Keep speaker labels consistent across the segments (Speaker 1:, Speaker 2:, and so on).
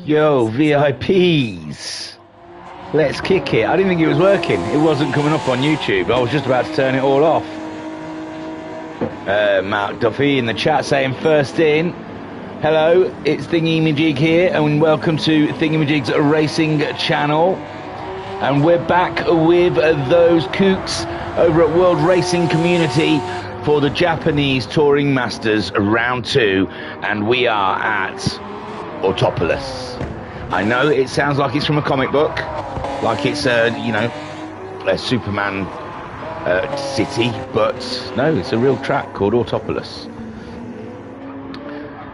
Speaker 1: Yo, VIPs. Let's kick it. I didn't think it was working. It wasn't coming up on YouTube. I was just about to turn it all off. Mark Duffy in the chat saying first in. Hello, it's Thingymajig here, and welcome to Thingymajig's racing channel. And we're back with those kooks over at World Racing Community for the Japanese Touring Masters Round 2, and we are at Autopolis. I know it sounds like it's from a comic book, like it's a Superman city, but no, it's a real track called Autopolis.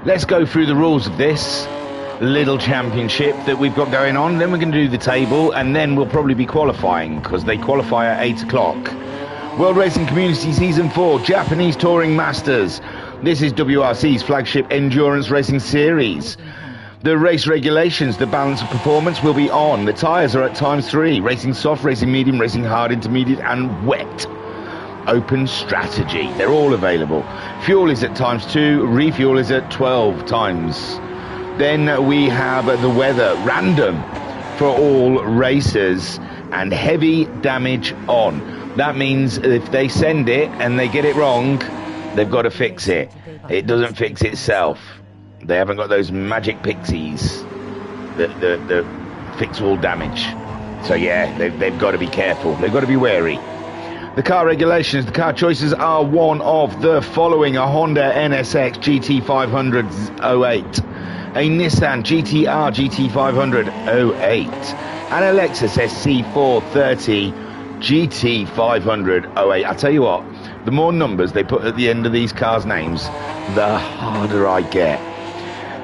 Speaker 1: Let's go through the rules of this little championship that we've got going on. Then we're going to do the table, and then we'll probably be qualifying, because they qualify at 8 o'clock. World Racing Community Season 4, Japanese Touring Masters. This is WRC's flagship endurance racing series. The race regulations, the balance of performance will be on. The tyres are at ×3. Racing soft, racing medium, racing hard, intermediate and wet. Open strategy. They're all available. Fuel is at ×2. Refuel is at 12 times. Then we have the weather. Random for all racers. And heavy damage on. That means if they send it and they get it wrong, they've got to fix it. It doesn't fix itself. They haven't got those magic pixies that fix all damage. So yeah, they've got to be careful. They've got to be wary. The car regulations, the car choices are one of the following: a Honda NSX GT500 08, a Nissan GTR GT500 08, and a Lexus SC430 GT500 08. I tell you what, the more numbers they put at the end of these cars' names, the harder I get.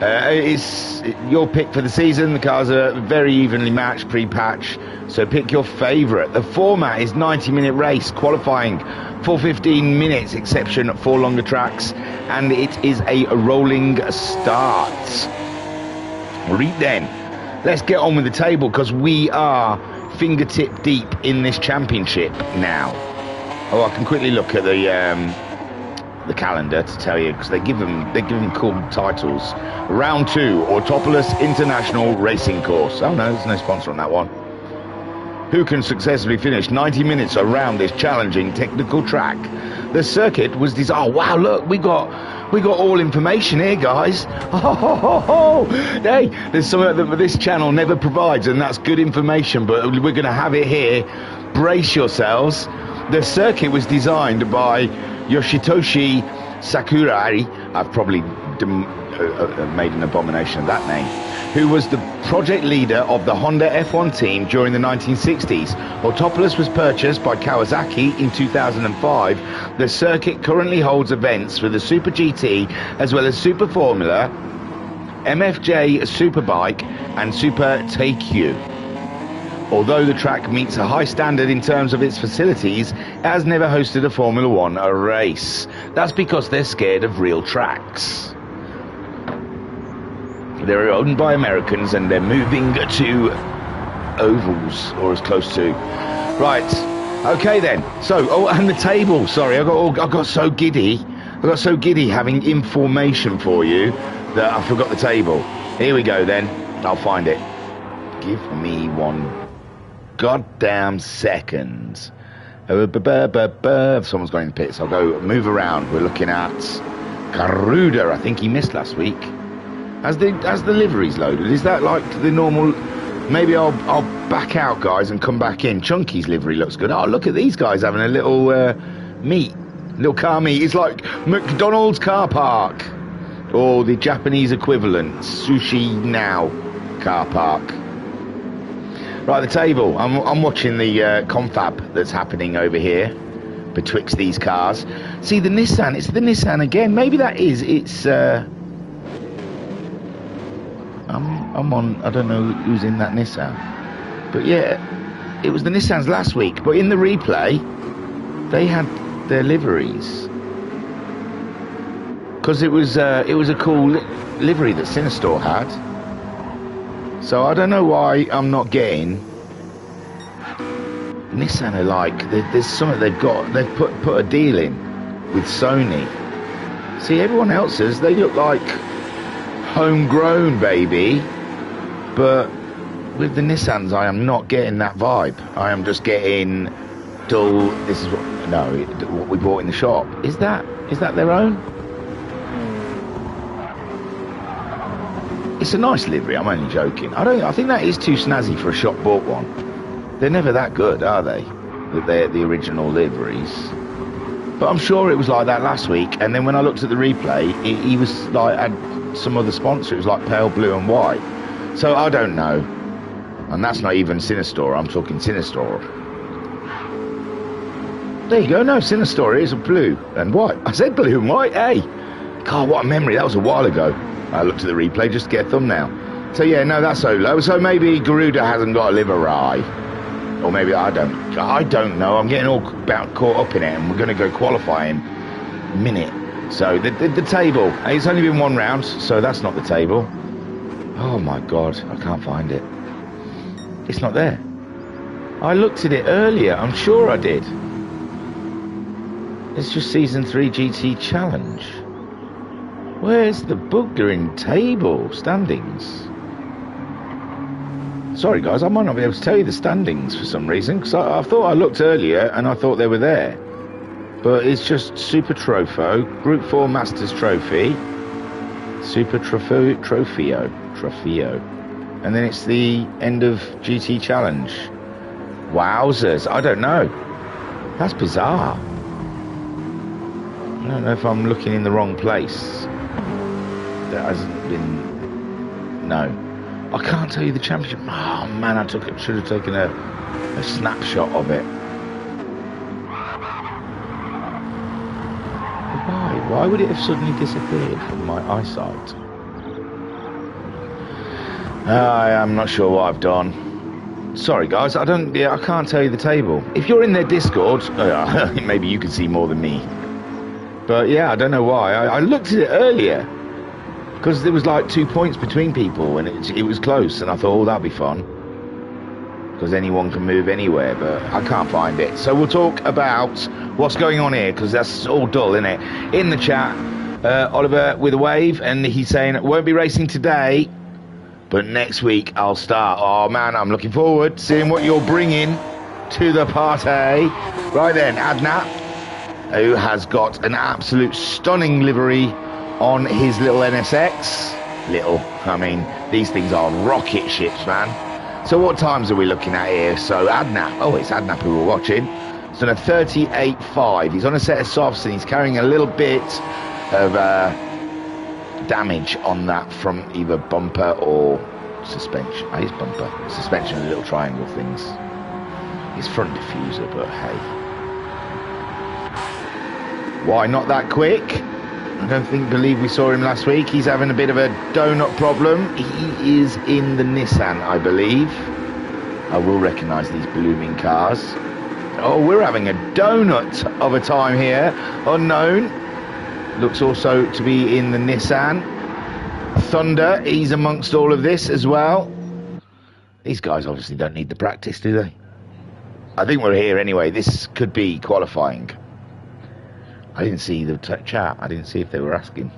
Speaker 1: It's your pick for the season. The cars are very evenly matched pre-patch, so pick your favourite. The format is 90-minute race, qualifying for 15 minutes, exception for longer tracks, and it is a rolling start. Right then, let's get on with the table, because we are fingertip deep in this championship now. Oh, I can quickly look at the calendar to tell you, because they give them cool titles. Round 2, Autopolis International Racing Course. Oh no, there's no sponsor on that one. Who can successfully finish 90 minutes around this challenging technical track? The circuit was designed. Oh wow, look, we got all information here, guys. Hey, there's something that this channel never provides, and that's good information, but we're going to have it here. Brace yourselves. The circuit was designed by Yoshitoshi Sakurai. I've probably made an abomination of that name. Who was the project leader of the Honda F1 team during the 1960s. Autopolis was purchased by Kawasaki in 2005. The circuit currently holds events for the Super GT, as well as Super Formula, MFJ Superbike and Super Taikyu. Although the track meets a high standard in terms of its facilities, it has never hosted a Formula One race. That's because they're scared of real tracks. They're owned by Americans, and they're moving to ovals, or as close to. Right, okay then. So, and the table. Sorry, I got so giddy. I got so giddy having information for you that I forgot the table. Here we go then. I'll find it. Give me one goddamn second. If someone's going in the pits, I'll go move around. We're looking at Garuda. I think he missed last week. Has the liveries loaded? Is that like the normal? Maybe I'll back out, guys, and come back in. Chunky's livery looks good. Oh, look at these guys having a little little car meet. It's like McDonald's car park, or the Japanese equivalent, Sushi Now car park. Right, the table. I'm watching the confab that's happening over here betwixt these cars. See the Nissan. It's the Nissan again. Maybe that is. It's. I'm on. I don't know who's in that Nissan, but yeah, it was the Nissans last week. But in the replay, they had their liveries, because it was a cool livery that Cinestore had. So I don't know why I'm not getting. Nissan are like, there's something they've got. They've put a deal in with Sony. See, everyone else's, they look like homegrown, baby. But with the Nissans, I am not getting that vibe. I am just getting dull. This is what we bought in the shop. Is that their own? It's a nice livery. I'm only joking. I think that is too snazzy for a shop bought one. They're never that good, are they? They're the original liveries. But I'm sure it was like that last week. And then when I looked at the replay, he was like had some other sponsor. It was like pale blue and white. So I don't know. And that's not even Sinistore. I'm talking Sinistore. There you go. No, Sinistore is blue and white. I said blue and white. Hey, God, what a memory. That was a while ago. I looked at the replay just to get a thumbnail. So yeah, no, that's so low. So maybe Garuda hasn't got a livery. Or maybe I don't know. I'm getting all about caught up in it, and we're going to go qualifying in a minute. So the table. It's only been one round, so that's not the table. Oh my God, I can't find it. It's not there. I looked at it earlier. I'm sure I did. It's just Season 3 GT Challenge. Where's the boogering table standings? Sorry guys, I might not be able to tell you the standings for some reason, because I thought I looked earlier and I thought they were there. But it's just Super Trofeo, Group 4 Masters Trophy, Super Trofeo, and then it's the end of GT Challenge. Wowzers, I don't know. That's bizarre. I don't know if I'm looking in the wrong place. That hasn't been... No. I can't tell you the championship. Oh man, should have taken a snapshot of it. Why would it have suddenly disappeared from my eyesight? I'm not sure what I've done. Sorry guys, I can't tell you the table. If you're in their Discord, maybe you can see more than me. But yeah, I don't know why. I looked at it earlier. Because there was like 2 points between people and it was close, and I thought, oh, that'll be fun. Because anyone can move anywhere, but I can't find it. So we'll talk about what's going on here, because that's all dull, isn't it? In the chat, Oliver with a wave, and he's saying, won't be racing today, but next week I'll start. Oh man, I'm looking forward to seeing what you're bringing to the party. Right then, Adnap, who has got an absolute stunning livery on his little NSX. I mean, these things are rocket ships, man. So what times are we looking at here? So Adnap, it's Adnap who we're watching. It's on a 38.5. He's on a set of softs and he's carrying a little bit of damage on that from either bumper or suspension. His bumper, suspension, and little triangle things. His front diffuser, but hey. Why not that quick? I don't believe we saw him last week. He's having a bit of a donut problem. He is in the Nissan, I believe. I will recognise these blooming cars. Oh, we're having a donut of a time here. Unknown. Looks also to be in the Nissan. Thunder, he's amongst all of this as well. These guys obviously don't need the practice, do they? I think we're here anyway. This could be qualifying. I didn't see the chat. I didn't see if they were asking.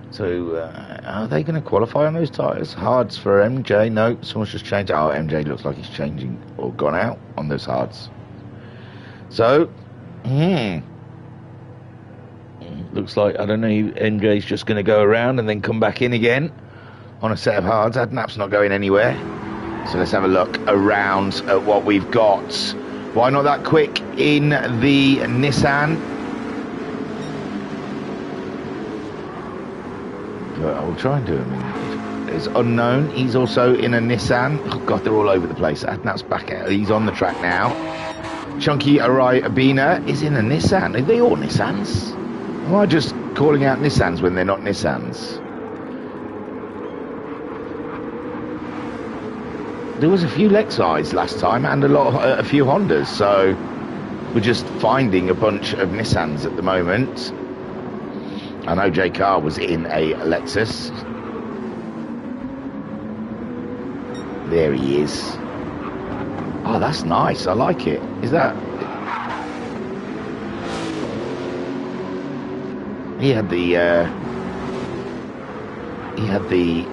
Speaker 1: So, are they going to qualify on those tyres? Hards for MJ. No, someone's just changed. Oh, MJ looks like he's changing or gone out on those hards. So, looks like, I don't know, MJ's just going to go around and then come back in again on a set of hards. Adnap's not going anywhere. So let's have a look around at what we've got. Why not that quick in the Nissan? But I will try and do him. It's unknown. He's also in a Nissan. Oh God, they're all over the place. Adnap's back out. He's on the track now. Chunky Arai Abina is in a Nissan. Are they all Nissans? Am I just calling out Nissans when they're not Nissans? There was a few Lexis last time and a few Hondas, so we're just finding a bunch of Nissans at the moment. I know J Carr was in a Lexus. There he is. Oh, that's nice. I like it. Is that... He had the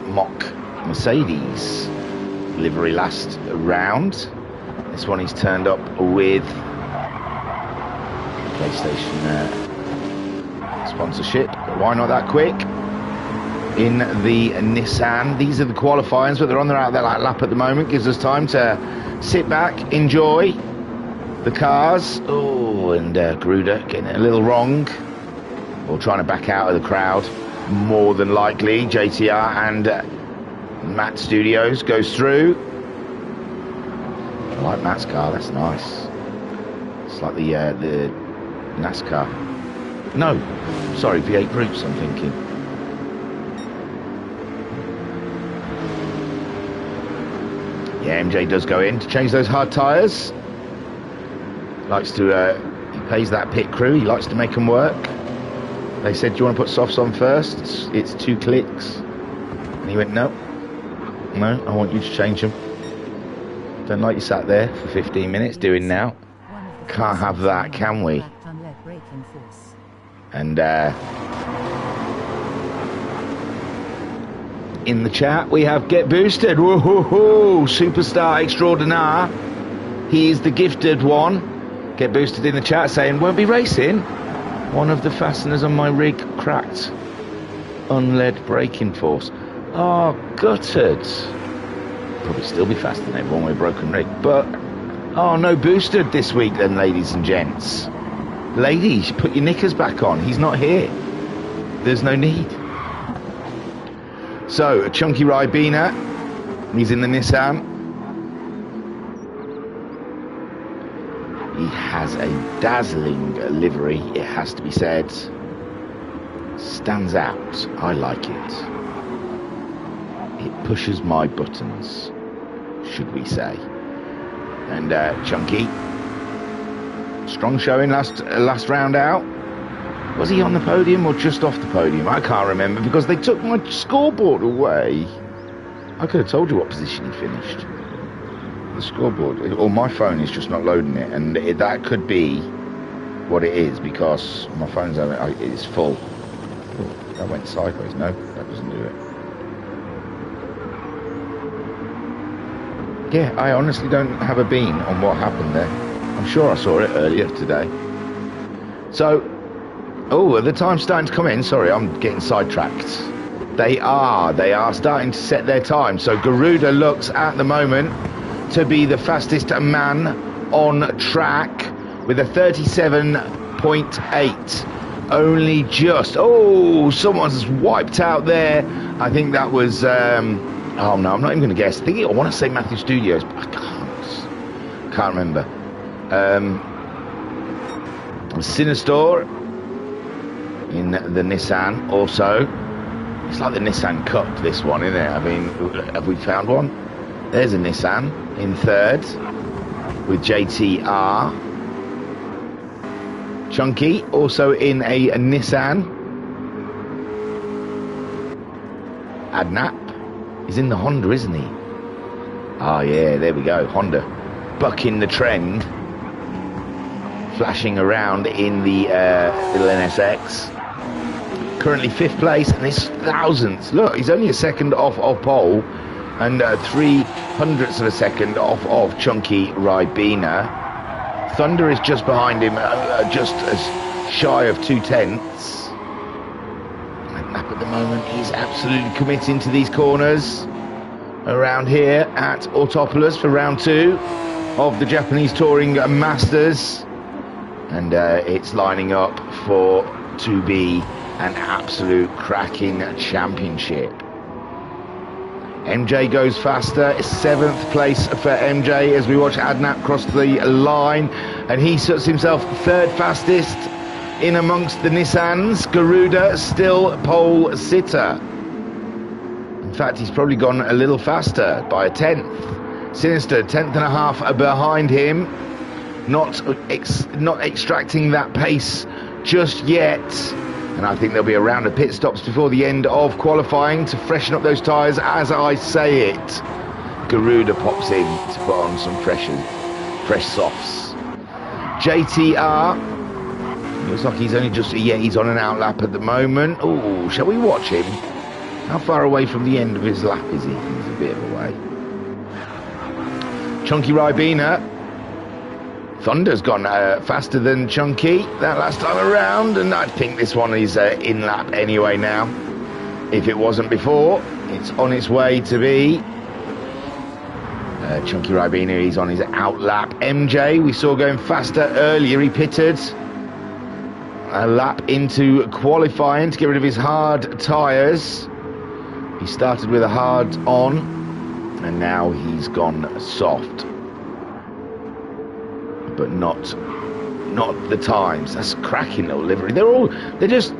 Speaker 1: mock Mercedes livery last round. This one he's turned up with PlayStation sponsorship. But why not that quick? In the Nissan. These are the qualifiers, but they're on their out there lap at the moment. Gives us time to sit back, enjoy the cars. Oh, and Garuda getting it a little wrong, or trying to back out of the crowd. More than likely, JTR and Matt Studios goes through. I like Matt's car. That's nice. It's like the NASCAR. No, sorry, V8 groups. I'm thinking. Yeah, MJ does go in to change those hard tyres. Likes to, he pays that pit crew, he likes to make them work. They said, do you want to put softs on first? It's 2 clicks. And he went, no, I want you to change them. Don't like you sat there for 15 minutes doing now. Can't have that, can we? And in the chat we have Get Boosted. Woohoo! Superstar extraordinaire. He is the gifted one. Get Boosted in the chat saying, won't be racing. One of the fasteners on my rig cracked. Unled braking force. Oh, gutted. Probably still be faster than everyone with a broken rig. But, oh, no Boosted this week then, ladies and gents. Ladies, put your knickers back on. He's not here. There's no need. So, Chunky Ribena. He's in the Nissan. He has a dazzling livery, it has to be said. Stands out. I like it. It pushes my buttons, should we say. And Chunky, strong showing last round out. Was he on the podium or just off the podium? I can't remember because they took my scoreboard away. I could have told you what position he finished. The scoreboard, or my phone is just not loading it, and that could be what it is because my phone's it's full. Oh, that went sideways. No, that doesn't do it. Yeah, I honestly don't have a bean on what happened there. I'm sure I saw it earlier today. So, oh, the time's starting to come in. Sorry, I'm getting sidetracked. They are starting to set their time. So Garuda looks at the moment to be the fastest man on track with a 37.8. Only just, oh, someone's wiped out there. I think that was, oh no, I'm not even going to guess. I want to say Matthew Studios, but I can't remember. Sinistor in the Nissan also. It's like the Nissan Cup, this one, isn't it? I mean, have we found one? There's a Nissan in third with JTR. Chunky also in a Nissan. Adnap is in the Honda, isn't he? Oh yeah, there we go, Honda. Bucking the trend. Flashing around in the little NSX. Currently 5th place and his thousandths. Look, he's only a second off of pole and 3/100ths of a second off of Chunky Ribena. Thunder is just behind him, just as shy of 2/10. McNabb at the moment, he's absolutely committing to these corners around here at Autopolis for round 2 of the Japanese Touring Masters. And it's lining up to be an absolute cracking championship. MJ goes faster, 7th place for MJ as we watch Adnap cross the line, and he sets himself 3rd fastest in amongst the Nissans. Garuda still pole sitter. In fact, he's probably gone a little faster by a 10th. Sinister, 10th and a half behind him, not extracting that pace just yet. And I think there'll be a round of pit stops before the end of qualifying to freshen up those tyres as I say it. Garuda pops in to put on some fresh softs. JTR, looks like he's only just, yeah, he's on an outlap at the moment. Oh, shall we watch him? How far away from the end of his lap is he? He's a bit of a way. Chunky Ribena. Thunder's gone faster than Chunky that last time around, and I think this one is in lap anyway now. If it wasn't before, it's on its way to be. Chunky Ribena, he's on his out lap. MJ, we saw going faster earlier. He pitted a lap into qualifying to get rid of his hard tyres. He started with a hard on, and now he's gone soft. But not the times. That's a cracking little livery. They just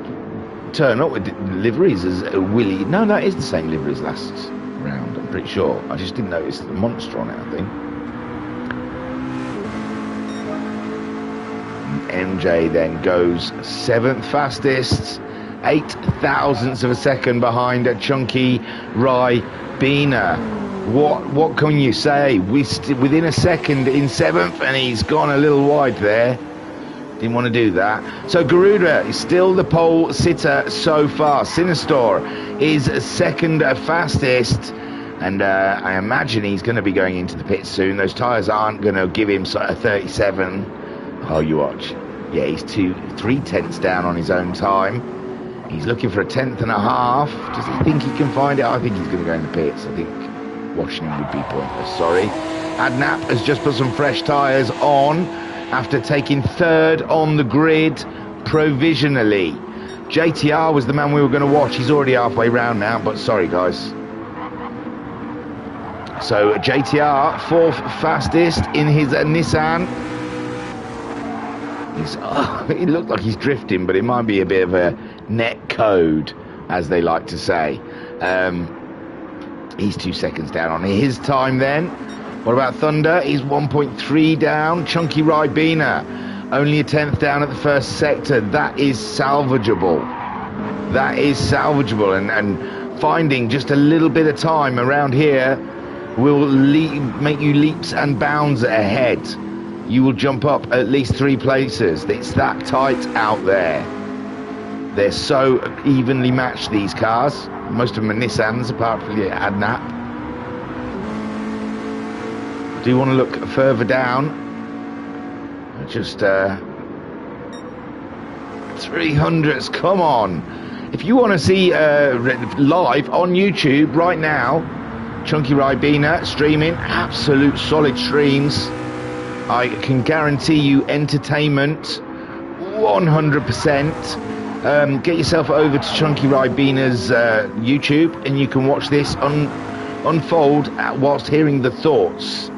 Speaker 1: turn up with liveries as a Willy. No, that is the same livery as last round, I'm pretty sure. I just didn't notice the monster on it, I think. And MJ then goes 7th fastest, 8 thousandths of a second behind a Chunky Ribena. What can you say? Within a second in 7th, and he's gone a little wide there. Didn't want to do that. So Garuda is still the pole sitter so far. Sinistor is 2nd fastest, and I imagine he's going to be going into the pits soon. Those tyres aren't going to give him a 37. Oh, you watch. Yeah, he's 3 tenths down on his own time. He's looking for a 10th and a half. Does he think he can find it? I think he's going to go in the pits. I think watching him would be pointless. Sorry. Adnap has just put some fresh tyres on after taking 3rd on the grid provisionally. JTR was the man we were going to watch. He's already halfway round now, but sorry, guys. So JTR, 4th fastest in his Nissan. It looked like he's drifting, but it might be a bit of a net code, as they like to say. He's 2 seconds down on his time then. What about Thunder? He's 1.3 down. Chunky Ribena, only a 10th down at the first sector. That is salvageable. That is salvageable. And finding just a little bit of time around here will make you leaps and bounds ahead. You will jump up at least 3 places. It's that tight out there. They're so evenly matched, these cars. Most of them are Nissans, apart from the Adnap. Do you want to look further down? Just 300s, come on. If you want to see live on YouTube right now, Chunky Ribena streaming, absolute solid streams. I can guarantee you entertainment 100%. Get yourself over to Chunky Ribena's YouTube, and you can watch this unfold whilst hearing the thoughts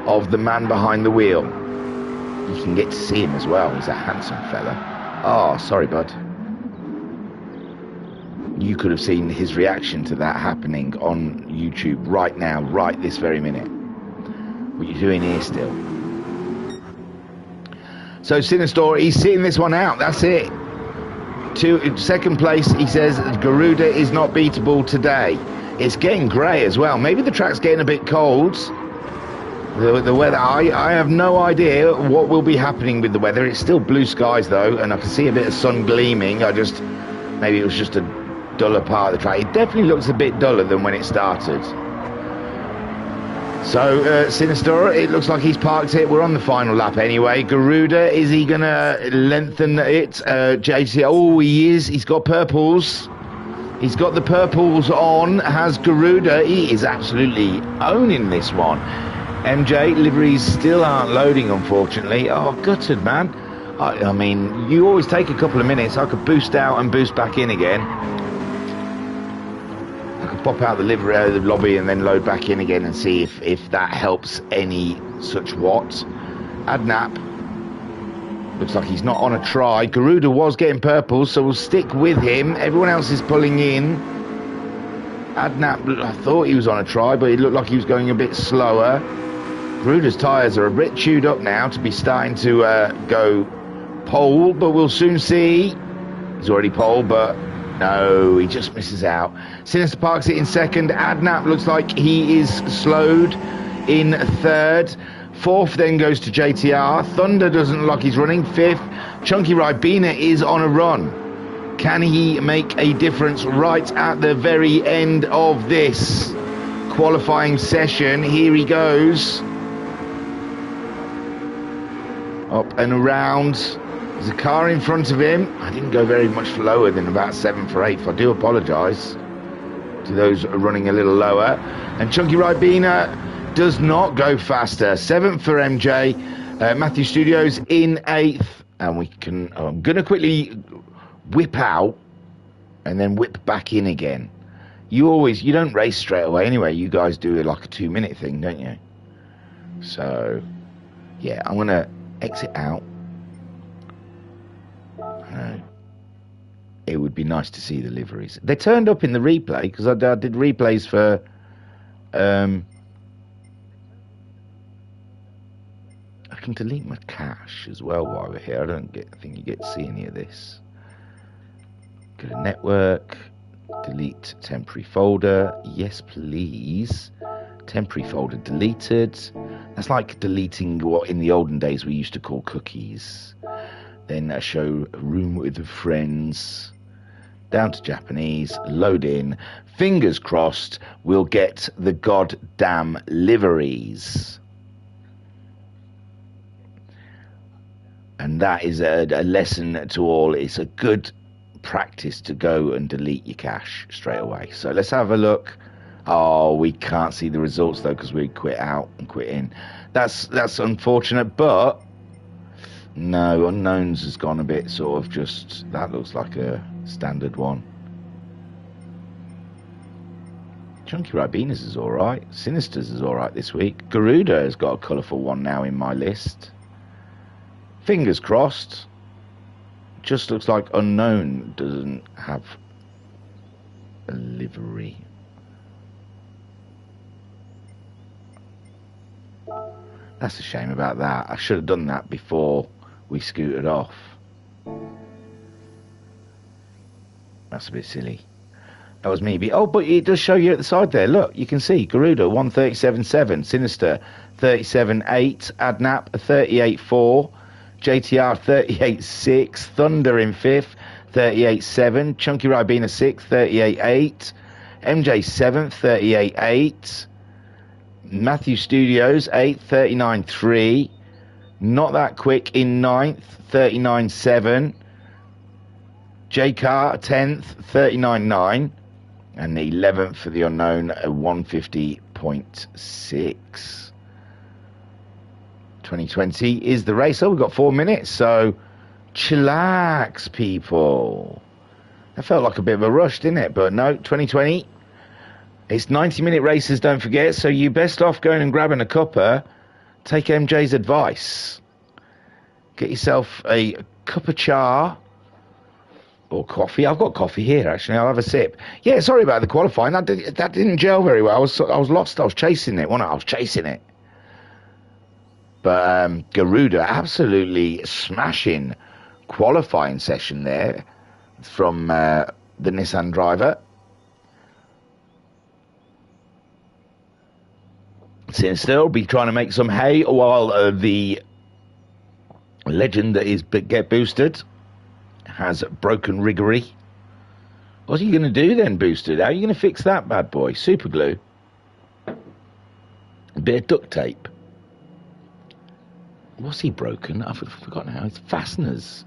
Speaker 1: of the man behind the wheel. You can get to see him as well. He's a handsome fella. Oh, sorry, bud. You could have seen his reaction to that happening on YouTube right now, right this very minute. What are you doing here still? So Sinistor, he's sitting this one out. That's it. 2nd place, he says Garuda is not beatable today. It's getting grey as well. Maybe the track's getting a bit cold. The weather, I have no idea what will be happening with the weather. It's still blue skies though, and I can see a bit of sun gleaming. Maybe it was just a duller part of the track. It definitely looks a bit duller than when it started. So Sinistor, it looks like he's parked it. We're on the final lap anyway. Garuda, is he gonna lengthen it? JC, oh, he is. He's got purples. He's got the purples on. Has Garuda? He is absolutely owning this one. MJ, liveries still aren't loading, unfortunately. Oh, gutted, man. I mean, you always take a couple of minutes. I could boost out and boost back in again. I could pop out the livery out of the lobby and then load back in again and see if that helps any such what. Adnap. Looks like he's not on a try. Garuda was getting purple, so we'll stick with him. Everyone else is pulling in. Adnap, I thought he was on a try, but it looked like he was going a bit slower. Garuda's tyres are a bit chewed up now to be starting to go pole, but we'll soon see. He's already pole, but no, he just misses out. Sinister parks it in 2nd. Adnap looks like he is slowed in 3rd. 4th then goes to JTR. Thunder doesn't look like he's running. 5th. Chunky Ribena is on a run. Can he make a difference right at the very end of this qualifying session? Here he goes. Up and around. There's a car in front of him. I didn't go very much lower than about 7th or 8th. I do apologise to those running a little lower. And Chunky Ribena does not go faster. 7th for MJ. Matthew Studios in 8th. And we can... I'm going to quickly whip out and then whip back in again. You don't race straight away anyway. You guys do like a 2-minute thing, don't you? So, yeah, I'm going to exit out. It would be nice to see the liveries. They turned up in the replay because I did replays for I can delete my cache as well while we're here. I think you get to see any of this. Go to network, delete temporary folder. Yes, please. Temporary folder deleted. That's like deleting what in the olden days we used to call cookies. Then show room with friends. Down to Japanese, load in. Fingers crossed we'll get the goddamn liveries. And that is a lesson to all. It's a good practice to go and delete your cache straight away. So let's have a look. Oh, we can't see the results though because we quit out and quit in. That's unfortunate, but no, unknowns has gone a bit sort of just, that looks like a standard one. Chunky Ribenas is alright. Sinisters is alright this week. Garuda has got a colourful one now in my list. Fingers crossed. Just looks like Unknown doesn't have a livery. That's a shame about that. I should have done that before we scooted off. That's a bit silly. That was me. Oh, but it does show you at the side there. Look, you can see Garuda 137.7, Sinister 37.8, Adnap 38.4, JTR 38.6, Thunder in 5th 38.7, Chunky Ribena 6th 38.8, MJ 7th 38.8, Matthew Studios 8th 39.3, Not That Quick in 9th 39.7, J Car 10th 39.9, and the 11th for the Unknown 150.6. 2020 is the race. Oh, we've got 4 minutes, so chillax, people. That felt like a bit of a rush, didn't it? But no, 2020, it's 90-minute races, don't forget, so you best off going and grabbing a cuppa. Take MJ's advice. Get yourself a cup of cha or coffee. I've got coffee here, actually. I'll have a sip. Yeah, sorry about the qualifying. That didn't gel very well. I was lost. I was chasing it, wasn't I? I was chasing it. But Garuda, absolutely smashing qualifying session there from the Nissan driver. Sinister will be trying to make some hay while the legend that is get boosted has broken riggery. What are you going to do then, boosted? How are you going to fix that bad boy? Super glue? A bit of duct tape? What's he broken? I've forgotten how. It's fasteners.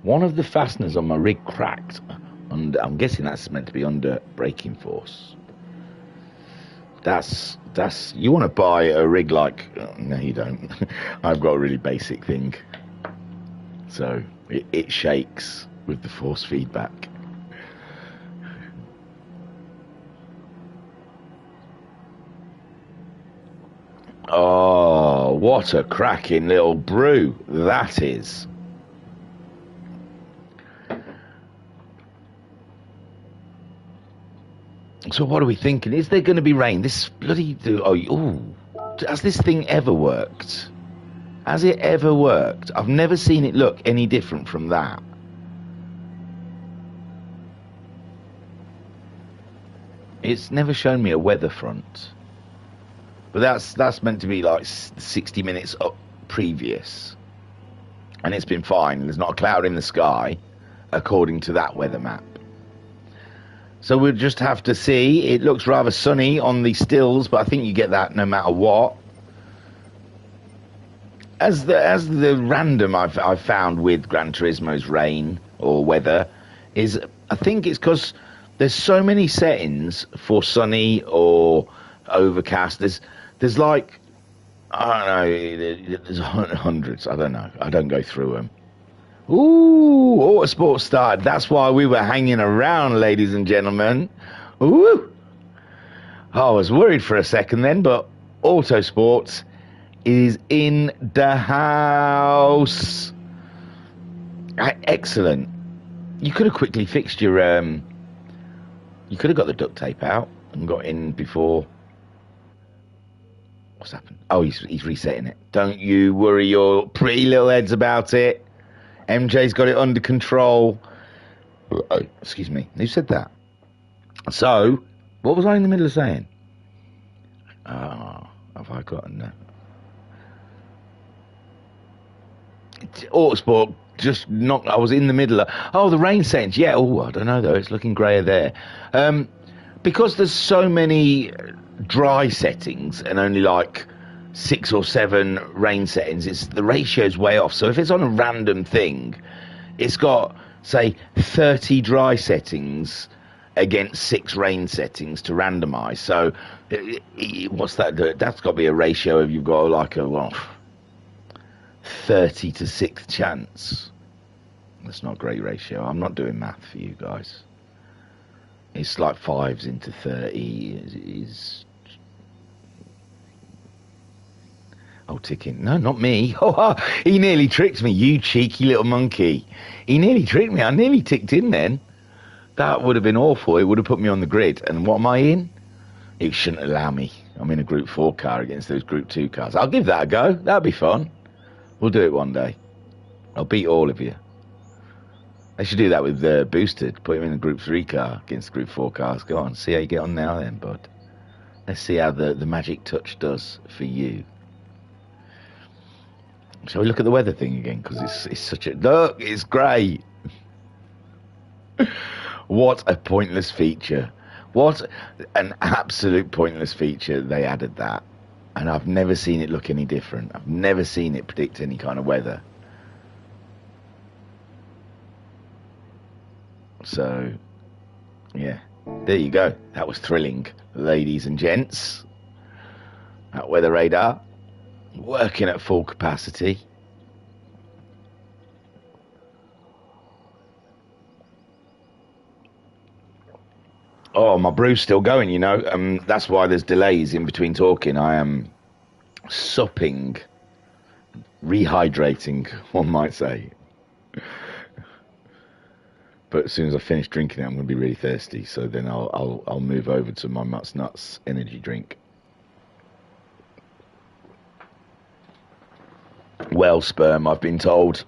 Speaker 1: One of the fasteners on my rig cracked. And I'm guessing that's meant to be under braking force. That's you want to buy a rig like... Oh, no, you don't. I've got a really basic thing. So it shakes with the force feedback. Oh, what a cracking little brew that is. So what are we thinking? Is there going to be rain? This bloody... has this thing ever worked? Has it ever worked? I've never seen it look any different from that. It's never shown me a weather front. But that's meant to be like 60 minutes up previous. And it's been fine. There's not a cloud in the sky. according to that weather map. So we'll just have to see. It looks rather sunny on the stills, but I think you get that no matter what. As the random I've found with Gran Turismo's rain or weather is, I think it's because there's so many settings for sunny or overcast. There's like, I don't know, there's hundreds. I don't know. I don't go through them. Ooh, Autosport started. That's why we were hanging around, ladies and gentlemen. Ooh. I was worried for a second then, but Autosport is in the house. Excellent. You could have quickly fixed your you could have got the duct tape out and got in before. What's happened? Oh, he's resetting it. Don't you worry your pretty little heads about it. MJ's got it under control. Oh, excuse me. Who said that? So, what was I in the middle of saying? Have I gotten Autosport just knocked. I was in the middle of the rain settings. Yeah, I don't know though, it's looking grayer there, because there's so many dry settings and only like 6 or 7 rain settings. The ratio's way off. So if it's on a random thing, it's got say 30 dry settings against 6 rain settings to randomize. So what's that? That's got to be a ratio of, you've got like a 30 to 6 chance. That's not a great ratio. I'm not doing math for you guys. It's like 5s into 30 is ticking. No, not me. He nearly tricked me, you cheeky little monkey. He nearly tricked me. I nearly ticked in then. That would have been awful. It would have put me on the grid. And what am I in? It shouldn't allow me. I'm in a Group 4 car against those Group 2 cars. I'll give that a go. That'd be fun. We'll do it one day. I'll beat all of you. They should do that with Boosted. Put him in a Group 3 car against Group 4 cars. Go on, see how you get on now then, bud. Let's see how the magic touch does for you. Shall we look at the weather thing again? Because it's such a... Look, it's great. What a pointless feature. What an absolute pointless feature. They added that. And I've never seen it look any different. I've never seen it predict any kind of weather. So, yeah. There you go. That was thrilling, ladies and gents. That weather radar. Working at full capacity. Oh, my brew's still going, you know. That's why there's delays in between talking. I am supping, rehydrating, one might say. But as soon as I finish drinking it, I'm going to be really thirsty. So then I'll move over to my Mutts Nuts energy drink. Whale sperm, I've been told.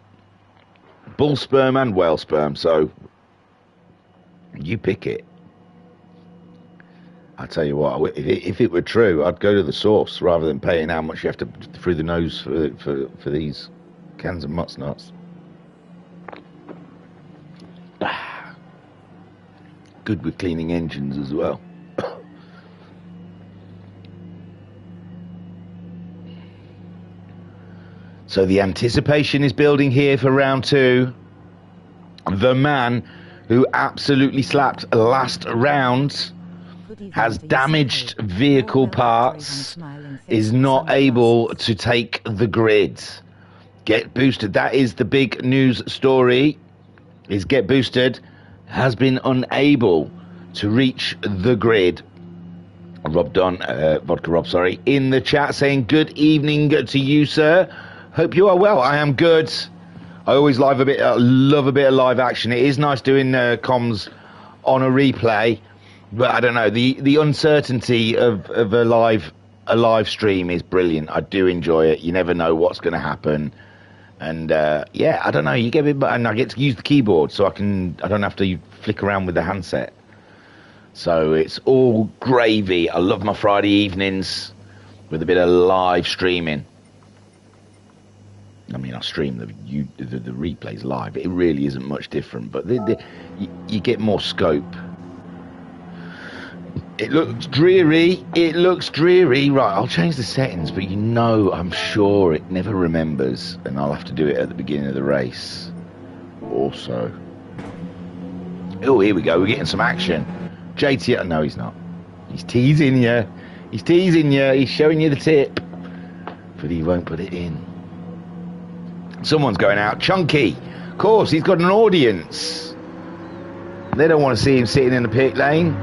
Speaker 1: Bull sperm and whale sperm, so you pick it. I tell you what, if it were true, I'd go to the source rather than paying how much you have to through the nose for these cans of Mutts Nuts. Good with cleaning engines as well. So the anticipation is building here for round 2. The man who absolutely slapped last round has damaged vehicle parts, is not able to take the grid. Get Boosted, that is the big news story, is Get Boosted has been unable to reach the grid. Rob Don, Vodka Rob, sorry, in the chat saying good evening to you, sir. Hope you are well. I am good. I always love a bit of live action. It is nice doing comms on a replay, but I don't know, the uncertainty of a live stream is brilliant. I do enjoy it. You never know what's going to happen, and yeah, I don't know. You get it, and I get to use the keyboard, so I don't have to flick around with the handset. So it's all gravy. I love my Friday evenings with a bit of live streaming. I mean, I stream the replays live. It really isn't much different, but you get more scope. It looks dreary. It looks dreary. Right, I'll change the settings, but I'm sure it never remembers, and I'll have to do it at the beginning of the race. Also. Oh, here we go. We're getting some action. JT, no, he's not. He's teasing you. He's teasing you. He's showing you the tip, but he won't put it in. Someone's going out. Chunky. Of course, he's got an audience. They don't want to see him sitting in the pit lane.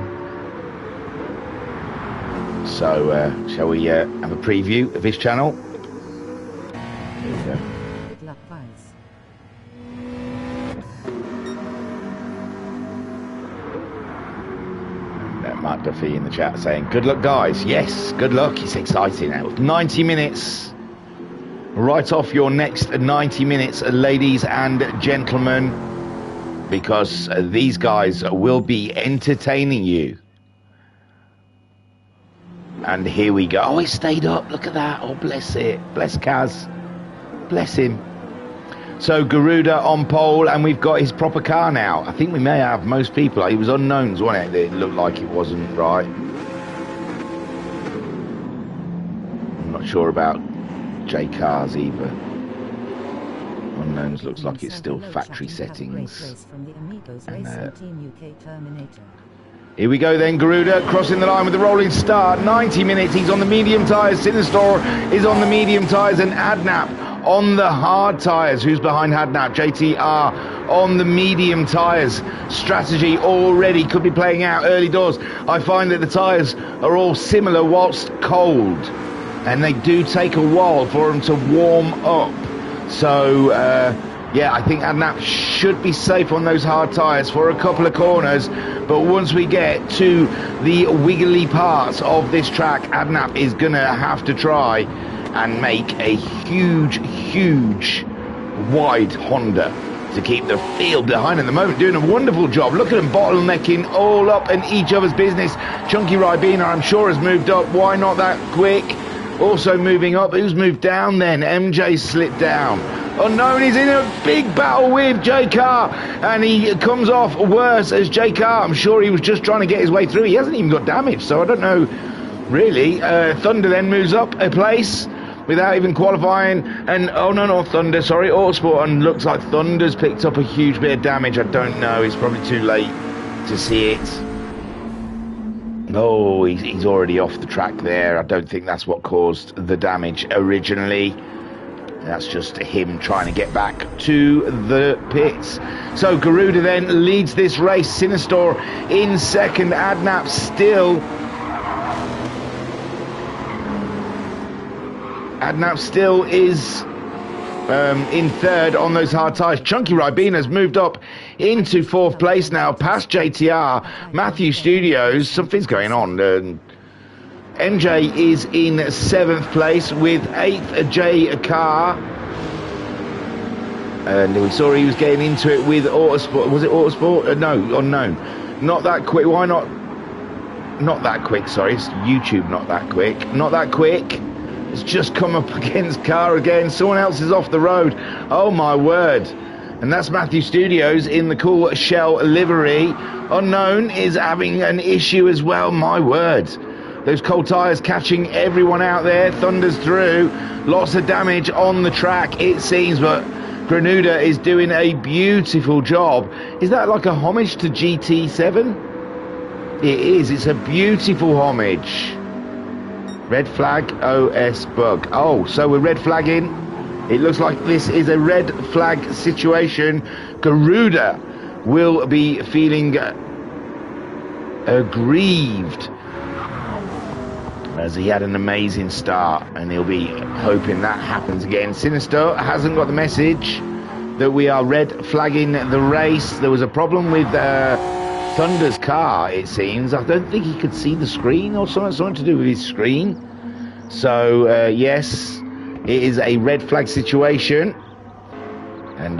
Speaker 1: So, shall we have a preview of his channel? Here we go.
Speaker 2: Good luck, guys.
Speaker 1: And Mark Duffy in the chat saying, good luck, guys. Yes, good luck. It's exciting now. 90 minutes. Right off your next 90 minutes, ladies and gentlemen, because these guys will be entertaining you. And here we go. Oh, he stayed up. Look at that. Oh, bless it. Bless Kaz. Bless him. So Garuda on pole, and we've got his proper car now. I think we may have most people. It was unknowns, wasn't it? It looked like it wasn't right. I'm not sure about J cars either. Unknowns looks like it's still factory settings. And, here we go then, Garuda crossing the line with the rolling start. 90 minutes, he's on the medium tyres. Sinistor is on the medium tyres, and Adnap on the hard tyres. Who's behind Adnap? JTR on the medium tyres. Strategy already could be playing out early doors. I find that the tyres are all similar whilst cold, and they do take a while for them to warm up. So, yeah, I think Adnap should be safe on those hard tyres for a couple of corners. But once we get to the wiggly parts of this track, Adnap is going to have to try and make a huge wide Honda to keep the field behind at the moment. Doing a wonderful job. Look at them bottlenecking all up in each other's business. Chunky Ribena, I'm sure, has moved up. Why not that quick? Also moving up. Who's moved down then? MJ slipped down. Unknown is in a big battle with J-Car, and he comes off worse as J-Car. I'm sure he was just trying to get his way through. He hasn't even got damage, so I don't know really. Thunder then moves up a place without even qualifying, and oh no, not Thunder, sorry, Autosport, and looks like Thunder's picked up a huge bit of damage. I don't know, it's probably too late to see it. Oh, he's already off the track there. I don't think that's what caused the damage originally. That's just him trying to get back to the pits. So Garuda then leads this race. Sinistor in second. Adnap still is in third on those hard tyres. Chunky Ribena has moved up into fourth place now, past JTR. Matthew Studios, something's going on. MJ is in seventh place with eighth J Car. And we saw he was getting into it with Autosport. Was it Autosport? No, Unknown. Not that quick. Why not? Not that quick, sorry. It's YouTube, not that quick. Not that quick. It's just come up against Car again. Someone else is off the road. Oh, my word. And that's Matthew Studios in the cool shell livery. Unknown is having an issue as well. My word. Those cold tyres catching everyone out there. Thunder's through. Lots of damage on the track, it seems, but Granuda is doing a beautiful job. Is that like a homage to GT7? It is. It's a beautiful homage. Red flag, OS bug. Oh, so we're red flagging. It looks like this is a red flag situation. Garuda will be feeling aggrieved, as he had an amazing start, and he'll be hoping that happens again. Sinister hasn't got the message that we are red flagging the race. There was a problem with Thunder's car, it seems. I don't think he could see the screen or something to do with his screen. So, yes, it is a red flag situation. And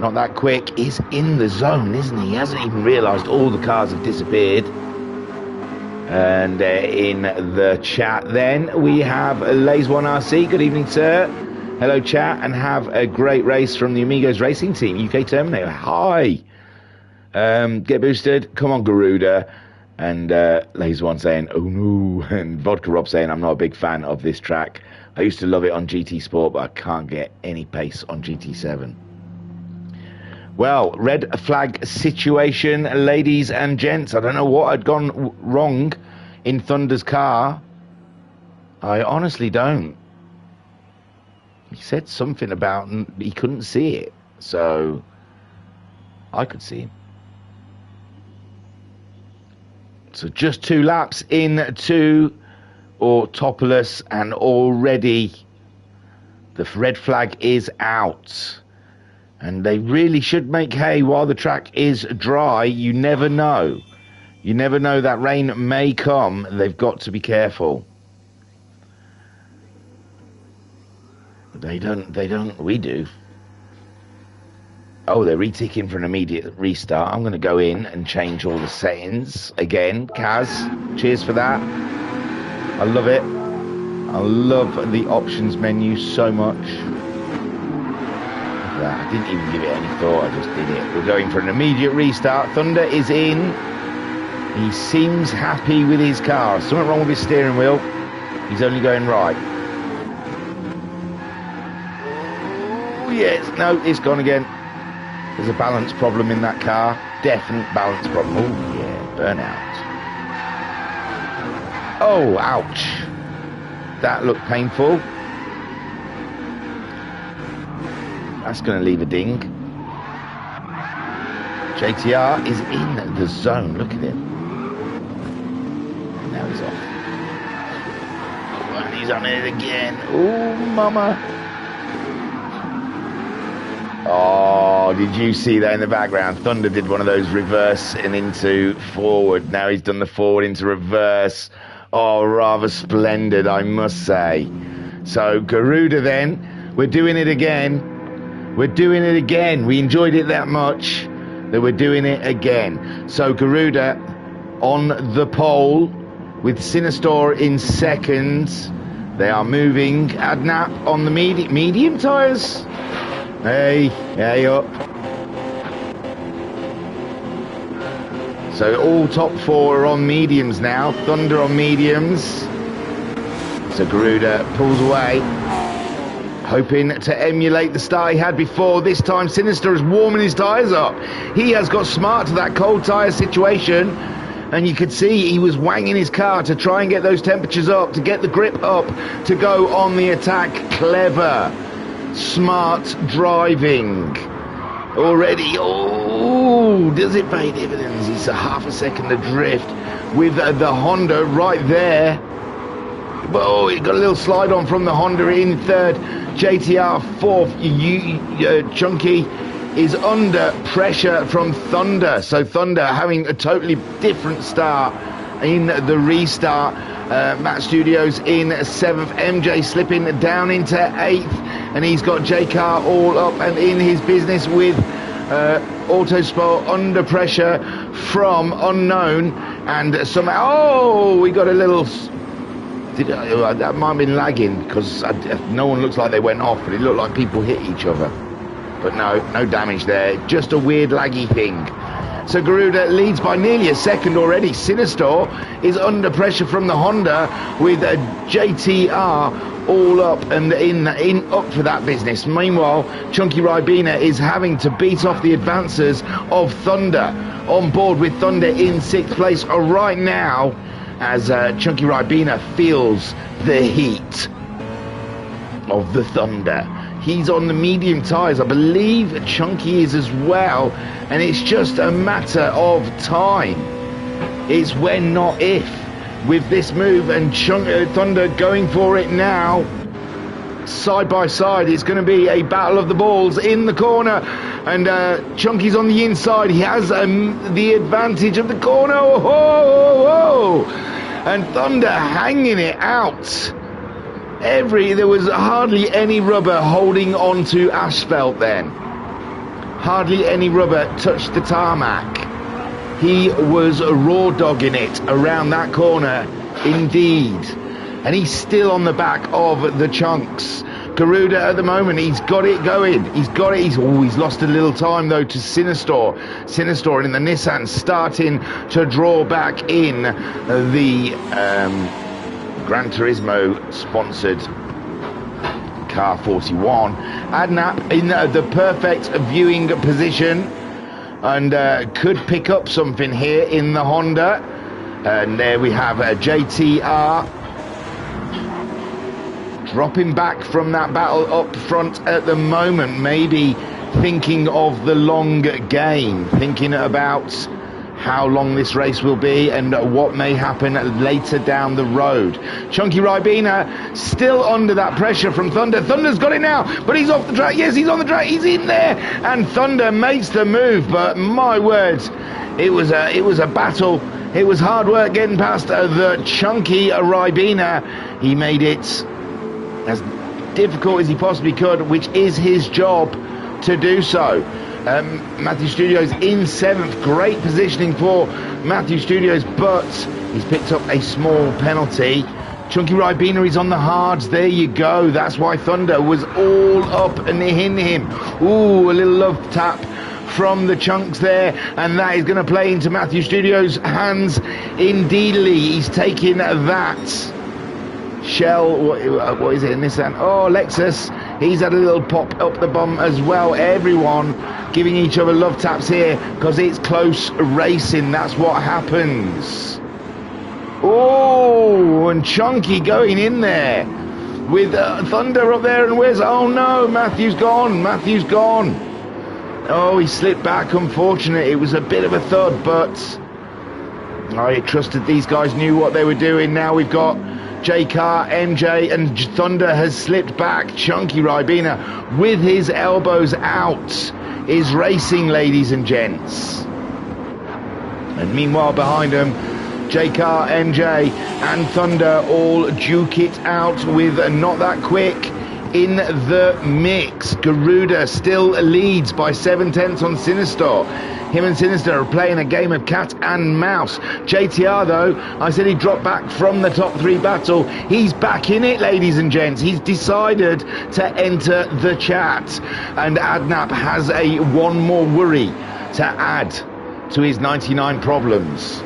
Speaker 1: not that quick. He's in the zone, isn't he? He hasn't even realised all the cars have disappeared. And in the chat then we have Lays1RC. Good evening, sir. Hello, chat, and have a great race from the Amigos Racing Team. UK Terminator, hi. Get boosted. Come on, Garuda. And Laser One saying, oh no. And Vodka Rob saying, I'm not a big fan of this track. I used to love it on GT Sport, but I can't get any pace on GT7. Well, red flag situation, ladies and gents. I don't know what had gone wrong in Thunder's car. I honestly don't. He said something about he couldn't see it, so I could see him. So just 2 laps into Autopolis, and already the red flag is out. And they really should make hay while the track is dry. You never know. You never know, that rain may come. They've got to be careful. They don't, we do. Oh, they're reticking for an immediate restart. I'm going to go in and change all the settings again. Kaz, cheers for that. I love it. I love the options menu so much. Look at that. I didn't even give it any thought. I just did it. We're going for an immediate restart. Thunder is in. He seems happy with his car. Something wrong with his steering wheel. He's only going right. Oh, yes. No, it's gone again. There's a balance problem in that car. Definite balance problem. Oh, yeah. Burnout. Oh, ouch. That looked painful. That's going to leave a ding. JTR is in the zone. Look at him. Now he's off. Oh, and he's on it again. Oh, mama. Oh, did you see that in the background? Thunder did one of those reverse and into forward. Now he's done the forward into reverse. Oh, rather splendid, I must say. So, Garuda then. We're doing it again. We're doing it again. We enjoyed it that much that we're doing it again. So, Garuda on the pole with Sinistor in second. They are moving. Adnap on the medium tyres. Hey up. So all top 4 are on mediums now. Thunder on mediums. So Garuda pulls away, hoping to emulate the start he had before. This time Sinister is warming his tyres up. He has got smart to that cold tyre situation, and you could see he was wanging his car to try and get those temperatures up, to get the grip up, to go on the attack. Clever, smart driving. Already, oh, does it pay dividends? It's a half a second adrift with the Honda right there. Oh, it got a little slide on from the Honda in third. JTR fourth. Chunky is under pressure from Thunder. So Thunder having a totally different start in the restart. Matt Studios in 7th. MJ slipping down into 8th. And he's got J-Car all up and in his business with Autosport under pressure from Unknown. And somehow, oh, we got a little... that might have been lagging because no one looks like they went off, but it looked like people hit each other. But no damage there. Just a weird laggy thing. So Garuda leads by nearly a second already. Sinistor is under pressure from the Honda with JTR all up and in up for that business. Meanwhile, Chunky Ribena is having to beat off the advances of Thunder. On board with Thunder in 6th place right now, as Chunky Ribena feels the heat of the Thunder. He's on the medium tyres. I believe Chunky is as well. And it's just a matter of time. It's when, not if, with this move. And Thunder going for it now. Side by side, it's going to be a battle of the balls in the corner. And Chunky's on the inside. He has the advantage of the corner. Oh. And Thunder hanging it out. There was hardly any rubber holding onto asphalt then. Hardly any rubber touched the tarmac. He was raw dogging it around that corner, indeed. And he's still on the back of the chunks. Garuda at the moment, he's got it going. He's got it. He's lost a little time though to Sinistor. Sinistor in the Nissan starting to draw back in the Gran Turismo sponsored car 41. Adnap in the perfect viewing position and could pick up something here in the Honda. And there we have a JTR dropping back from that battle up front at the moment, maybe thinking of the long game, thinking about how long this race will be and what may happen later down the road. Chunky Ribena still under that pressure from Thunder. Thunder's got it now, but he's off the track. Yes, he's on the track. He's in there, and Thunder makes the move. But my words, it was a battle. It was hard work getting past the Chunky Ribena. He made it as difficult as he possibly could, which is his job to do so. Matthew Studios in 7th, great positioning for Matthew Studios, but he's picked up a small penalty. Chunky Ribena is on the hards, there you go, that's why Thunder was all up and in him. Ooh, a little love tap from the Chunks there, and that is going to play into Matthew Studios' hands indeedly. He's taking that Shell, what is it, Nissan? Oh, Lexus. He's had a little pop up the bum as well. Everyone giving each other love taps here because it's close racing. That's what happens. Oh, and Chunky going in there with Thunder up there, and where's... Oh no, Matthew's gone. Matthew's gone. Oh, he slipped back. Unfortunate. It was a bit of a thud, but I trusted these guys knew what they were doing. Now we've got J-Car, MJ, and Thunder has slipped back. Chunky Ribena with his elbows out is racing, ladies and gents. And meanwhile behind him, J-Car, MJ and Thunder all duke it out with Not That Quick in the mix. Garuda still leads by 7/10 on Sinistor. Him and Sinister are playing a game of cat and mouse. JTR, though, I said he dropped back from the top 3 battle. He's back in it, ladies and gents. He's decided to enter the chat. And Adnap has one more worry to add to his 99 problems.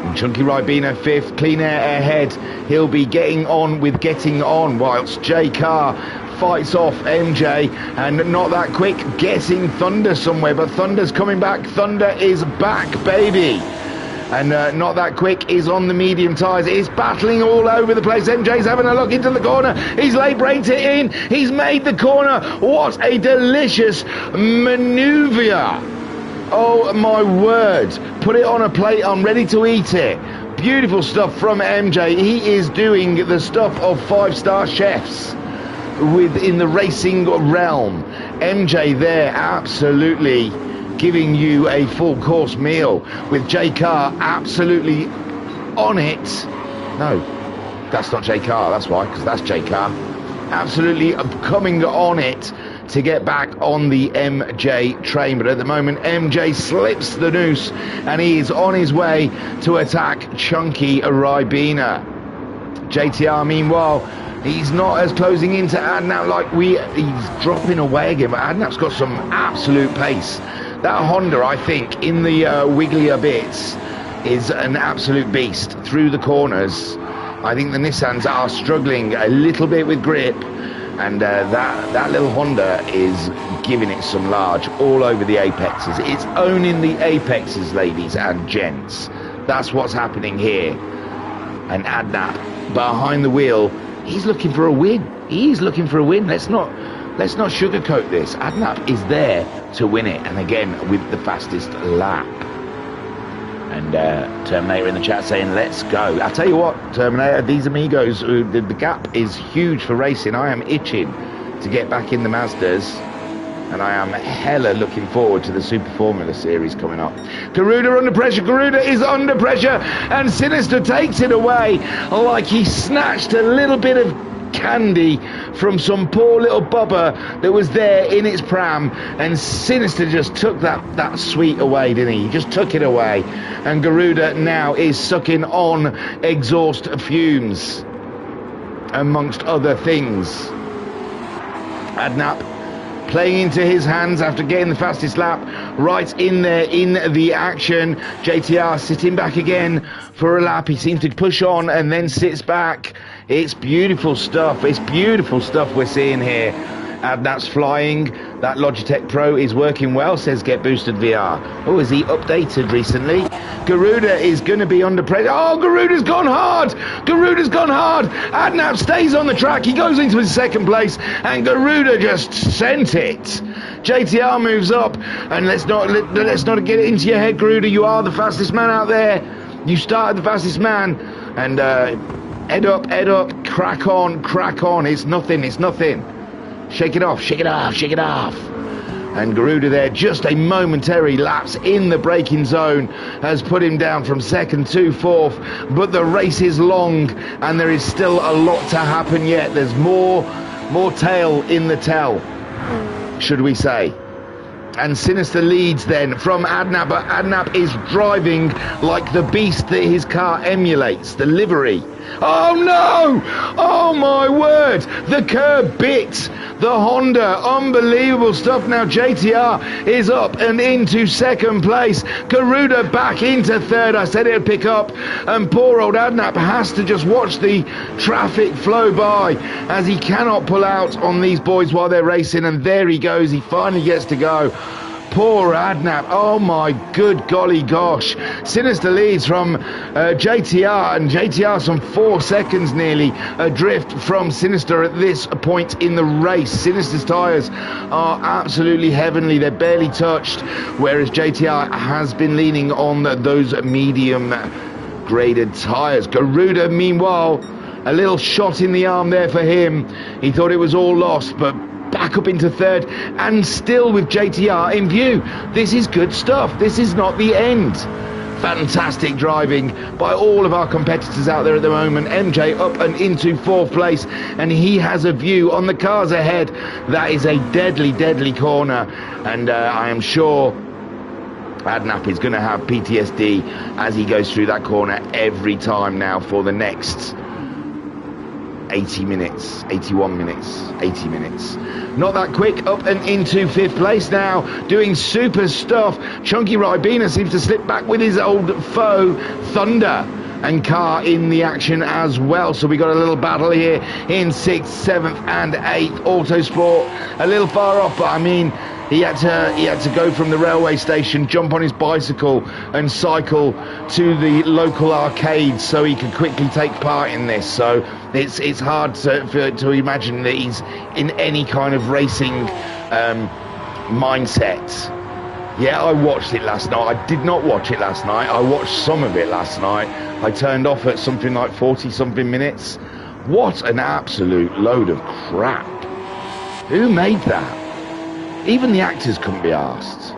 Speaker 1: And Chunky Ribena 5th, Clean Air ahead. He'll be getting on with getting on, whilst J-Car fights off MJ, and Not That Quick getting Thunder somewhere, but Thunder's coming back. Thunder is back, baby. And Not That Quick is on the medium tyres. It's battling all over the place. MJ's having a look into the corner. He's late braked it in. He's made the corner. What a delicious manoeuvre. Oh my word. Put it on a plate. I'm ready to eat it. Beautiful stuff from MJ. He is doing the stuff of 5-star chefs within the racing realm. MJ there absolutely giving you a full course meal, with J-Car absolutely on it. No, that's not J-Car, that's why, because that's J-Car. Absolutely coming on it to get back on the MJ train, but at the moment MJ slips the noose and he is on his way to attack Chunky Ribena. JTR meanwhile, he's not as closing into Adnap like he's dropping away again, but Adnap's got some absolute pace. That Honda, I think, in the wigglier bits is an absolute beast through the corners. I think the Nissans are struggling a little bit with grip, and that little Honda is giving it some large all over the apexes. It's owning the apexes, ladies and gents. That's what's happening here. And Adnap behind the wheel, he's looking for a win. He's looking for a win. Let's not sugarcoat this. Adnap is there to win it, and again with the fastest lap. And Terminator in the chat saying, let's go. I'll tell you what, Terminator, these amigos, the gap is huge for racing. I am itching to get back in the Mazdas, and I am hella looking forward to the Super Formula Series coming up. Garuda under pressure. Garuda is under pressure, and Sinister takes it away like he snatched a little bit of candy from some poor little bobber that was there in its pram, and Sinister just took that sweet away, didn't he? He just took it away, and Garuda now is sucking on exhaust fumes, amongst other things. Adnap playing into his hands after getting the fastest lap, right in there in the action. JTR sitting back again for a lap. He seems to push on and then sits back. It's beautiful stuff. It's beautiful stuff we're seeing here. Adnap's flying. That Logitech Pro is working well, says Get Boosted VR. Oh, is he updated recently? Garuda is going to be under pressure. Oh, Garuda's gone hard. Garuda's gone hard. Adnap stays on the track. He goes into his second place, and Garuda just sent it. JTR moves up, and let's not get it into your head, Garuda. You are the fastest man out there. You started the fastest man, and head up, crack on. It's nothing. Shake it off. And Garuda there, just a momentary lapse in the braking zone, has put him down from second to fourth. But the race is long, and there is still a lot to happen yet. There's more tail in the tell, should we say. And Sinister leads then from Adnap, but Adnap is driving like the beast that his car emulates, the livery. Oh no! Oh my word! The curb bit the Honda. Unbelievable stuff. Now JTR is up and into second place. Garuda back into third. I said it'd pick up, and poor old Adnap has to just watch the traffic flow by, as he cannot pull out on these boys while they're racing. And there he goes. He finally gets to go. Poor Adnap. Oh my good golly gosh. Sinister leads from JTR, and JTR some 4 seconds nearly adrift from Sinister at this point in the race. Sinister's tyres are absolutely heavenly. They're barely touched, whereas JTR has been leaning on those medium graded tyres. Garuda, meanwhile, a little shot in the arm there for him. He thought it was all lost, but back up into third, and still with JTR in view. This is good stuff. This is not the end. Fantastic driving by all of our competitors out there at the moment. MJ up and into fourth place, and he has a view on the cars ahead. That is a deadly corner, and I am sure Adnap is going to have PTSD as he goes through that corner every time now for the next 80 minutes, 81 minutes, 80 minutes. Not that quick, up and into fifth place now, doing super stuff. Chunky Ribena seems to slip back with his old foe, Thunder, and Car in the action as well. So we got a little battle here in 6th, 7th and 8th. Autosport a little far off, but I mean, he had to go from the railway station, jump on his bicycle and cycle to the local arcade so he could quickly take part in this. So it's hard to imagine that he's in any kind of racing mindset. Yeah, I watched it last night. I did not watch it last night. I watched some of it last night. I turned off at something like 40-something minutes. What an absolute load of crap. Who made that? Even the actors couldn't be asked.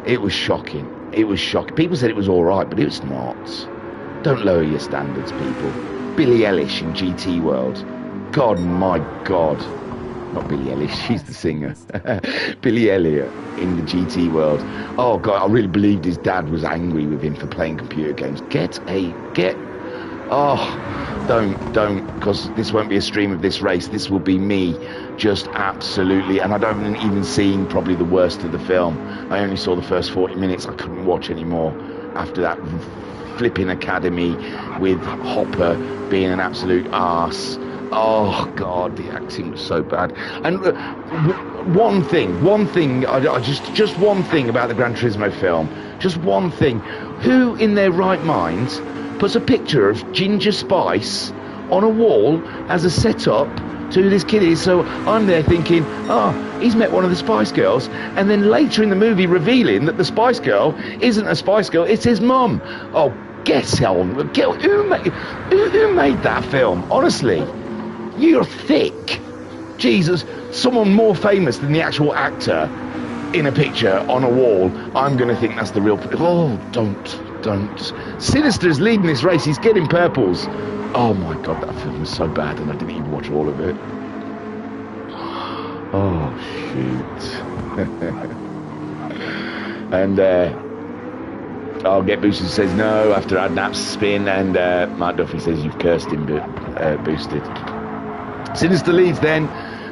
Speaker 1: It was shocking. It was shocking. People said it was all right, but it was not. Don't lower your standards, people. Billie Eilish in GT World. God, my God. Not Billie Eilish, she's the singer. Billy Elliot in the GT World. Oh, God, I really believed his dad was angry with him for playing computer games. Don't, because this won't be a stream of this race. This will be me just absolutely, and I don't even seen probably the worst of the film. I only saw the first 40 minutes. I couldn't watch anymore after that flipping academy with Hopper being an absolute arse. Oh God, the acting was so bad. And one thing, just one thing about the Gran Turismo film, just one thing. Who in their right mind puts a picture of Ginger Spice on a wall as a setup to who this kid is? So I'm there thinking, oh, he's met one of the Spice Girls, and then later in the movie revealing that the Spice Girl isn't a Spice Girl, it's his mum. Oh, who made that film? Honestly, you're thick. Jesus, someone more famous than the actual actor in a picture on a wall, I'm going to think that's the real... Oh, don't. Sinister's leading this race. He's getting purples. Oh my God, that film was so bad, and I didn't even watch all of it. Oh, shoot. And Get Boosted says no after Adnap's spin, and Mark Duffy says you've cursed him, Boosted. Sinister leads then.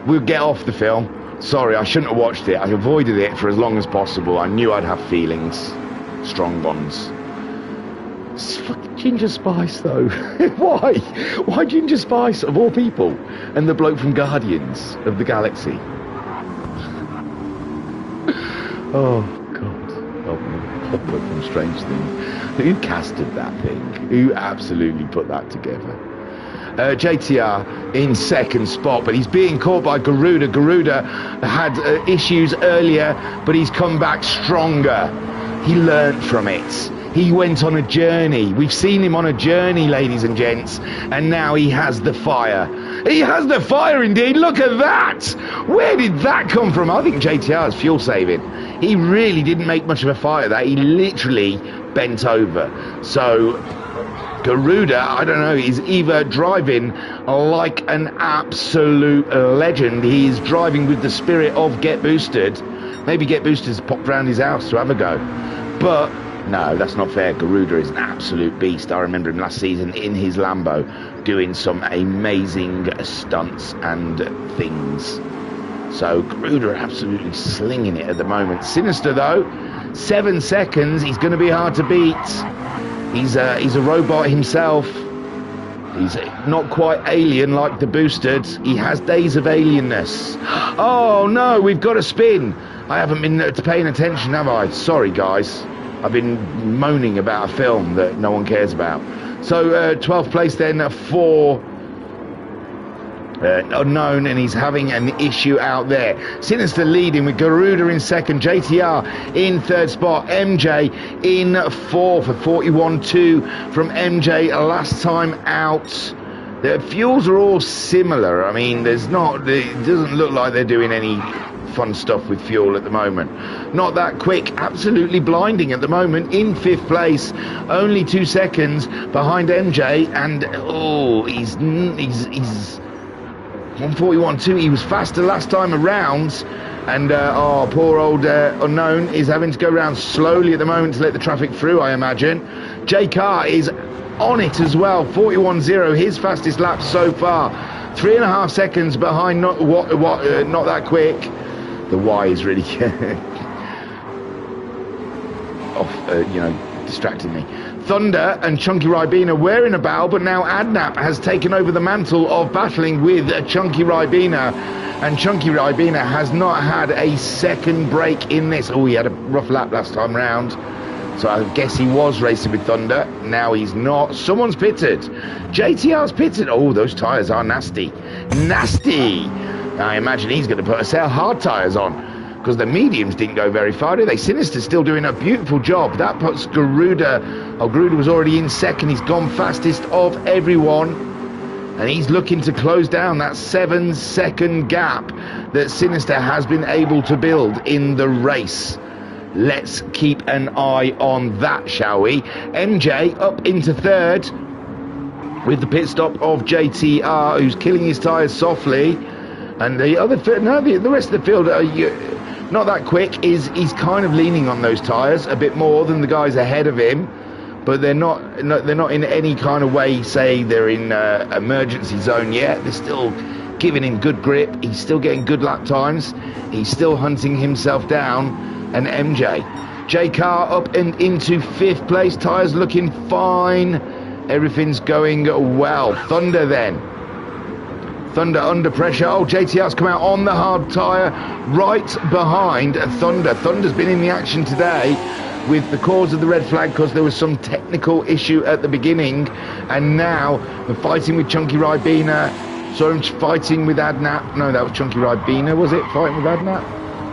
Speaker 1: We'll get off the film. Sorry, I shouldn't have watched it. I avoided it for as long as possible. I knew I'd have feelings. Strong ones. It's fucking Ginger Spice, though. Why? Why Ginger Spice, of all people? And the bloke from Guardians of the Galaxy. Oh, God. Help me. Bloke from Strange Things. Who casted that thing? Who absolutely put that together? JTR in second spot, but he's being caught by Garuda. Garuda had issues earlier, but he's come back stronger. He learnt from it. He went on a journey. We've seen him on a journey, ladies and gents, and now he has the fire. He has the fire indeed. Look at that. Where did that come from? I think JTR is fuel saving. He really didn't make much of a fire there. He literally bent over. So Garuda, I don't know, is either driving like an absolute legend. He's driving with the spirit of Get Boosted. Maybe Get Boosted's popped round his house to have a go. But no, that's not fair. Garuda is an absolute beast. I remember him last season in his Lambo doing some amazing stunts and things. So Garuda absolutely slinging it at the moment. Sinister though, 7 seconds. He's going to be hard to beat. He's a robot himself. He's not quite alien like the Boosted. He has days of alienness. Oh no, we've got a spin. I haven't been paying attention, have I? Sorry guys. I've been moaning about a film that no one cares about. So 12th place then for Unknown, and he's having an issue out there. Sinister leading with Garuda in second, JTR in third spot, MJ in fourth for 41.2 from MJ last time out. The fuels are all similar. I mean, it doesn't look like they're doing any fun stuff with fuel at the moment. Not that quick, absolutely blinding at the moment in fifth place, only 2 seconds behind MJ, and oh, he's 141.2. He was faster last time around, and oh, poor old Unknown is having to go around slowly at the moment to let the traffic through, I imagine. J Car is on it as well, 41.0, his fastest lap so far, 3.5 seconds behind. Not that quick. The Y is really off, distracting me. Thunder and Chunky Ribena were in a battle, but now Adnap has taken over the mantle of battling with Chunky Ribena, and Chunky Ribena has not had a second break in this. Oh, he had a rough lap last time round, so I guess he was racing with Thunder. Now he's not. Someone's pitted. JTR's pitted. Oh, those tyres are nasty. Nasty! I imagine he's going to put a set of hard tyres on, because the mediums didn't go very far, did they? Sinister's still doing a beautiful job. That puts Garuda. Oh, Garuda was already in second. He's gone fastest of everyone, and he's looking to close down that 7-second gap that Sinister has been able to build in the race. Let's keep an eye on that, shall we? MJ up into third with the pit stop of JTR, who's killing his tyres softly. And the rest of the field are not that quick. He's kind of leaning on those tyres a bit more than the guys ahead of him, but they're not in any kind of way say they're in emergency zone yet. They're still giving him good grip. He's still getting good lap times. He's still hunting himself down. And J Car up and into fifth place. Tyres looking fine. Everything's going well. Thunder then. Thunder under pressure. Oh, JTR's come out on the hard tyre right behind Thunder. Thunder's been in the action today with the cause of the red flag because there was some technical issue at the beginning, and now they're fighting with Chunky Ribena. So I'm fighting with Adnap. No, that was Chunky Ribena, was it? Fighting with Adnap?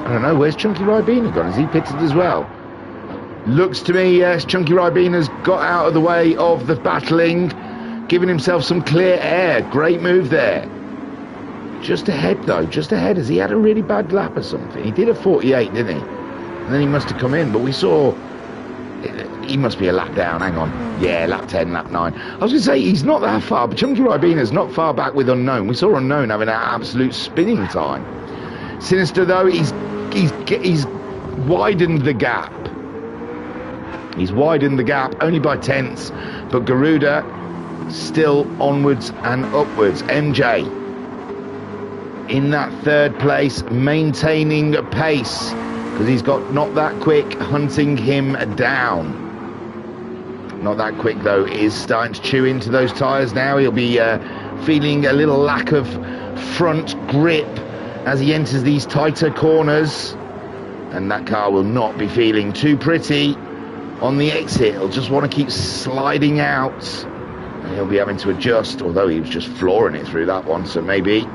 Speaker 1: I don't know. Where's Chunky Ribena gone? Has he pitted as well? Looks to me, yes, Chunky Ribena's got out of the way of the battling, giving himself some clear air. Great move there. Just ahead though, just ahead. Has he had a really bad lap or something? He did a 48, didn't he? And then he must have come in, but we saw he must be a lap down. Hang on. Yeah, lap 10, lap 9. I was going to say, he's not that far, but Chunky Ribena's not far back with Unknown. We saw Unknown having an absolute spinning time. Sinister, though, he's widened the gap. He's widened the gap only by tenths, but Garuda still onwards and upwards. MJ in that third place, maintaining pace, because he's got Not That Quick hunting him down. Not That Quick, though, is starting to chew into those tyres now. He'll be feeling a little lack of front grip as he enters these tighter corners, and that car will not be feeling too pretty on the exit. He'll just want to keep sliding out, and he'll be having to adjust, although he was just flooring it through that one, so maybe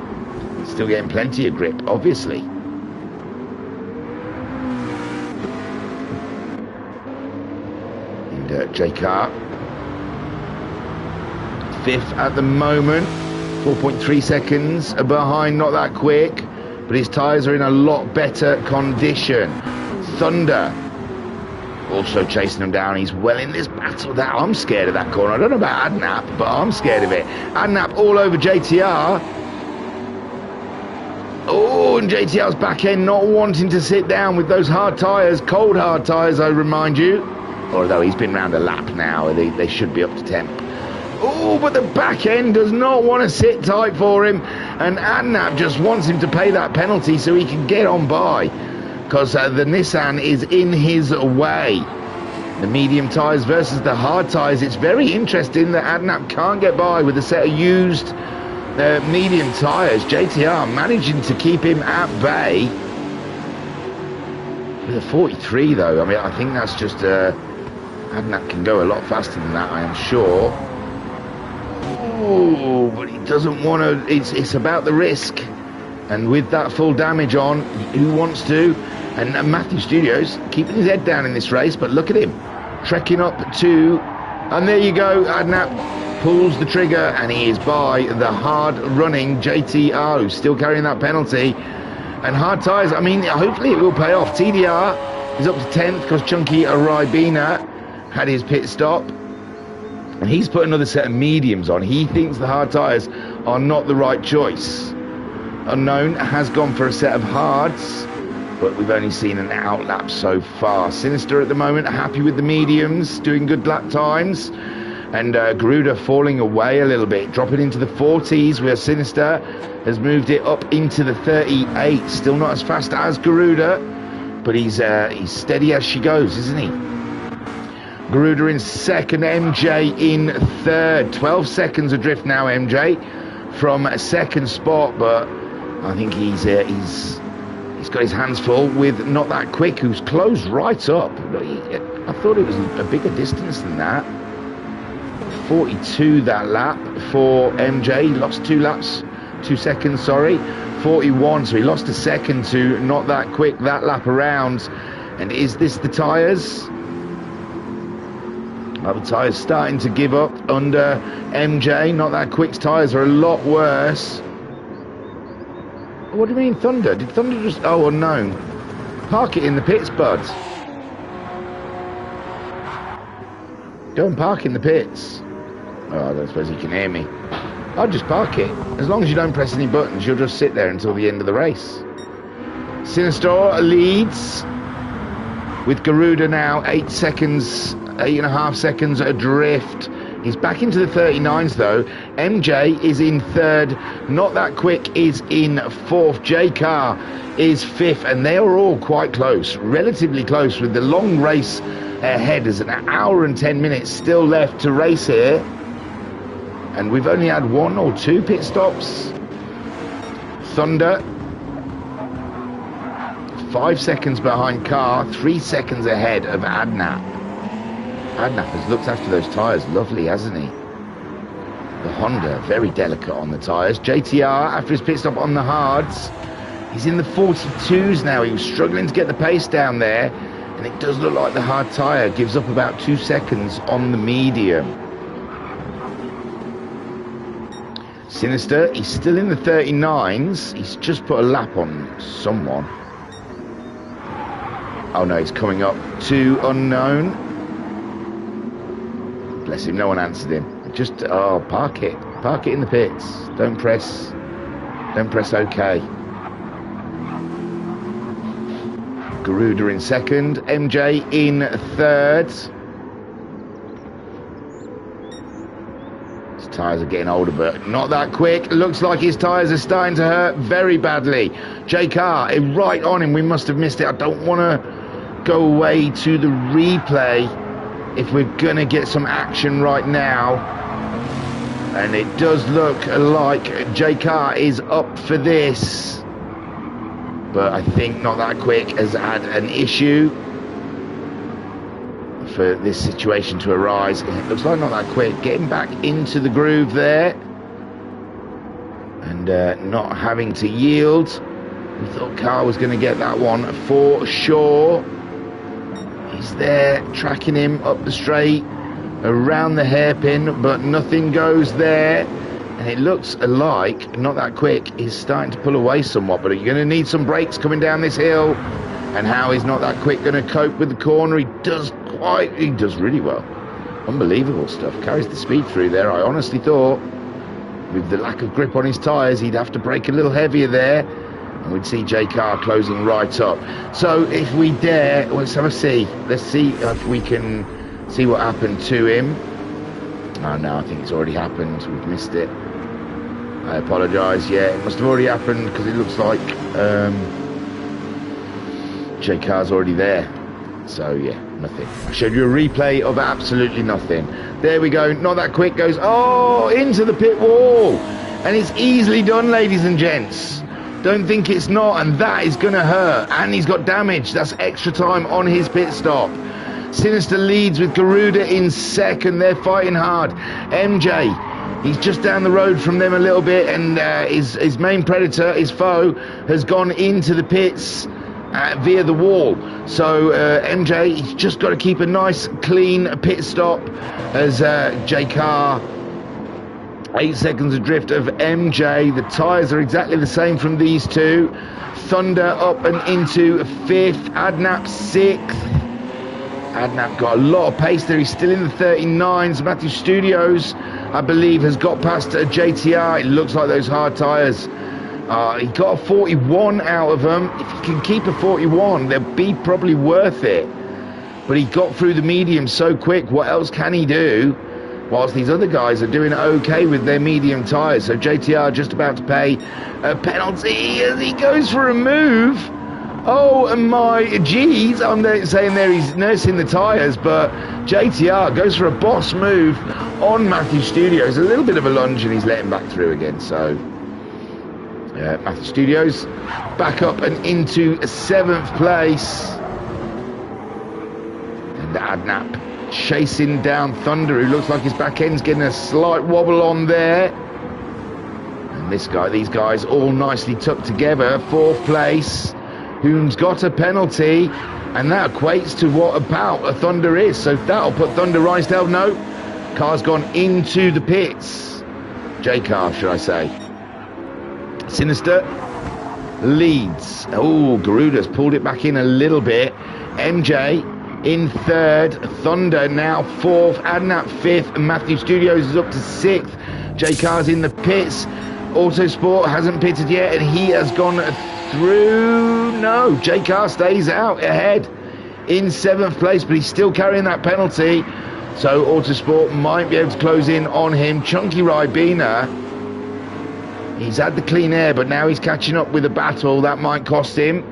Speaker 1: still getting plenty of grip, obviously. And J-Car, fifth at the moment, 4.3 seconds behind Not That Quick, but his tyres are in a lot better condition. Thunder also chasing him down. He's well in this battle. I'm scared of that corner. I don't know about Adnap, but I'm scared of it. Adnap all over JTR. Oh, and JTR's back end not wanting to sit down with those hard tyres, cold hard tyres, I remind you. Although he's been round a lap now, they should be up to temp. Oh, but the back end does not want to sit tight for him, and Adnap just wants him to pay that penalty so he can get on by, because the Nissan is in his way. The medium tyres versus the hard tyres. It's very interesting that Adnap can't get by with a set of used medium tyres. JTR managing to keep him at bay with a 43, though. I mean, I think that's just Adnap can go a lot faster than that, I am sure. Oh, but he doesn't want to. It's about the risk, and with that full damage on, who wants to? And Matthew Studios keeping his head down in this race, but look at him trekking up to, and there you go. Adnap pulls the trigger, and he is by the hard-running JTR, who's still carrying that penalty. And hard tyres, I mean, hopefully it will pay off. TDR is up to 10th because Chunky Ribena had his pit stop. And he's put another set of mediums on. He thinks the hard tyres are not the right choice. Unknown has gone for a set of hards, but we've only seen an outlap so far. Sinister at the moment, happy with the mediums, doing good lap times. And Garuda falling away a little bit, dropping into the 40s, where Sinister has moved it up into the 38. Still not as fast as Garuda, but he's steady as she goes, isn't he? Garuda in second, MJ in third. 12 seconds adrift now, MJ, from second spot, but I think he's got his hands full with Not That Quick, who's closed right up. I thought it was a bigger distance than that. 42 that lap for MJ. He lost 2 seconds, sorry. 41, so he lost a second to Not That Quick that lap around. And is this the tyres? Well, the tyres starting to give up under MJ. Not That Quick's tyres are a lot worse. What do you mean, Thunder? Did Thunder just... Oh, unknown. Park it in the pits, bud. Go and park in the pits. Oh, I don't suppose he can hear me. I'll just park it. As long as you don't press any buttons, you'll just sit there until the end of the race. Sinister leads with Garuda now 8.5 seconds adrift. He's back into the 39s though. MJ is in third. Not That Quick is in fourth. J-Car is fifth, and they are all quite close, relatively close, with the long race ahead. There's an hour and 10 minutes still left to race here, and we've only had 1 or 2 pit stops. Thunder 5 seconds behind Car, 3 seconds ahead of Adnap. Adnap has looked after those tyres lovely, hasn't he? The Honda, very delicate on the tyres. JTR, after his pit stop on the hards, he's in the 42s now. He was struggling to get the pace down there, and it does look like the hard tyre gives up about 2 seconds on the medium. Sinister, he's still in the 39s. He's just put a lap on someone. Oh no, he's coming up to unknown. Bless him, no one answered him. Just, park it. Park it in the pits. Don't press OK. Garuda in second, MJ in third. His tyres are getting older, but not that quick. Looks like his tyres are starting to hurt very badly. J-Car right on him. We must have missed it. I don't want to go away to the replay if we're going to get some action right now. And it does look like J-Car is up for this. But I think Not That Quick has had an issue for this situation to arise. It looks like Not That Quick getting back into the groove there and not having to yield. We thought Carr was going to get that one for sure. He's there tracking him up the straight, around the hairpin, but nothing goes there. And it looks like Not That Quick is starting to pull away somewhat, but you're going to need some brakes coming down this hill. And how is Not That Quick going to cope with the corner? He does really well. Unbelievable stuff. Carries the speed through there. I honestly thought with the lack of grip on his tyres, he'd have to brake a little heavier there. And we'd see J-Car closing right up. So if we dare, let's have a see. Let's see if we can see what happened to him. Oh no, I think it's already happened. We've missed it. I apologise. Yeah, it must have already happened because it looks like J-Car's already there. So yeah, nothing. I showed you a replay of absolutely nothing. There we go. Not That Quick goes, oh, into the pit wall. And it's easily done, ladies and gents. Don't think it's not, and that is going to hurt. And he's got damage. That's extra time on his pit stop. Sinister leads with Garuda in second. They're fighting hard. MJ, he's just down the road from them a little bit, and his main predator, his foe, has gone into the pits via the wall. So MJ, he's just got to keep a nice, clean pit stop as J-Car 8 seconds adrift of MJ. The tyres are exactly the same from these two. Thunder up and into 5th. Adnap 6th. Adnap got a lot of pace there. He's still in the 39s. Matthew Studios, I believe, has got past JTR. It looks like those hard tyres. He got a 41 out of them. If he can keep a 41, they'll be probably worth it. But he got through the medium so quick. What else can he do? Whilst these other guys are doing okay with their medium tyres. So JTR just about to pay a penalty as he goes for a move. Oh, and my geez, I'm saying there he's nursing the tyres, but JTR goes for a boss move on Matthew Studios. A little bit of a lunge and he's letting back through again. So Matthew Studios back up and into 7th place. And Adnap chasing down Thunder, who looks like his back end's getting a slight wobble on there. And these guys all nicely tucked together. 4th place. Who's got a penalty, and that equates to what about a Thunder is. So that'll put Thunder right down. No, car's gone into the pits. J-Car, should I say. Sinister leads. Oh, Garuda's pulled it back in a little bit. MJ in 3rd, Thunder now 4th, Adnap 5th, and Matthew Studios is up to 6th. J-Car's in the pits. Autosport hasn't pitted yet, and he has gone through. No, J-Car stays out ahead in 7th place, but he's still carrying that penalty. So Autosport might be able to close in on him. Chunky Ribena, he's had the clean air, but now he's catching up with a battle. That might cost him.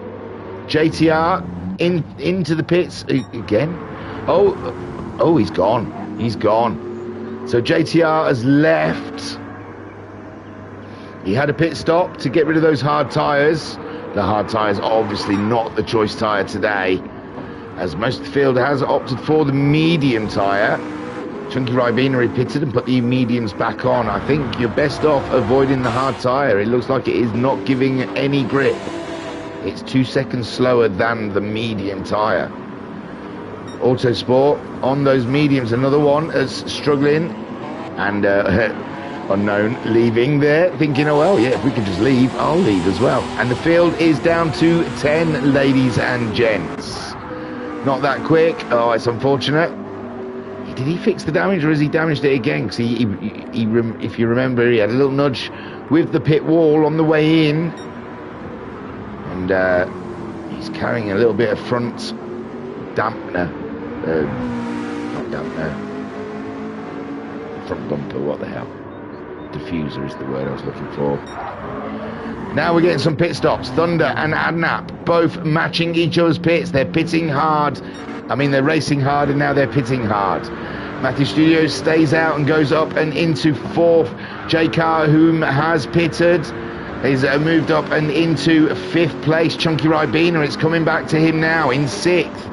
Speaker 1: JTR into the pits again. Oh, he's gone. He's gone. So JTR has left. He had a pit stop to get rid of those hard tyres. The hard tyres are obviously not the choice tyre today, as most of the field has opted for the medium tyre. Chunky Ribena pitted and put the mediums back on. I think you're best off avoiding the hard tyre. It looks like it is not giving any grip. It's 2 seconds slower than the medium tyre. Autosport on those mediums. Another one is struggling. And Unknown leaving there, thinking, oh well, yeah, if we can just leave, I'll leave as well. And the field is down to 10, ladies and gents. Not That Quick. Oh, it's unfortunate. Did he fix the damage, or has he damaged it again? Because if you remember, he had a little nudge with the pit wall on the way in, and He's carrying a little bit of front dampener. Not dampener. Front bumper, what the hell. Diffuser is the word I was looking for. Now we're getting some pit stops. Thunder and Adnap both matching each other's pits. They're pitting hard. I mean, they're racing hard and now they're pitting hard. Matthew Studios stays out and goes up and into fourth. J Car, whom has pitted, is moved up and into fifth place. Chunky Ribena, it's coming back to him now in sixth.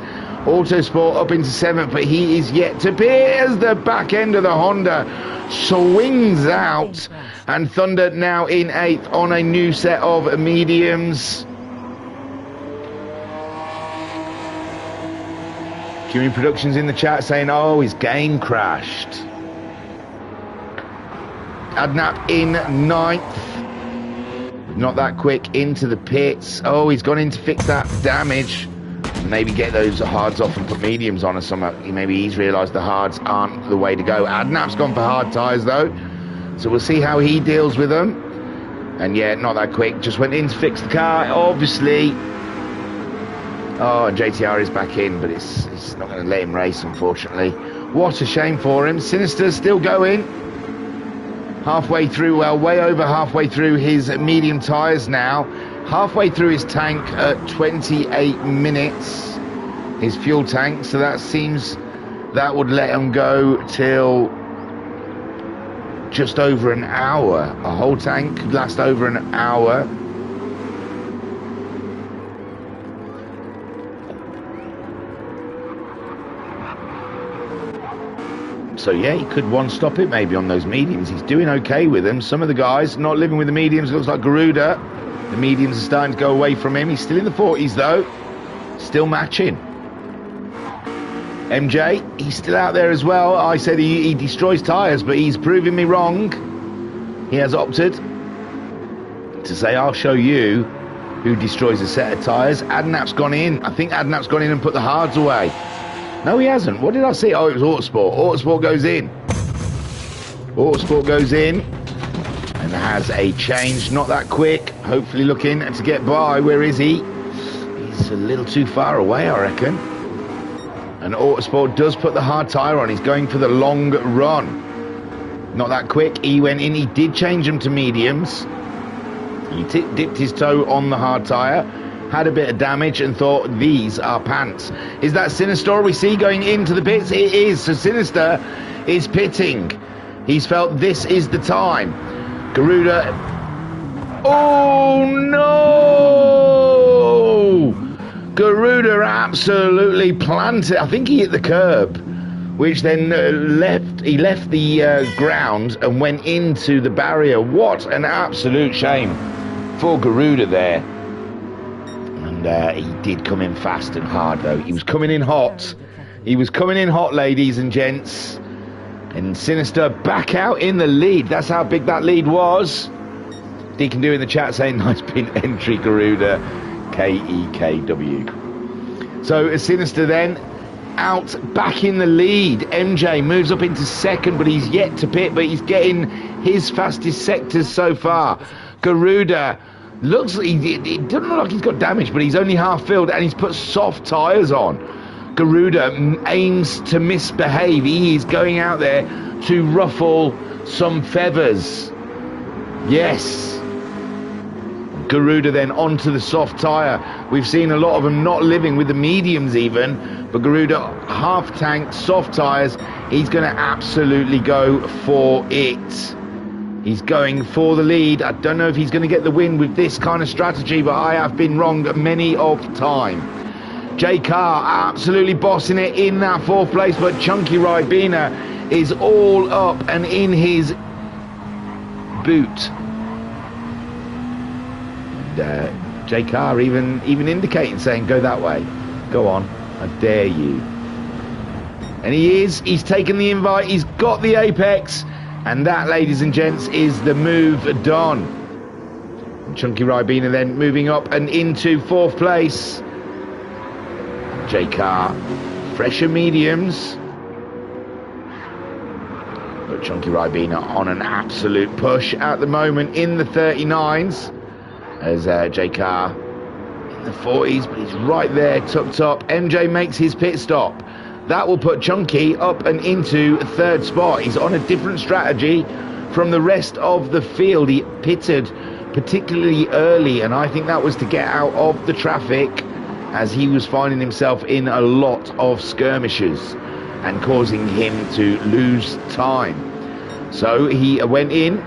Speaker 1: Autosport up into seventh, but he is yet to pit as the back end of the Honda swings out. And Thunder now in eighth on a new set of mediums. Jimmy Productions in the chat saying, oh, his game crashed. Adnap in ninth. Not that quick into the pits. Oh, he's gone in to fix that damage. Maybe get those hards off and put mediums on or something. Maybe he's realised the hards aren't the way to go. Adnap's gone for hard tyres though. So we'll see how he deals with them. And yeah, not that quick. Just went in to fix the car, obviously. Oh, and JTR is back in, but it's not going to let him race, unfortunately. What a shame for him. Sinister's still going. Halfway through, well, way over halfway through his medium tyres now. Halfway through his tank at 28 minutes. His fuel tank, so that seems that would let him go till just over an hour. A whole tank could last over an hour. So yeah, he could one-stop it maybe on those mediums. He's doing okay with them. Some of the guys not living with the mediums. Looks like Garuda. The mediums are starting to go away from him. He's still in the 40s though. Still matching. MJ, he's still out there as well. I said he destroys tyres, but he's proving me wrong. He has opted to say, I'll show you who destroys a set of tyres. Adnap's gone in. I think Adnap's gone in and put the hards away. No, he hasn't. What did I see? Oh, it was Autosport. Autosport goes in. Autosport goes in and has a change. Not that quick. Hopefully looking to get by. Where is he? He's a little too far away, I reckon. And Autosport does put the hard tyre on. He's going for the long run. Not that quick. He went in. He did change them to mediums. He dipped his toe on the hard tyre. Had a bit of damage and thought, these are pants. Is that Sinister we see going into the pits? It is. So Sinister is pitting. He's felt this is the time. Garuda. Oh no! Garuda absolutely planted. I think he hit the curb, which then left the ground and went into the barrier. What an absolute shame for Garuda there. He did come in fast and hard though. He was coming in hot. He was coming in hot, ladies and gents. And Sinister back out in the lead. That's how big that lead was. Deacon Do in the chat saying nice pin entry, Garuda. KEKW. So Sinister then out back in the lead. MJ moves up into second, but he's yet to pit, but he's getting his fastest sectors so far. Garuda looks, it doesn't look like he's got damage, but he's only half filled and he's put soft tyres on. Garuda aims to misbehave. He is going out there to ruffle some feathers. Yes. Garuda then onto the soft tyre. We've seen a lot of them not living with the mediums even, but Garuda half tank, soft tyres. He's going to absolutely go for it. He's going for the lead. I don't know if he's going to get the win with this kind of strategy, but I have been wrong many of time. J Car absolutely bossing it in that fourth place, but Chunky Ribena is all up and in his boot. And J Car even indicating, saying, go that way. Go on. I dare you. And he's taken the invite. He's got the apex. And that, ladies and gents, is the move done. And Chunky Ribena then moving up and into fourth place. J Car, fresher mediums. But Chunky Ribena on an absolute push at the moment in the 39s. As J Car the 40s, but he's right there, tucked up. MJ makes his pit stop. That will put Chunky up and into third spot. He's on a different strategy from the rest of the field. He pitted particularly early, and I think that was to get out of the traffic, as he was finding himself in a lot of skirmishes and causing him to lose time. So he went in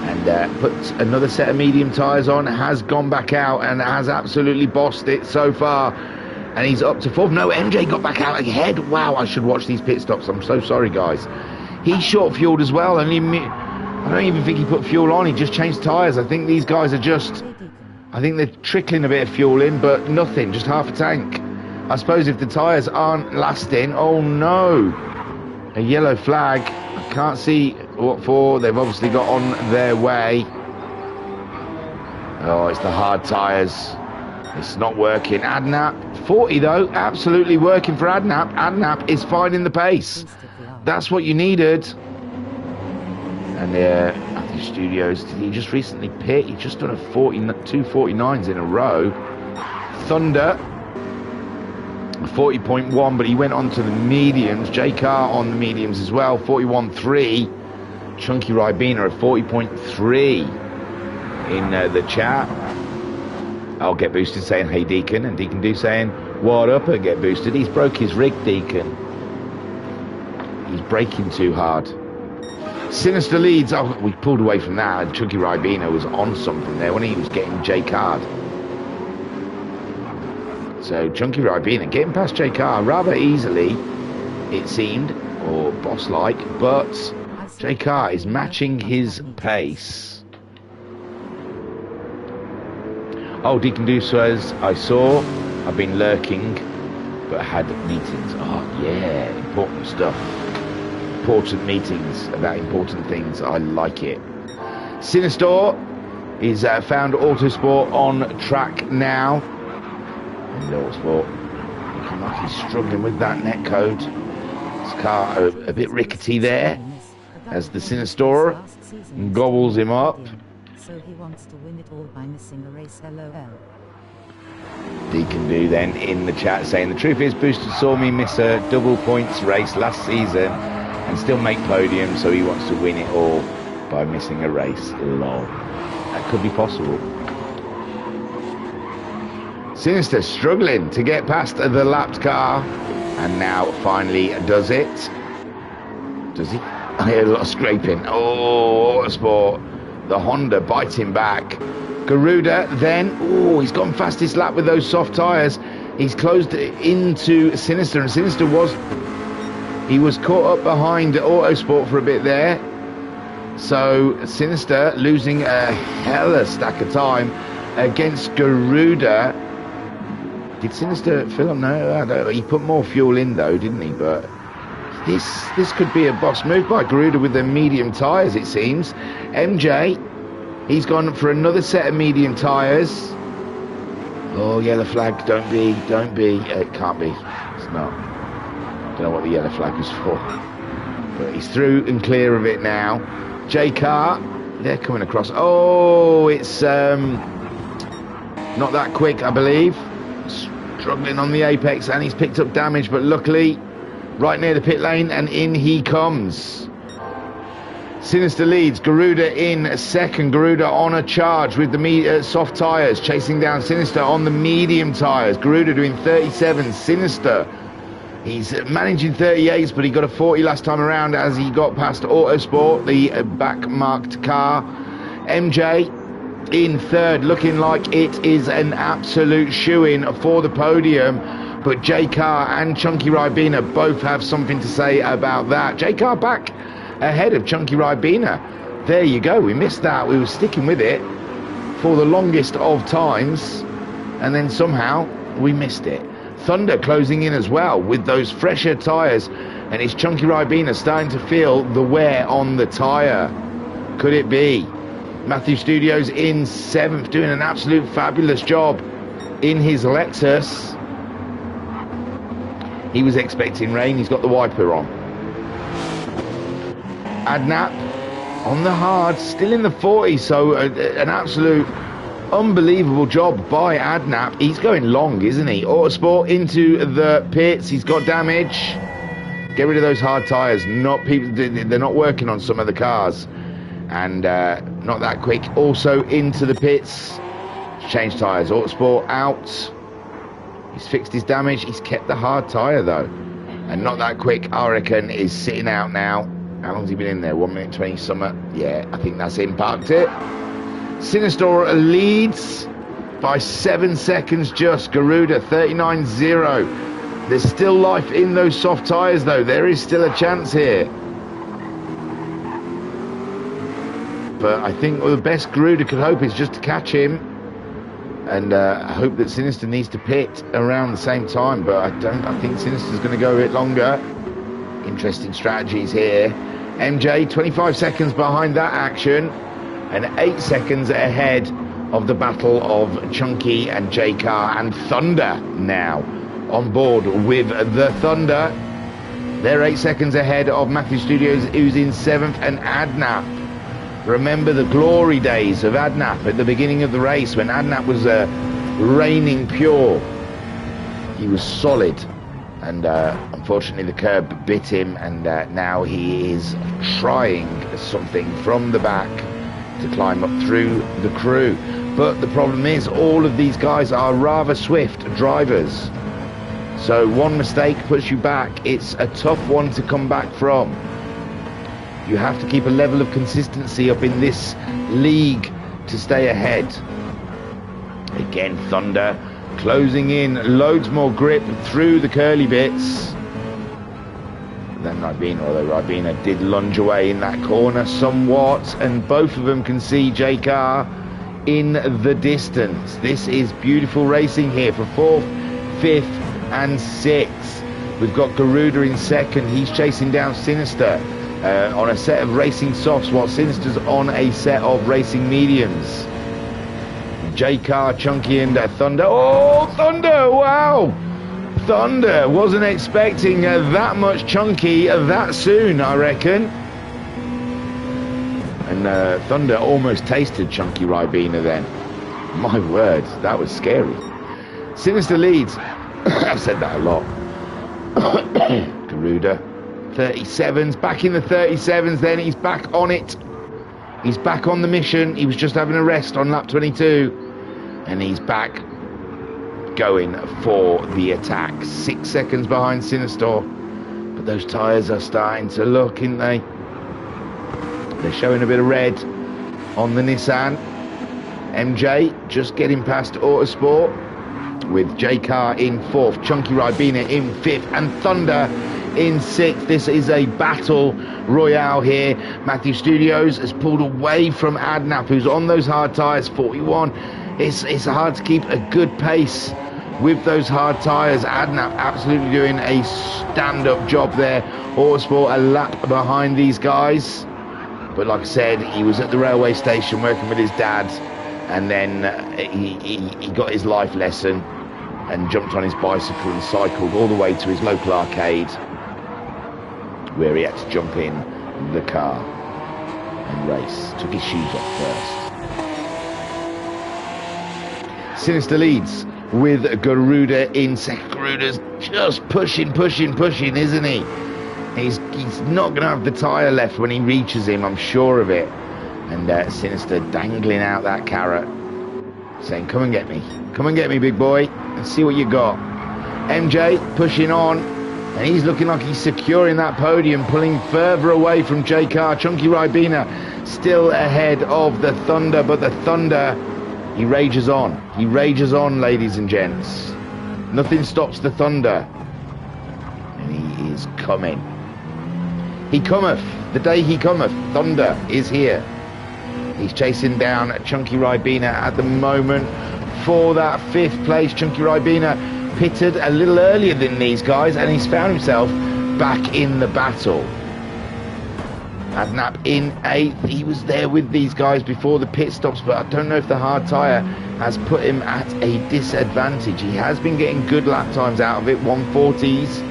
Speaker 1: and put another set of medium tyres on, has gone back out and has absolutely bossed it so far. And he's up to fourth. No, MJ got back out ahead. Wow, I should watch these pit stops. I'm so sorry, guys. He's short-fueled as well. And I don't even think he put fuel on. He just changed tyres. I think these guys are just... I think they're trickling a bit of fuel in, but nothing. Just half a tank. I suppose if the tyres aren't lasting... Oh, no. A yellow flag. I can't see what for. They've obviously got on their way. Oh, it's the hard tyres. It's not working. Adnap, 40 though, absolutely working for Adnap. Adnap is finding the pace. That's what you needed. And Matthew Studios, did he just recently pit? He just done a 2 49s in a row. Thunder, 40.1, but he went on to the mediums. J Car on the mediums as well, 41.3. Chunky Ribena at 40.3 in the chat. I'll get boosted saying hey Deacon, and Deacon do saying what up and get boosted. He's broke his rig, Deacon. He's braking too hard. Sinister leads. Oh, we pulled away from that. Chunky Ribena was on something there when he was getting J Card. So Chunky Ribena getting past J Car rather easily, it seemed, or boss-like, but J Car is matching his pace. Oh, Deacon Do says, I saw, I've been lurking, but had meetings. Oh, yeah, important stuff. Important meetings about important things. I like it. Sinistor is found Autosport on track now. And Autosport, looking like he's struggling with that netcode. His car a bit rickety there, as the Sinistor gobbles him up.
Speaker 2: So he wants to win it all by missing a race. LOL.
Speaker 1: Deacon Do then in the chat saying the truth is Boosted saw me miss a double points race last season and still make podium, so he wants to win it all by missing a race. Lol. That could be possible. Sinister struggling to get past the lapped car, and now finally does it. Does he? I hear a lot of scraping. Oh, Autosport. The Honda biting back. Garuda then, oh, he's gone fastest lap with those soft tyres. He's closed into Sinister, and Sinister he was caught up behind Autosport for a bit there. So Sinister losing a hella stack of time against Garuda. Did Sinister fill up? No, I don't know. He put more fuel in though, didn't he? But this could be a boss move by Garuda with the medium tyres, it seems. MJ, he's gone for another set of medium tyres. Oh, yellow flag, don't be. It can't be. It's not. Don't know what the yellow flag was for. But he's through and clear of it now. J Car, they're coming across. Oh, it's not that quick, I believe. Struggling on the apex, and he's picked up damage, but luckily right near the pit lane, and in he comes. Sinister leads. Garuda in second. Garuda on a charge with the soft tyres, chasing down Sinister on the medium tyres. Garuda doing 37. Sinister, he's managing 38s, but he got a 40 last time around as he got past Autosport, the back-marked car. MJ in third, looking like it is an absolute shoo-in for the podium. But J Car and Chunky Ribena both have something to say about that. J Car back ahead of Chunky Ribena. There you go. We missed that. We were sticking with it for the longest of times, and then somehow we missed it. Thunder closing in as well with those fresher tyres, and it's Chunky Ribena starting to feel the wear on the tyre. Could it be? Matthew Studios in seventh, doing an absolute fabulous job in his Lexus. He was expecting rain. He's got the wiper on. Adnap on the hard, still in the 40s, so an absolute Unbelievable job by Adnap. He's going long, isn't he? Autosport into the pits. He's got damage. Get rid of those hard tyres. They're not working on some of the cars. And not that quick. Also into the pits. Change tyres. Autosport out. He's fixed his damage. He's kept the hard tyre though. And not that quick, I reckon, is sitting out now. How long's he been in there? 1 minute 20 something. Yeah, I think that's him. Parked it. Sinister leads by 7 seconds just. Garuda 39.0. There's still life in those soft tyres though. There is still a chance here. But I think the best Garuda could hope is just to catch him. And I hope that Sinister needs to pit around the same time. But I think Sinister's going to go a bit longer. Interesting strategies here. MJ 25 seconds behind that action. And 8 seconds ahead of the battle of Chunky and J-Car and Thunder now on board with the Thunder. They're 8 seconds ahead of Matthew Studios, who's in 7th, and Adnap. Remember the glory days of Adnap at the beginning of the race when Adnap was reigning pure. He was solid, and unfortunately the curb bit him, and now he is trying something from the back to climb up through the crew. But the problem is all of these guys are rather swift drivers, so one mistake puts you back. It's a tough one to come back from. You have to keep a level of consistency up in this league to stay ahead. Again, Thunder closing in, loads more grip through the curly bits than Ribena, although Ribena did lunge away in that corner somewhat, and both of them can see J-Car in the distance. This is beautiful racing here for 4th, 5th and 6th. We've got Garuda in 2nd. He's chasing down Sinister on a set of racing softs, while Sinister's on a set of racing mediums. J-Car, Chunky and Thunder. Oh, Thunder, wow! Thunder wasn't expecting that much Chunky that soon, I reckon. And Thunder almost tasted Chunky Ribena then. My word, that was scary. Sinister leads. I've said that a lot. Garuda, 37s, back in the 37s then. He's back on it. He's back on the mission. He was just having a rest on lap 22. And he's back going for the attack. 6 seconds behind Sinister. But those tyres are starting to look, aren't they? They're showing a bit of red on the Nissan. MJ just getting past Autosport with J-Car in 4th, Chunky Ribena in 5th, and Thunder in 6th. This is a battle royale here. Matthew Studios has pulled away from Adnap, who's on those hard tyres, 41. It's hard to keep a good pace with those hard tyres. Adnap absolutely doing a stand-up job there. Autosport a lap behind these guys. But like I said, he was at the railway station working with his dad, and then he got his life lesson and jumped on his bicycle and cycled all the way to his local arcade, where he had to jump in the car and race. Took his shoes off first. Sinister leads with Garuda in second. Garuda's just pushing, isn't he? He's not going to have the tyre left when he reaches him, I'm sure of it. And Sinister dangling out that carrot, saying, come and get me, big boy, and see what you got. MJ pushing on, and he's looking like he's securing that podium, pulling further away from J-Car. Chunky Ribena still ahead of the Thunder, but the Thunder, he rages on, ladies and gents. Nothing stops the Thunder, and he is coming. He cometh, the day he cometh. Thunder is here. He's chasing down Chunky Ribena at the moment for that 5th place. Chunky Ribena pitted a little earlier than these guys, and he's found himself back in the battle. Adnap in 8th. He was there with these guys before the pit stops, but I don't know if the hard tyre has put him at a disadvantage. He has been getting good lap times out of it, 140s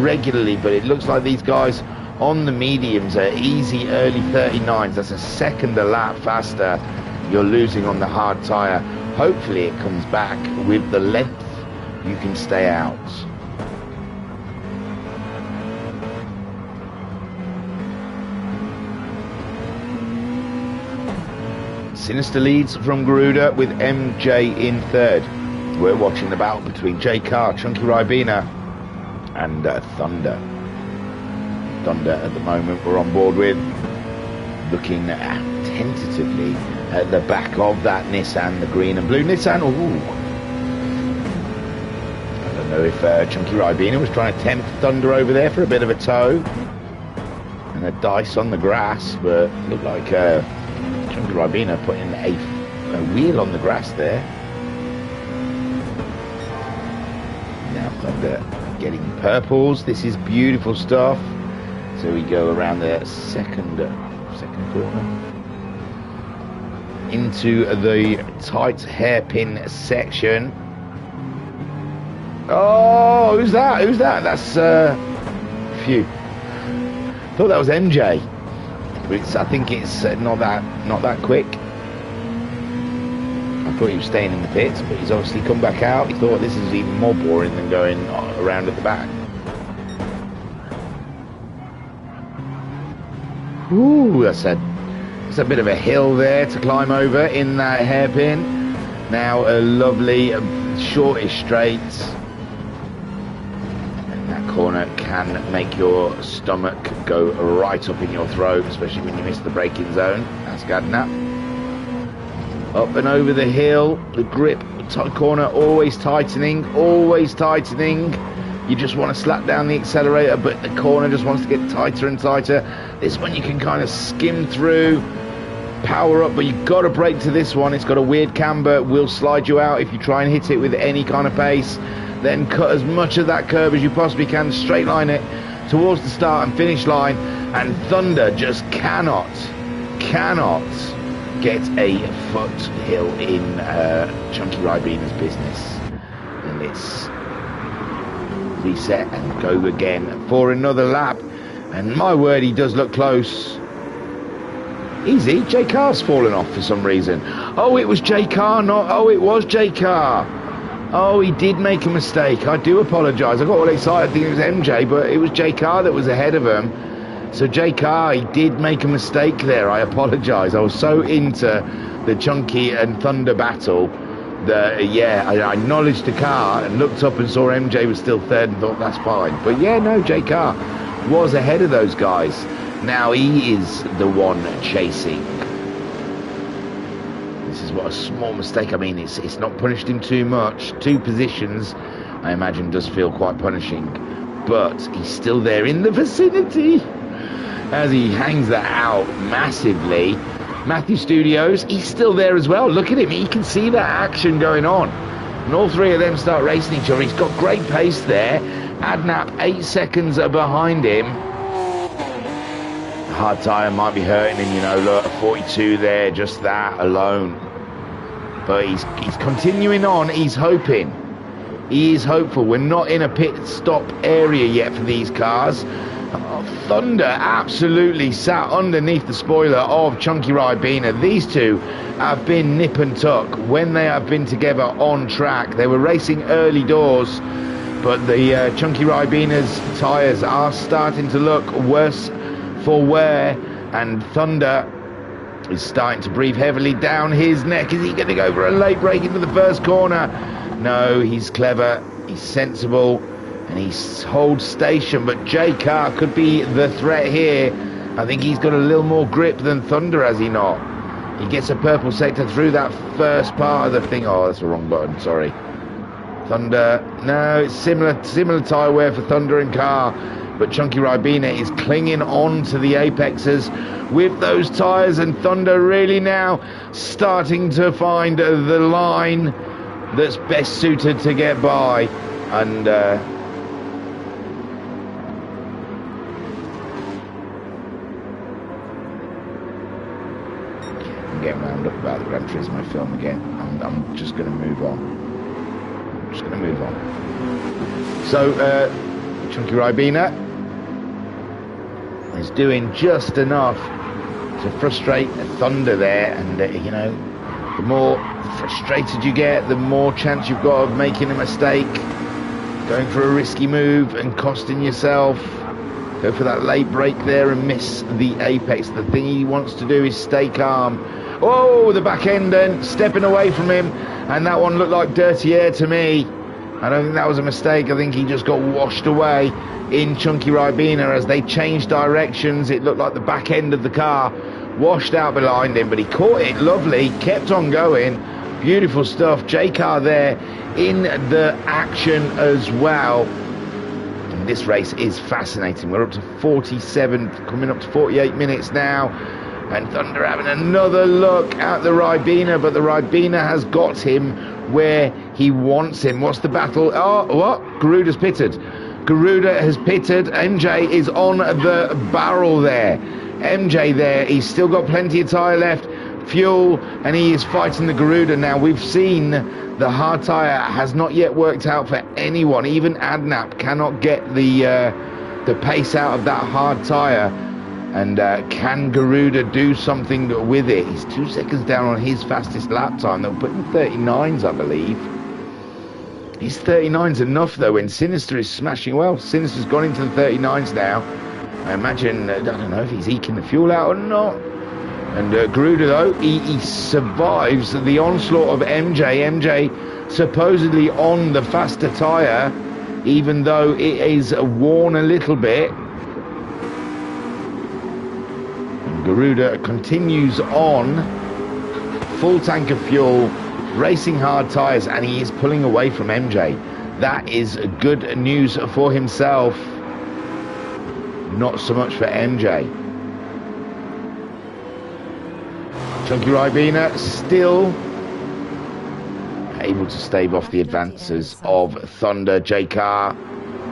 Speaker 1: regularly, but it looks like these guys on the mediums are easy early 39s. That's a second a lap faster you're losing on the hard tyre Hopefully it comes back with the length you can stay out. Sinister leads from Garuda with MJ in third. We're watching the battle between J Car, Chunky Ribena and Thunder. Thunder at the moment we're on board with, looking tentatively at the back of that Nissan, the green and blue Nissan. Ooh. I don't know if Chunky Ribena was trying to tempt Thunder over there for a bit of a tow and a dice on the grass, but it looked like Chunky Ribena putting a wheel on the grass there. Now Thunder getting purples. This is beautiful stuff. So we go around the second corner into the tight hairpin section. Oh, who's that? Who's that? That's phew. Thought that was MJ. I think it's not that quick. I thought he was staying in the pits, but he's obviously come back out. He thought this is even more boring than going around at the back. Ooh, that's a bit of a hill there to climb over in that hairpin. Now a lovely shortish straight. And that corner can make your stomach go right up in your throat, especially when you miss the braking zone. That's Gadnap. Up and over the hill, the grip corner always tightening, always tightening. You just want to slap down the accelerator, but the corner just wants to get tighter and tighter. This one you can kind of skim through, power up, but you've got to brake to this one. It's got a weird camber, will slide you out if you try and hit it with any kind of pace. Then cut as much of that curve as you possibly can, straight line it towards the start and finish line, and Thunder just cannot get a foothill in Chunky Ribena's business. And it's reset and go again for another lap, and my word, he does look close. Easy. J Car's fallen off for some reason. Oh, it was J Car, not it was J Car. Oh, he did make a mistake. I do apologise. I got all excited thinking it was MJ, but it was J Car that was ahead of him. So J Car, he did make a mistake there. I apologise. I was so into the Chunky and Thunder battle that, yeah, I acknowledged the car and looked up and saw MJ was still third and thought that's fine. But yeah, no, J Car was ahead of those guys. Now he is the one chasing. This is what a small mistake. I mean, it's not punished him too much. 2 positions, I imagine, does feel quite punishing. But he's still there in the vicinity as he hangs that out massively. Matthew Studios, he's still there as well. Look at him. He can see that action going on. And all 3 of them start racing each other. He's got great pace there. Adnap 8 seconds behind him. Hard tyre might be hurting him, you know. Look, 42 there, just that alone. But he's continuing on. He's hoping. He is hopeful. We're not in a pit stop area yet for these cars. Thunder absolutely sat underneath the spoiler of Chunky Ribena. These two have been nip and tuck when they have been together on track. They were racing early doors, but the Chunky Ribena's tyres are starting to look worse for wear, and Thunder is starting to breathe heavily down his neck. Is he going to go for a late break into the first corner? No, he's clever, he's sensible, and he holds station, but J Car could be the threat here. I think he's got a little more grip than Thunder, has he not? He gets a purple sector through that first part of the thing. Oh, that's the wrong button, sorry. Thunder, no, it's similar tyre wear for Thunder and Car, but Chunky Ribena is clinging on to the apexes with those tyres, and Thunder really now starting to find the line that's best suited to get by. And I'm getting wound up about the Gran Turismo film again. I'm just going to move on. So Chunky Ribena is doing just enough to frustrate Thunder there, and you know, The more frustrated you get, the more chance you've got of making a mistake, going for a risky move and costing yourself. Go for that late break there and miss the apex. The thing he wants to do is stay calm. Oh, the back end then, stepping away from him, and that one looked like dirty air to me. I don't think that was a mistake. I think he just got washed away in Chunky Ribena as they changed directions. It looked like the back end of the car washed out behind him, but he caught it lovely, kept on going. Beautiful stuff. J-Car there in the action as well. And this race is fascinating. We're up to 47, coming up to 48 minutes now. And Thunder having another look at the Ribena, but the Ribena has got him where he wants him. What's the battle? Oh, what? Garuda's pitted. Garuda has pitted. MJ is on the barrel there. MJ there, he's still got plenty of tyre left, fuel, and he is fighting the Garuda now. We've seen the hard tyre has not yet worked out for anyone. Even Adnap cannot get the pace out of that hard tyre. And can Garuda do something with it? He's 2 seconds down on his fastest lap time. They'll put him 39s, I believe. His 39's enough, though, when Sinister is smashing well. Sinister's gone into the 39s now. I imagine, I don't know if he's eking the fuel out or not. And Garuda, though, he survives the onslaught of MJ. MJ supposedly on the faster tyre, even though it is worn a little bit. And Garuda continues on, full tank of fuel, racing hard tyres, and he is pulling away from MJ. That is good news for himself. Not so much for MJ. Chunky Ribena still able to stave off the advances of Thunder. J-Car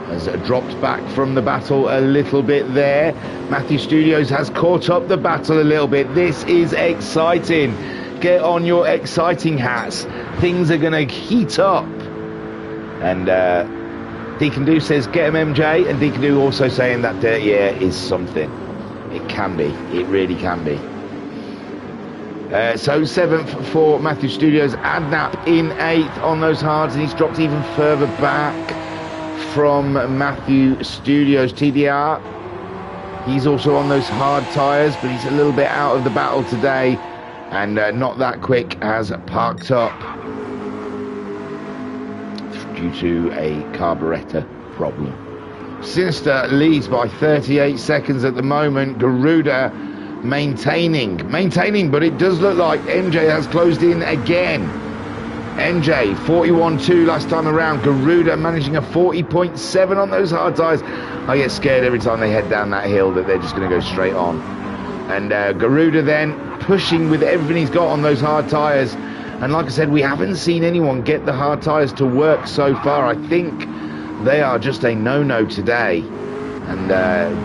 Speaker 1: has dropped back from the battle a little bit there. Matthew Studios has caught up the battle a little bit. This is exciting. Get on your exciting hats. Things are going to heat up. And Deacon Do says, get him MJ, and Deacon Do also saying that dirty air is something. It can be. It really can be. So 7th for Matthew Studios. Adnap in 8th on those hards, and he's dropped even further back from Matthew Studios. TDR, he's also on those hard tyres, but he's a little bit out of the battle today, and not that quick, has parked up due to a carburetor problem. Sinister leads by 38 seconds at the moment. Garuda maintaining, but it does look like MJ has closed in again. MJ 41.2 last time around. Garuda managing a 40.7 on those hard tyres. I get scared every time they head down that hill that they're just going to go straight on. And Garuda then pushing with everything he's got on those hard tyres. And like I said, we haven't seen anyone get the hard tyres to work so far. I think they are just a no-no today. And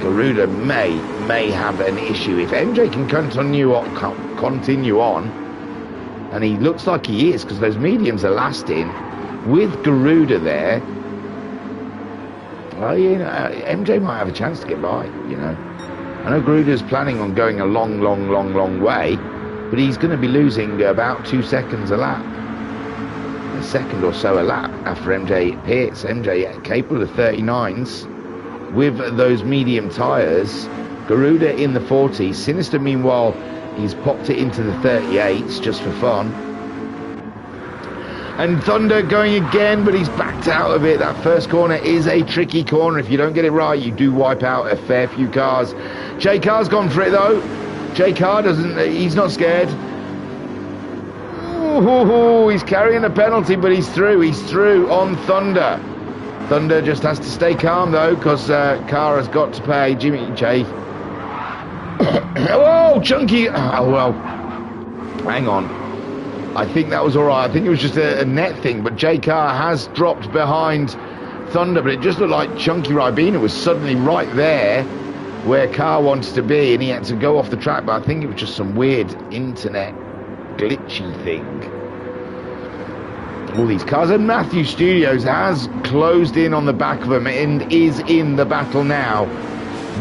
Speaker 1: Garuda may have an issue. If MJ can continue on, and he looks like he is, because those mediums are lasting, with Garuda there, well, you know, MJ might have a chance to get by, you know. I know Garuda's planning on going a long way, but he's going to be losing about 2 seconds a lap. A second or so a lap after MJ hits. MJ capable of 39s with those medium tyres. Garuda in the 40s. Sinister, meanwhile, he's popped it into the 38s just for fun. And Thunder going again, but he's backed out of it. That first corner is a tricky corner. If you don't get it right, you do wipe out a fair few cars. J-Car's gone for it, though. J-Car he's not scared. Ooh, he's carrying a penalty, but he's through on Thunder. Thunder just has to stay calm, though, because Car has got to pay Jimmy J. Oh, Chunky. Oh, well, hang on. I think that was all right. I think it was just a net thing, but J-Car has dropped behind Thunder, but it just looked like Chunky Ribena was suddenly right there where Car wants to be, and he had to go off the track, but I think it was just some weird internet glitchy thing. All these cars, and Matthew Studios has closed in on the back of him and is in the battle now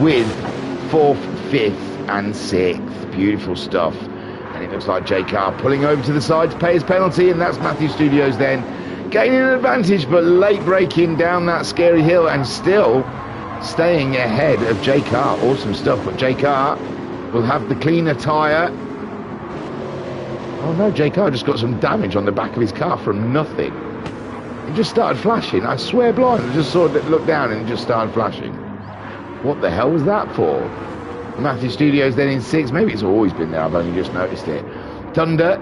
Speaker 1: with 4th, 5th and 6th. Beautiful stuff. And it looks like J Car pulling over to the side to pay his penalty, and that's Matthew Studios then gaining an advantage, but late braking down that scary hill and still staying ahead of J Car. Awesome stuff, but J Car will have the cleaner tyre. Oh no, J Car just got some damage on the back of his car from nothing. It just started flashing. I swear blind, I just saw it look down and it just started flashing. What the hell was that for? Matthew Studios then in 6th. Maybe it's always been there, I've only just noticed it. Thunder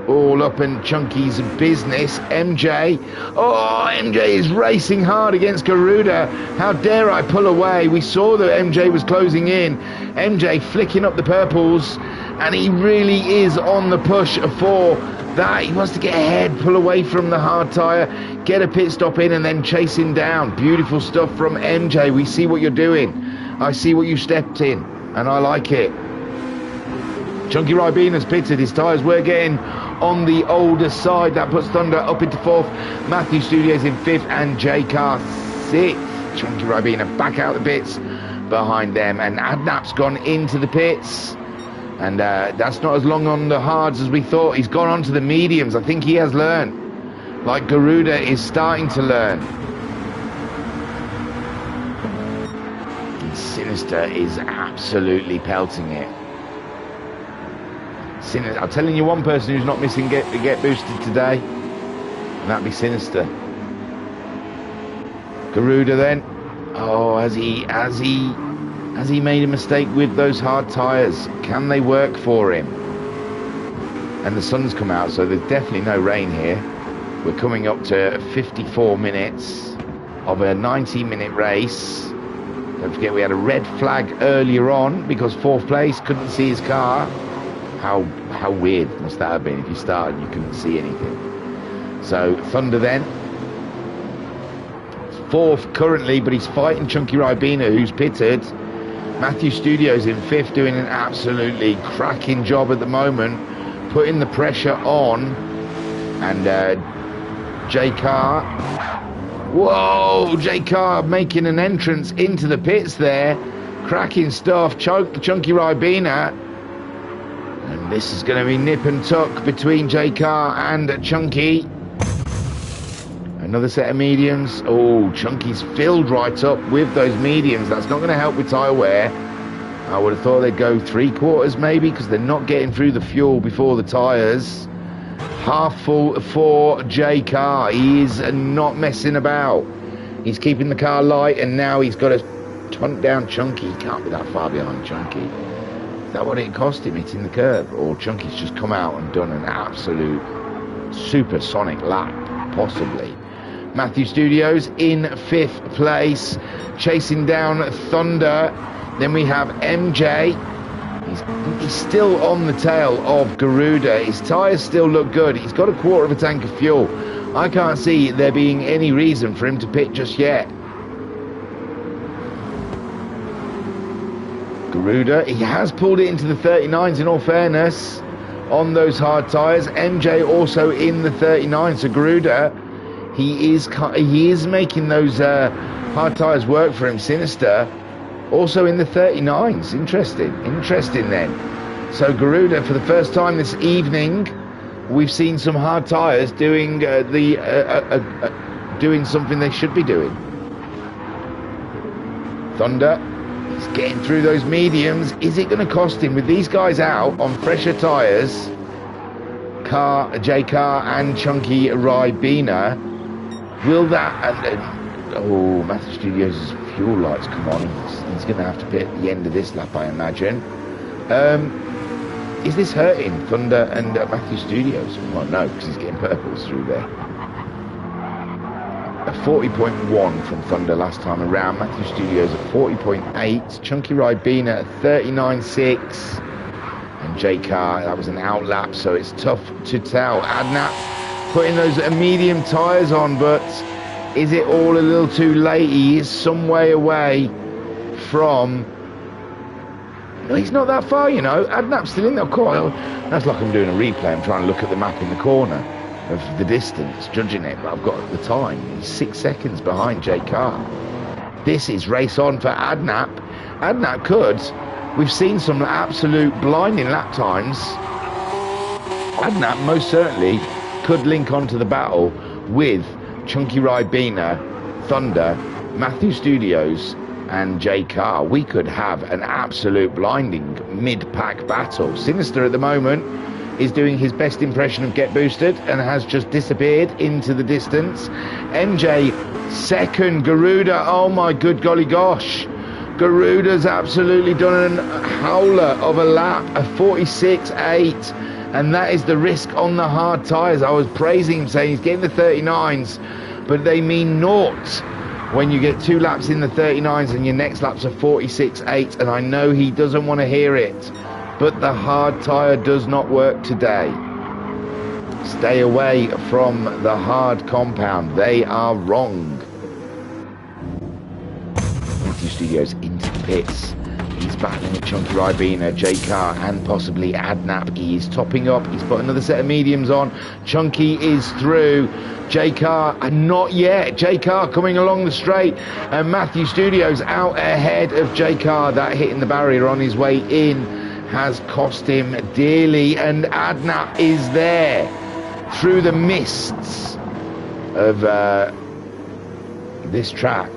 Speaker 1: all up in Chunky's business. MJ, oh, MJ is racing hard against Garuda. How dare I pull away? We saw that MJ was closing in. MJ flicking up the purples, and he really is on the push for that. He wants to get ahead, pull away from the hard tyre, get a pit stop in, and then chase him down. Beautiful stuff from MJ. We see what you're doing. I see what you stepped in, and I like it. Chunky Ribina's pitted. His tyres were getting on the older side. That puts Thunder up into 4th. Matthew Studios in 5th, and J Car 6th. Chunky Ribina back out the pits behind them, and Adnap's gone into the pits. And that's not as long on the hards as we thought. He's gone on to the mediums. I think he has learned, like Garuda is starting to learn. And Sinister is absolutely pelting it. I'm telling you, one person who's not missing get boosted today, and that'd be Sinister. Garuda then. Oh, has he made a mistake with those hard tyres? Can they work for him? And the sun's come out, so there's definitely no rain here. We're coming up to 54 minutes of a 90-minute race. Don't forget we had a red flag earlier on because 4th place couldn't see his car. How weird must that have been if you started and you couldn't see anything? So Thunder then 4th currently, but he's fighting Chunky Ribina, who's pitted. Matthew Studios in 5th, doing an absolutely cracking job at the moment, putting the pressure on. And J Car, whoa, J Car making an entrance into the pits there. Cracking stuff. Chunky Ribina. And this is going to be nip and tuck between J Car and Chunky. Another set of mediums. Oh, Chunky's filled right up with those mediums. That's not going to help with tyre wear. I would have thought they'd go 3/4 maybe, because they're not getting through the fuel before the tyres. Half full for J Car. He is not messing about. He's keeping the car light, and now he's got to hunt down Chunky. He can't be that far behind Chunky. Is that what it cost him, hitting the curb? Or Chunky's just come out and done an absolute supersonic lap, possibly. Matthew Studios in 5th place, chasing down Thunder. Then we have MJ. He's still on the tail of Garuda. His tyres still look good. He's got a 1/4 of a tank of fuel. I can't see there being any reason for him to pit just yet. Garuda, he has pulled it into the 39s in all fairness on those hard tyres. MJ also in the 39s. So Garuda, he is making those hard tyres work for him. Sinister also in the 39s. Interesting then. So Garuda, for the first time this evening, we've seen some hard tyres doing doing something they should be doing. Thunder, he's getting through those mediums. Is it going to cost him with these guys out on fresher tyres? J Car and Chunky Ribina. Will that? Oh, Matthew Studios' fuel lights come on. He's going to have to pit at the end of this lap, I imagine. Is this hurting Thunder and Matthew Studios? Well, no, because he's getting purples through there. A 40.1 from Thunder last time around. Matthew Studios at 40.8. Chunky Ribina at 39.6. And J Car, that was an outlap, so it's tough to tell. Adnap putting those medium tyres on, but is it all a little too late? He is some way away from... No, he's not that far, you know. Adnap's still in there. That's like I'm doing a replay. I'm trying to look at the map in the corner of the distance, judging it, but I've got the time. He's 6 seconds behind J Car. This is race on for Adnap. Adnap could. We've seen some absolute blinding lap times Adnap most certainly could link onto the battle with Chunky Ribena, Thunder, Matthew Studios and Jay Carr. We could have an absolute blinding mid-pack battle. Sinister at the moment is doing his best impression of Get Boosted and has just disappeared into the distance. MJ second, Garuda, oh my good golly gosh. Garuda's absolutely done a howler of a lap, a 46.8, and that is the risk on the hard tyres. I was praising him, saying he's getting the 39s, but they mean naught when you get 2 laps in the 39s and your next lap's a 46.8, and I know he doesn't want to hear it, but the hard tyre does not work today. Stay away from the hard compound. They are wrong. Matthew Studios into the pits. He's battling with Chunky Ribena, Jay Carr, and possibly Adnap. He is topping up. He's put another set of mediums on. Chunky is through. Jay Carr, not yet. Jay Carr coming along the straight. And Matthew Studios out ahead of Jay Carr. That hitting the barrier on his way in has cost him dearly. And Adnap is there through the mists of this track.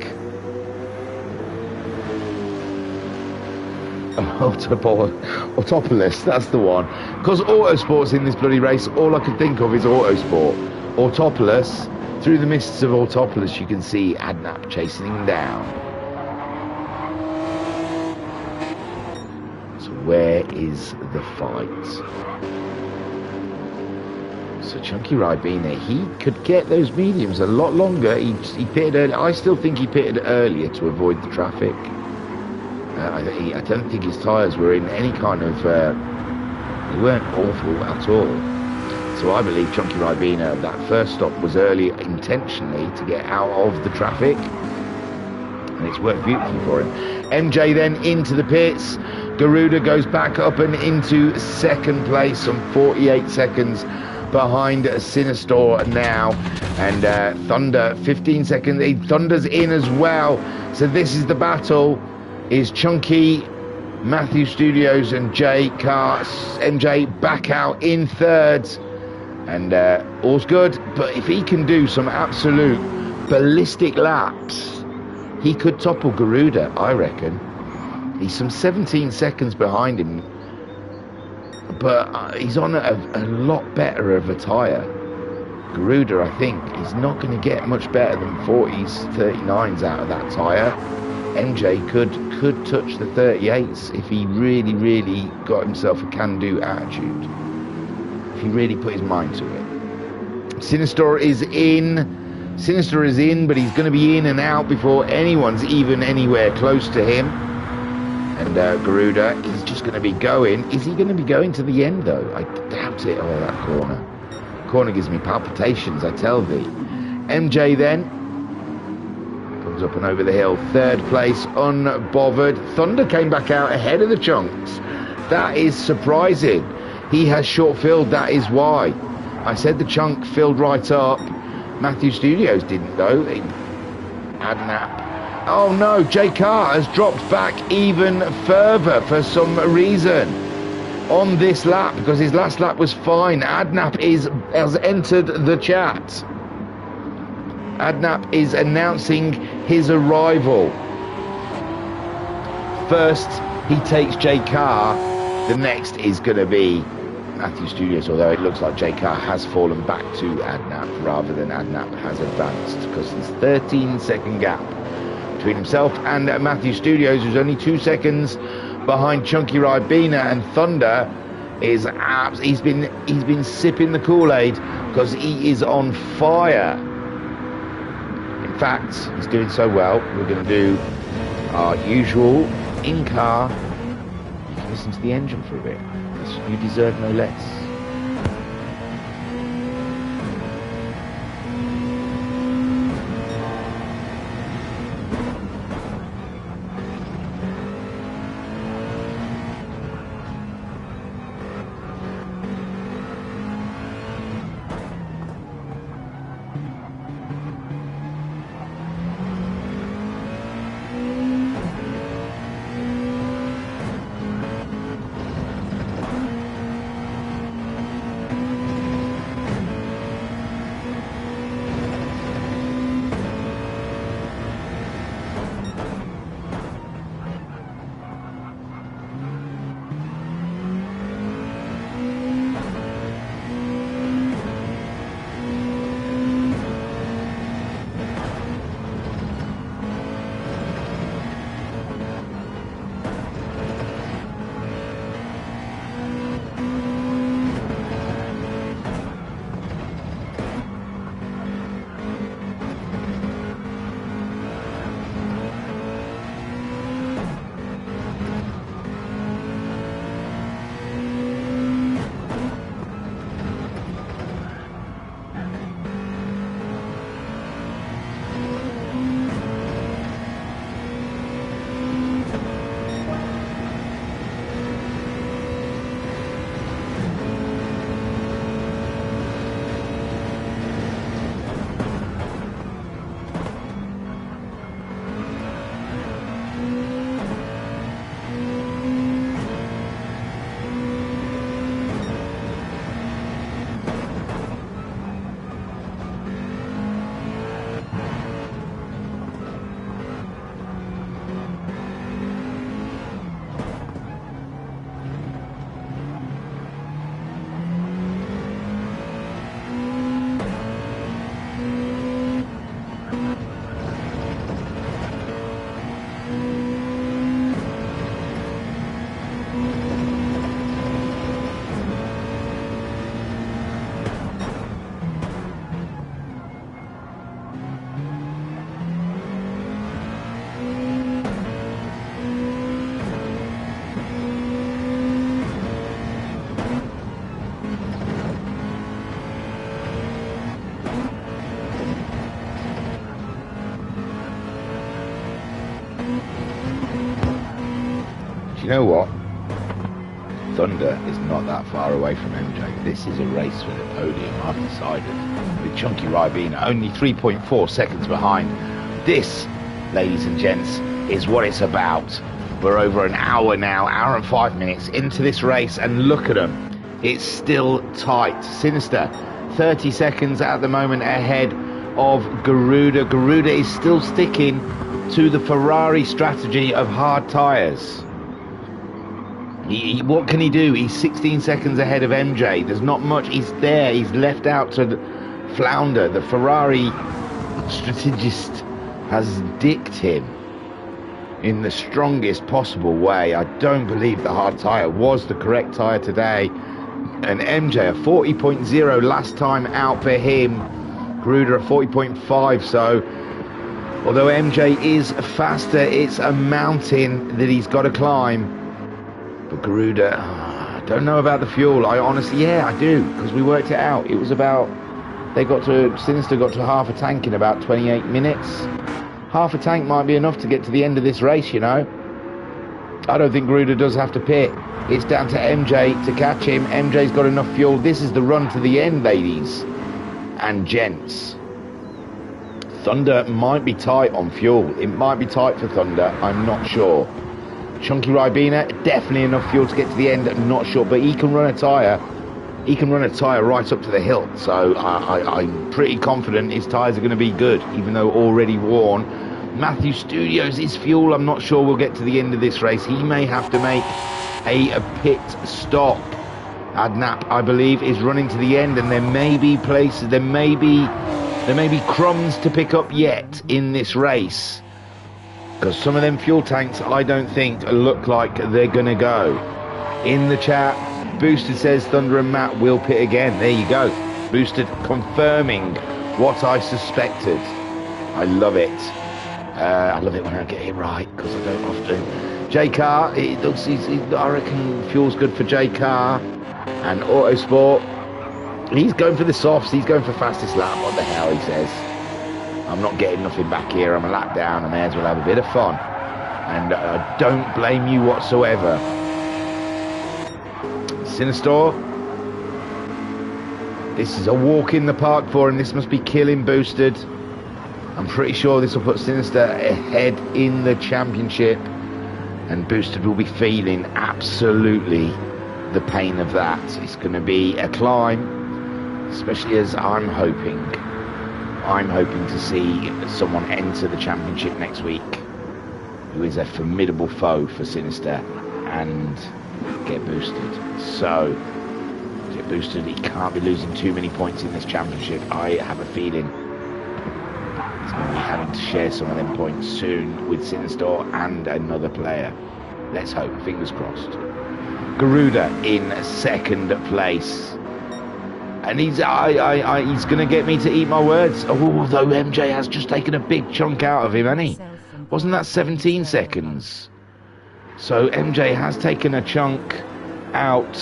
Speaker 1: Autopolis, that's the one. Because Autosport's in this bloody race, all I could think of is Autosport. Autopolis, through the mists of Autopolis, you can see Adnap chasing him down. So where is the fight? So Chunky Ribena, he could get those mediums a lot longer. He pitted early. I still think he pitted earlier to avoid the traffic. I don't think his tyres were in any kind of... they weren't awful at all. So I believe Chunky Ribena, that first stop was early intentionally to get out of the traffic. And it's worked beautifully for him. MJ then into the pits. Garuda goes back up and into second place, some 48 seconds behind Sinister now. And Thunder, 15 seconds. Thunder's in as well. So this is the battle. Is Chunky, Matthew Studios and Jay Carr. MJ back out in third, and all's good. But if he can do some absolute ballistic laps, he could topple Garuda, I reckon. He's some 17 seconds behind him, but he's on a lot better of a tyre. Garuda, I think, is not going to get much better than 40s, 39s out of that tyre. MJ could touch the 38s if he really got himself a can-do attitude. If he really put his mind to it. Sinister is in, but he's going to be in and out before anyone's even anywhere close to him. And Garuda is just going to be going. Is he going to be going to the end, though? I doubt it. Oh, that corner. Corner gives me palpitations, I tell thee. MJ then comes up and over the hill. Third place, unbothered. Thunder came back out ahead of the Chunks. That is surprising. He has short filled, that is why. I said the Chunk filled right up. Matthew Studios didn't, though. Adnap. Oh no, Jay Carr has dropped back even further for some reason on this lap, because his last lap was fine. Adnap has entered the chat. Adnap is announcing his arrival. First, he takes Jay Carr. The next is going to be Matthew Studios, although it looks like Jay Carr has fallen back to Adnap rather than Adnap has advanced, because there's 13-second gap between himself and Matthew Studios, who's only 2 seconds behind Chunky Ribena. And Thunder is he's been sipping the Kool-Aid because he is on fire. In fact, he's doing so well, we're going to do our usual in-car. Listen to the engine for a bit. You deserve no less. Do you know what? Thunder is not that far away from MJ. This is a race for the podium, I've decided. With Chunky Ribena only 3.4 seconds behind. This, ladies and gents, is what it's about. We're over an hour now, hour and 5 minutes into this race, and look at them. It's still tight. Sinister, 30 seconds at the moment ahead of Garuda. Garuda is still sticking to the Ferrari strategy of hard tyres. What can he do? He's 16 seconds ahead of MJ. There's not much. He's there. He's left out to flounder. The Ferrari strategist has dicked him in the strongest possible way. I don't believe the hard tyre was the correct tyre today. And MJ, a 40.0 last time out for him. Garuda, a 40.5. So, although MJ is faster, it's a mountain that he's got to climb. But Garuda, I don't know about the fuel. I honestly, yeah, I do, because we worked it out. It was about, Sinister got to half a tank in about 28 minutes. Half a tank might be enough to get to the end of this race, you know. I don't think Garuda does have to pit. It's down to MJ to catch him. MJ's got enough fuel. This is the run to the end, ladies and gents. Thunder might be tight on fuel. It might be tight for Thunder. I'm not sure. Chunky Ribena, definitely enough fuel to get to the end. I'm not sure, but he can run a tyre. He can run a tyre right up to the hill. So I'm pretty confident his tyres are going to be good, even though already worn. Matthew Studios, his fuel, I'm not sure we'll get to the end of this race. He may have to make a pit stop. Adnap, I believe, is running to the end, and there may be places, there may be crumbs to pick up yet in this race, because some of them fuel tanks I don't think look like they're gonna go. In the chat, Boosted says Thunder and Matt will pit again. There you go. Boosted confirming what I suspected. I love it. I love it when I get it right, because I don't often. J Car, it looks, I reckon fuel's good for J Car. And Autosport, he's going for the softs, he's going for fastest lap. What the hell, he says. I'm not getting nothing back here, I'm a lap down, I may as well have a bit of fun. And I don't blame you whatsoever. Sinister, this is a walk in the park for him. This must be killing Boosted. I'm pretty sure this will put Sinister ahead in the championship, and Boosted will be feeling absolutely the pain of that. It's going to be a climb, especially as I'm hoping to see someone enter the championship next week who is a formidable foe for Sinister and get Boosted. So get Boosted, he can't be losing too many points in this championship. I have a feeling he's going to be having to share some of them points soon with Sinister and another player. Let's hope, fingers crossed. Garuda in second place, and he's going to get me to eat my words. Although MJ has just taken a big chunk out of him, hasn't he? Wasn't that 17 seconds? So MJ has taken a chunk out.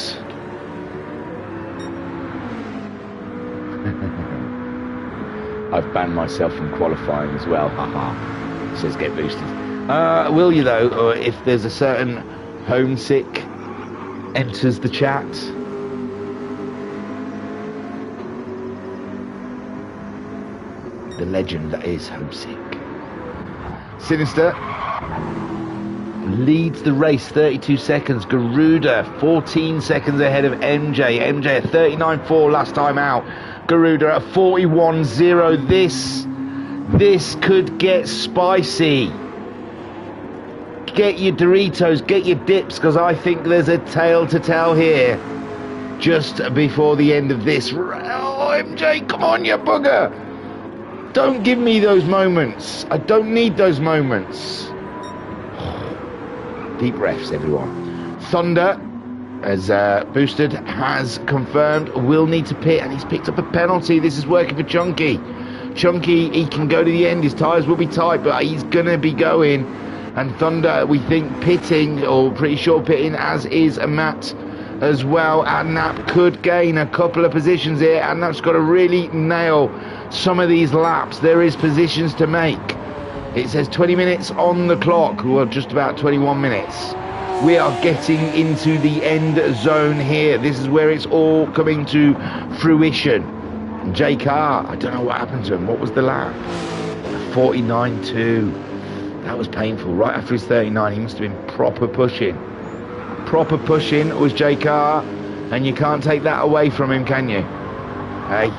Speaker 1: I've banned myself from qualifying as well. Haha. Says get Boosted. Will you though? Or if there's a certain homesick enters the chat. The legend that is homesick. Sinister leads the race 32 seconds. Garuda 14 seconds ahead of MJ. MJ at 39.4 last time out. Garuda at 41.0. This could get spicy. Get your Doritos, get your dips, because I think there's a tale to tell here just before the end of this. Oh, MJ, come on, you bugger. Don't give me those moments. I don't need those moments. Deep breaths, everyone. Thunder, as Boosted has confirmed, will need to pit, and he's picked up a penalty. This is working for Chunky. Chunky, he can go to the end. His tyres will be tight, but he's going to be going. And Thunder, we think, pitting, or pretty sure pitting, as is Matt as well. Adnap could gain a couple of positions here. Adnap's got to really nail some of these laps. There is positions to make. It says 20 minutes on the clock. Well, just about 21 minutes. We are getting into the end zone here. This is where it's all coming to fruition. J Car, I don't know what happened to him. What was the lap? 49.2. That was painful. Right after his 39, he must have been proper pushing. Proper pushing was J Car, and you can't take that away from him, can you? Hey.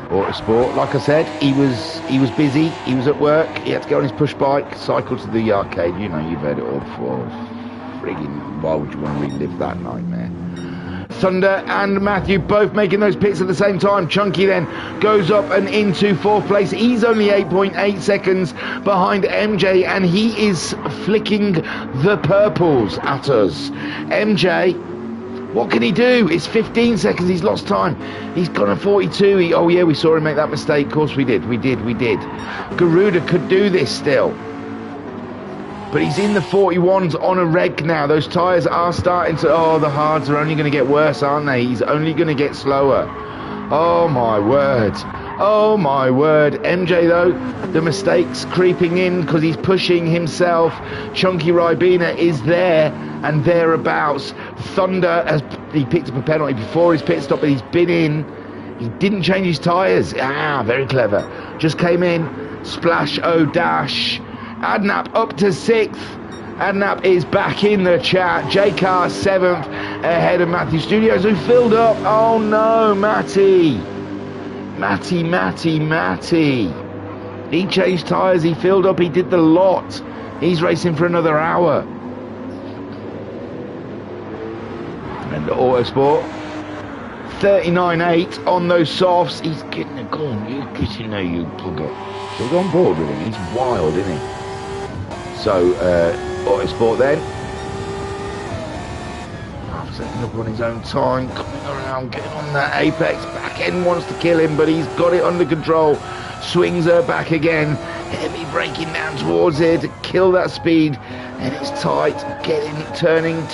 Speaker 1: Autosport, like I said, he was busy, he was at work, he had to go on his push bike, cycle to the arcade. You know, you've heard it all before. Friggin', why would you want to relive that nightmare? Thunder and Matthew both making those pits at the same time. Chunky then goes up and into 4th place. He's only 8.8 seconds behind MJ, and he is flicking the purples at us. MJ, what can he do? It's 15 seconds. He's lost time. He's gone at 42. Oh, yeah, we saw him make that mistake. Of course we did. We did. Garuda could do this still. But he's in the 41s on a reg now. Those tyres are starting to... Oh, the hards are only going to get worse, aren't they? He's only going to get slower. Oh, my word. Oh, my word. MJ, though, the mistakes creeping in because he's pushing himself. Chunky Ribena is there and thereabouts. Thunder, he picked up a penalty before his pit stop, but he's been in. He didn't change his tyres. Ah, very clever. Just came in. Splash, oh, dash. Adnap up to 6th. Adnap is back in the chat. J-Car 7th ahead of Matthew Studios, who filled up. Oh no, Matty. He changed tyres, he filled up, he did the lot. He's racing for another hour. And Autosport 39.8 on those softs. He's getting a goal. You know, you bugger. Still on board with him. He's wild, isn't he? So, Autosport then. Setting up on his own time, coming around, getting on that apex. Back end wants to kill him, but he's got it under control. Swings her back again. Heavy braking down towards it to kill that speed. And it's tight. Getting, turning.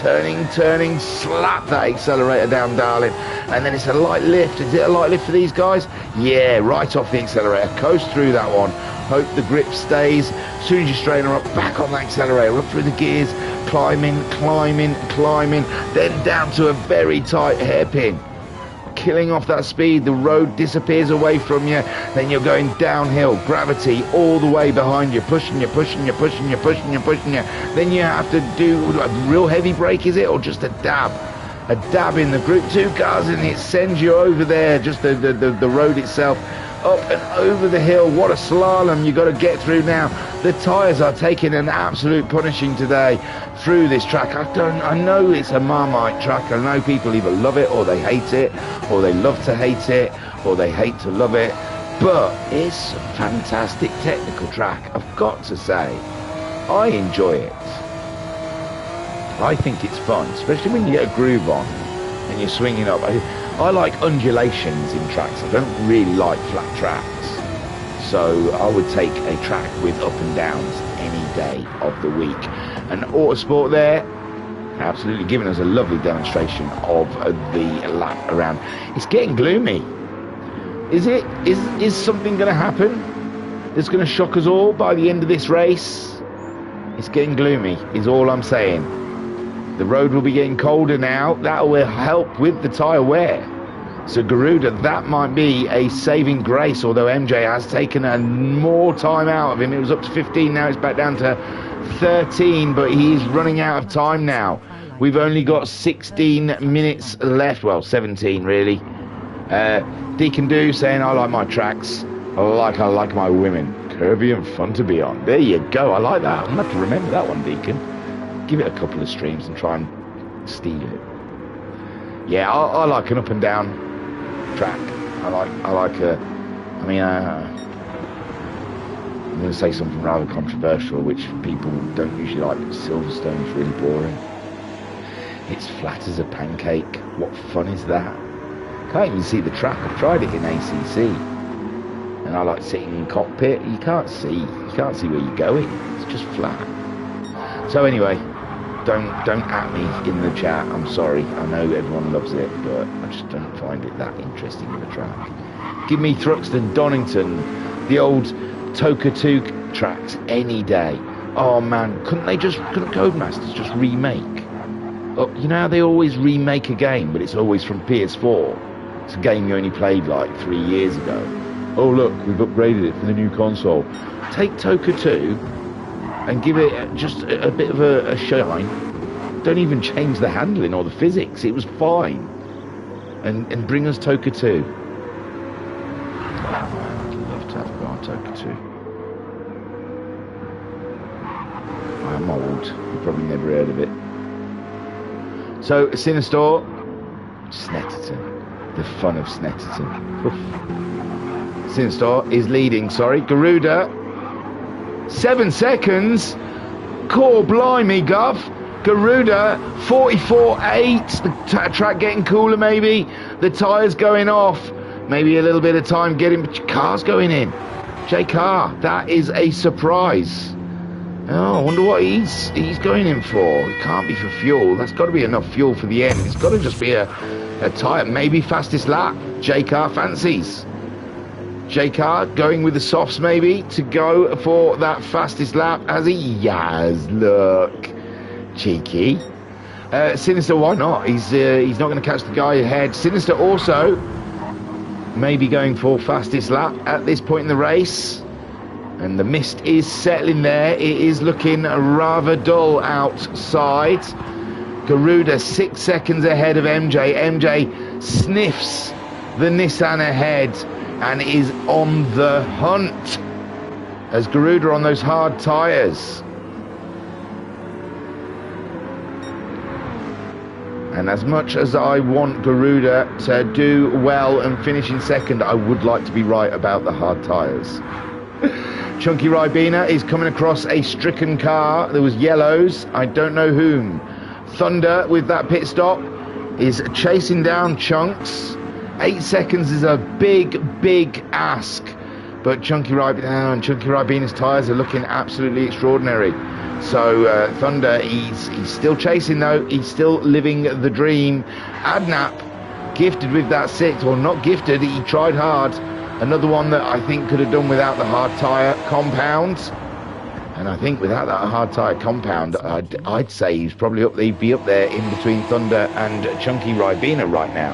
Speaker 1: Slap that accelerator down, darling. And then it's a light lift. Is it a light lift for these guys? Yeah, right off the accelerator. Coast through that one. Hope the grip stays. As soon as you straighten her up, back on the accelerator, up through the gears, climbing, then down to a very tight hairpin. Killing off that speed, the road disappears away from you, then you're going downhill, gravity all the way behind you, pushing you. Then you have to do a real heavy brake, is it, or just a dab? A dab in the Group 2 cars, and it sends you over there, just the road itself. Up and over the hill. What a slalom you got to get through now. The tyres are taking an absolute punishing today through this track. I know it's a Marmite track. I know people either love it or they hate it, or they love to hate it, or they hate to love it, but it's a fantastic technical track. I've got to say, I enjoy it. I think it's fun, especially when you get a groove on and you're swinging up. I like undulations in tracks. I don't really like flat tracks. So I would take a track with up and downs any day of the week. And Autosport there, absolutely giving us a lovely demonstration of the lap around. It's getting gloomy. Is it? Is something going to happen that's going to shock us all by the end of this race? It's getting gloomy, is all I'm saying. The road will be getting colder now. That will help with the tyre wear. So Garuda, that might be a saving grace, although MJ has taken more time out of him. It was up to 15, now it's back down to 13, but he's running out of time now. We've only got 16 minutes left, well, 17 really. Deacon Do saying, I like my tracks, I like my women. Curvy and fun to be on. There you go, I like that. I'm going to have to remember that one, Deacon. Give it a couple of streams and try and steal it. Yeah, I like an up and down track. I'm going to say something rather controversial, which people don't usually like, but Silverstone's really boring. It's flat as a pancake. What fun is that? Can't even see the track. I've tried it in ACC, and I like sitting in cockpit. You can't see where you're going. It's just flat. So anyway, don't at me in the chat. I'm sorry. I know everyone loves it, but I just don't find it that interesting of a track. Give me Thruxton, Donington, the old Toka 2 tracks any day. Oh man, couldn't Codemasters just remake? Oh, you know how they always remake a game, but it's always from PS4. It's a game you only played like 3 years ago. Oh look, we've upgraded it for the new console. Take Toka 2 and give it just a bit of a shine. Don't even change the handling or the physics. It was fine. And bring us Toka 2. I'd love to have gone Toka 2. I'm old. You've probably never heard of it. So, Sinistore, Snetterton. The fun of Snetterton. Sinistore is leading, Garuda, 7 seconds. Core blimey, Gov. Garuda, 44.8. The track getting cooler, maybe. The tyres going off. Maybe a little bit of time getting... Cars going in. J Car, that is a surprise. Oh, I wonder what he's going in for. It can't be for fuel. That's got to be enough fuel for the end. It's got to just be a tyre. Maybe fastest lap. J Car fancies. J Car going with the softs maybe to go for that fastest lap as he yes, look. Cheeky. Sinister, why not? He's not going to catch the guy ahead. Sinister also maybe going for fastest lap at this point in the race. And the mist is settling there. It is looking rather dull outside. Garuda 6 seconds ahead of MJ. MJ sniffs the Nissan ahead and is on the hunt as Garuda on those hard tyres. And as much as I want Garuda to do well and finish in second, I would like to be right about the hard tyres. Chunky Ribena is coming across a stricken car. There was yellows, I don't know whom. Thunder with that pit stop is chasing down Chunks. 8 seconds is a big ask, but Chunky Ribena's tyres are looking absolutely extraordinary. So Thunder, he's still chasing though. He's still living the dream. Adnap gifted with that 6, or not gifted, he tried hard. Another one that I think could have done without the hard tyre compound. And I think without that hard tyre compound, I'd say he'd be up there in between Thunder and Chunky Ribena right now.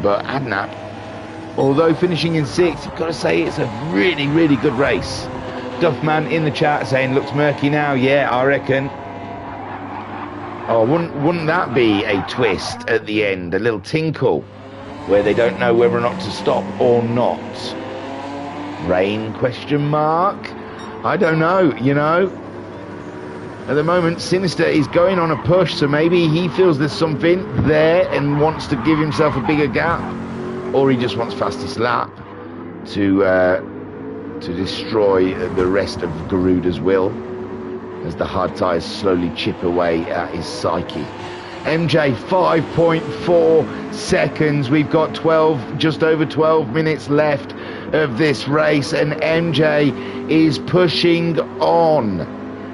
Speaker 1: But Adnap, although finishing in 6th, you've got to say it's a really good race. Duffman in the chat saying, looks murky now. Yeah, I reckon. Oh, wouldn't that be a twist at the end? A little tinkle where they don't know whether or not to stop or not. Rain, question mark? I don't know, you know. At the moment, Sinister is going on a push, so maybe he feels there's something there and wants to give himself a bigger gap. Or he just wants fastest lap to destroy the rest of Garuda's will as the hard tyres slowly chip away at his psyche. MJ 5.4 seconds. We've got just over 12 minutes left of this race, and MJ is pushing on.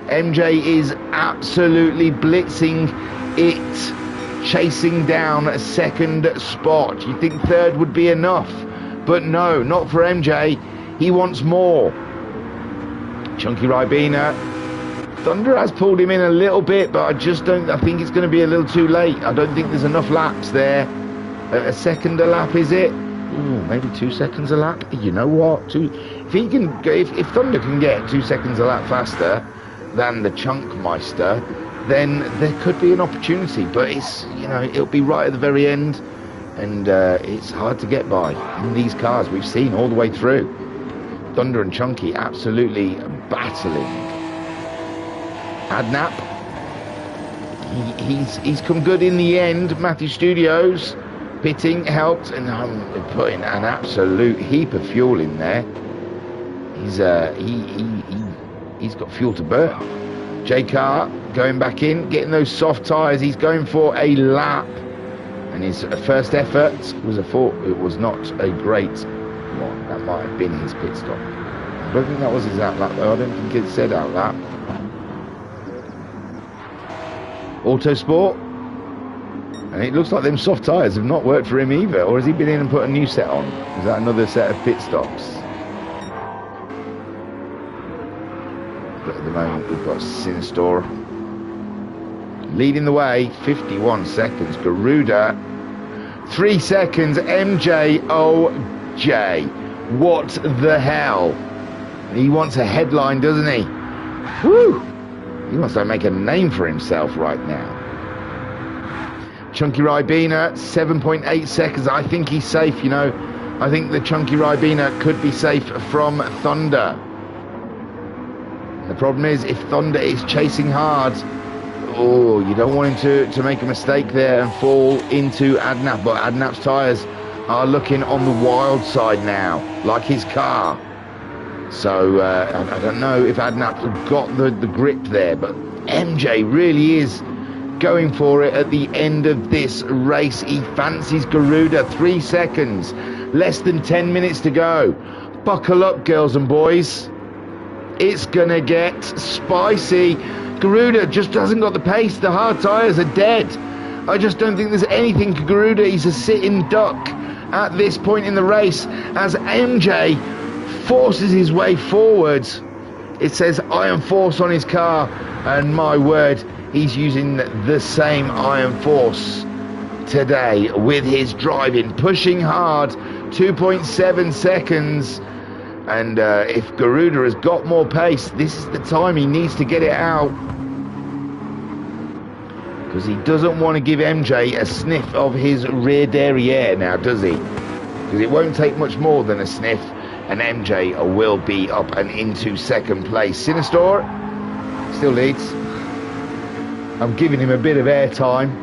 Speaker 1: MJ is absolutely blitzing it, chasing down a second spot. You think third would be enough, but no, not for MJ. He wants more. Chunky Ribena. Thunder has pulled him in a little bit, but I think it's going to be a little too late. I don't think there's enough laps there. A second a lap, is it? Ooh, maybe 2 seconds a lap. You know what? If Thunder can get 2 seconds a lap faster than the Chunkmeister, then there could be an opportunity. But it'll be right at the very end, and it's hard to get by in these cars. We've seen all the way through. Thunder and Chunky absolutely battling. Adnap, he's come good in the end. Matthew Studios pitting helped, and putting an absolute heap of fuel in there. He's got fuel to burn. J Car going back in, getting those soft tyres. He's going for a lap, and his first effort was it was not a great one. That might have been his pit stop. I don't think that was his outlap though. I don't think it said outlap. Autosport. And it looks like them soft tyres have not worked for him either. Or has he been in and put a new set on? Is that another set of pit stops? But at the moment we've got Sinistor leading the way, 51 seconds. Garuda, 3 seconds. MJ, what the hell? He wants a headline, doesn't he? Woo! He wants to make a name for himself right now. Chunky Ribena, 7.8 seconds. I think he's safe, you know. I think the Chunky Ribena could be safe from Thunder. The problem is, if Thunder is chasing hard, oh, you don't want him to make a mistake there and fall into Adnap. But Adnap's tyres are looking on the wild side now, like his car. So I don't know if Adnap's got the grip there, but MJ really is going for it at the end of this race. He fancies Garuda. 3 seconds, less than 10 minutes to go. Buckle up, girls and boys. It's gonna get spicy. Garuda just hasn't got the pace. The hard tyres are dead. I just don't think there's anything for Garuda. He's a sitting duck at this point in the race as MJ forces his way forwards. It says Iron Force on his car, and my word, he's using the same Iron Force today with his driving, pushing hard. 2.7 seconds. And if Garuda has got more pace, this is the time he needs to get it out. Because he doesn't want to give MJ a sniff of his rear derriere now, does he? Because it won't take much more than a sniff, and MJ will be up and into second place. Sinistor still leads. I'm giving him a bit of airtime.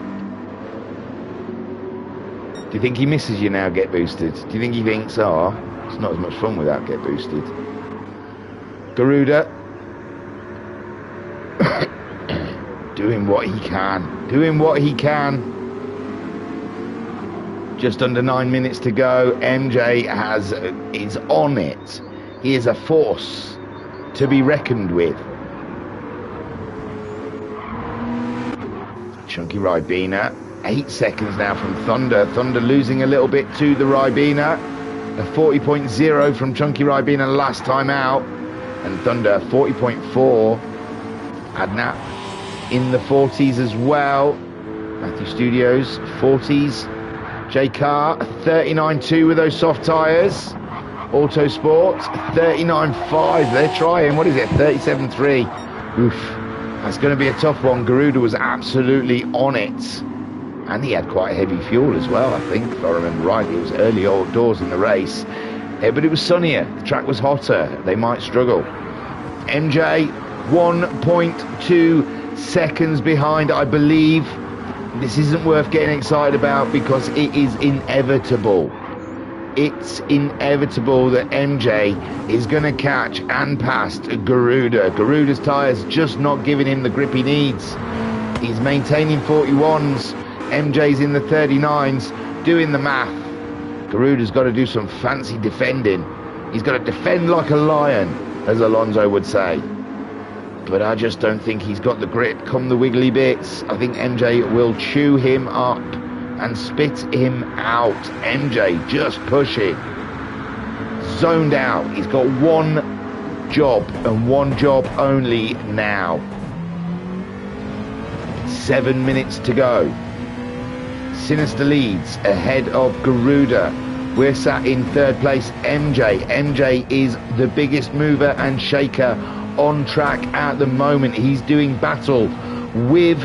Speaker 1: Do you think he misses you now, Get Boosted? Do you think he thinks, oh, it's not as much fun without Get Boosted? Garuda doing what he can. Just under 9 minutes to go. MJ is on it. He is a force to be reckoned with. Chunky Ribena, 8 seconds now from Thunder. Thunder losing a little bit to the Ribena. A 40.0 from Chunky Ribena last time out. And Thunder 40.4. Adnap in the 40s as well. Matthew Studios 40s. J Car 39.2 with those soft tyres. Autosport 39.5. They're trying. What is it? 37.3. Oof. That's going to be a tough one. Garuda was absolutely on it. And he had quite heavy fuel as well, I think, if I remember right. It was early outdoors in the race. But it was sunnier. The track was hotter. They might struggle. MJ 1.2 seconds behind, I believe. This isn't worth getting excited about because it is inevitable. It's inevitable that MJ is going to catch and pass Garuda. Garuda's tyres just not giving him the grip he needs. He's maintaining 41s. MJ's in the 39s, doing the math. Garuda's got to do some fancy defending. He's got to defend like a lion, as Alonso would say. But I just don't think he's got the grip. Come the wiggly bits, I think MJ will chew him up and spit him out. MJ just pushing. Zoned out. He's got one job and one job only now. 7 minutes to go. Sinister leads ahead of Garuda. We're sat in third place. MJ is the biggest mover and shaker on track at the moment. He's doing battle with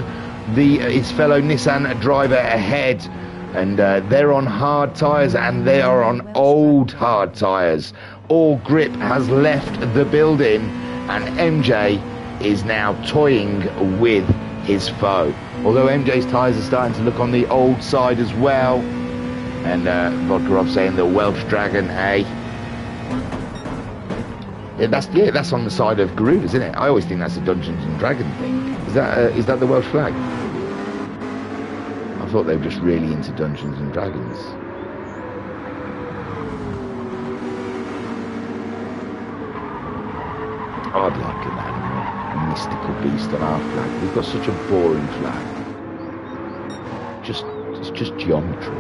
Speaker 1: his fellow Nissan driver ahead, and they're on hard tyres, and they are on old hard tyres. All grip has left the building, and MJ is now toying with his foe. Although MJ's tyres are starting to look on the old side as well. And Vodkarov saying the Welsh Dragon, eh? Yeah, that's on the side of Garuda, isn't it? I always think that's a Dungeons and Dragons thing. Is that the Welsh flag? I thought they were just really into Dungeons and Dragons. I'd like an animal, a mystical beast on our flag. We've got such a boring flag. just geometry.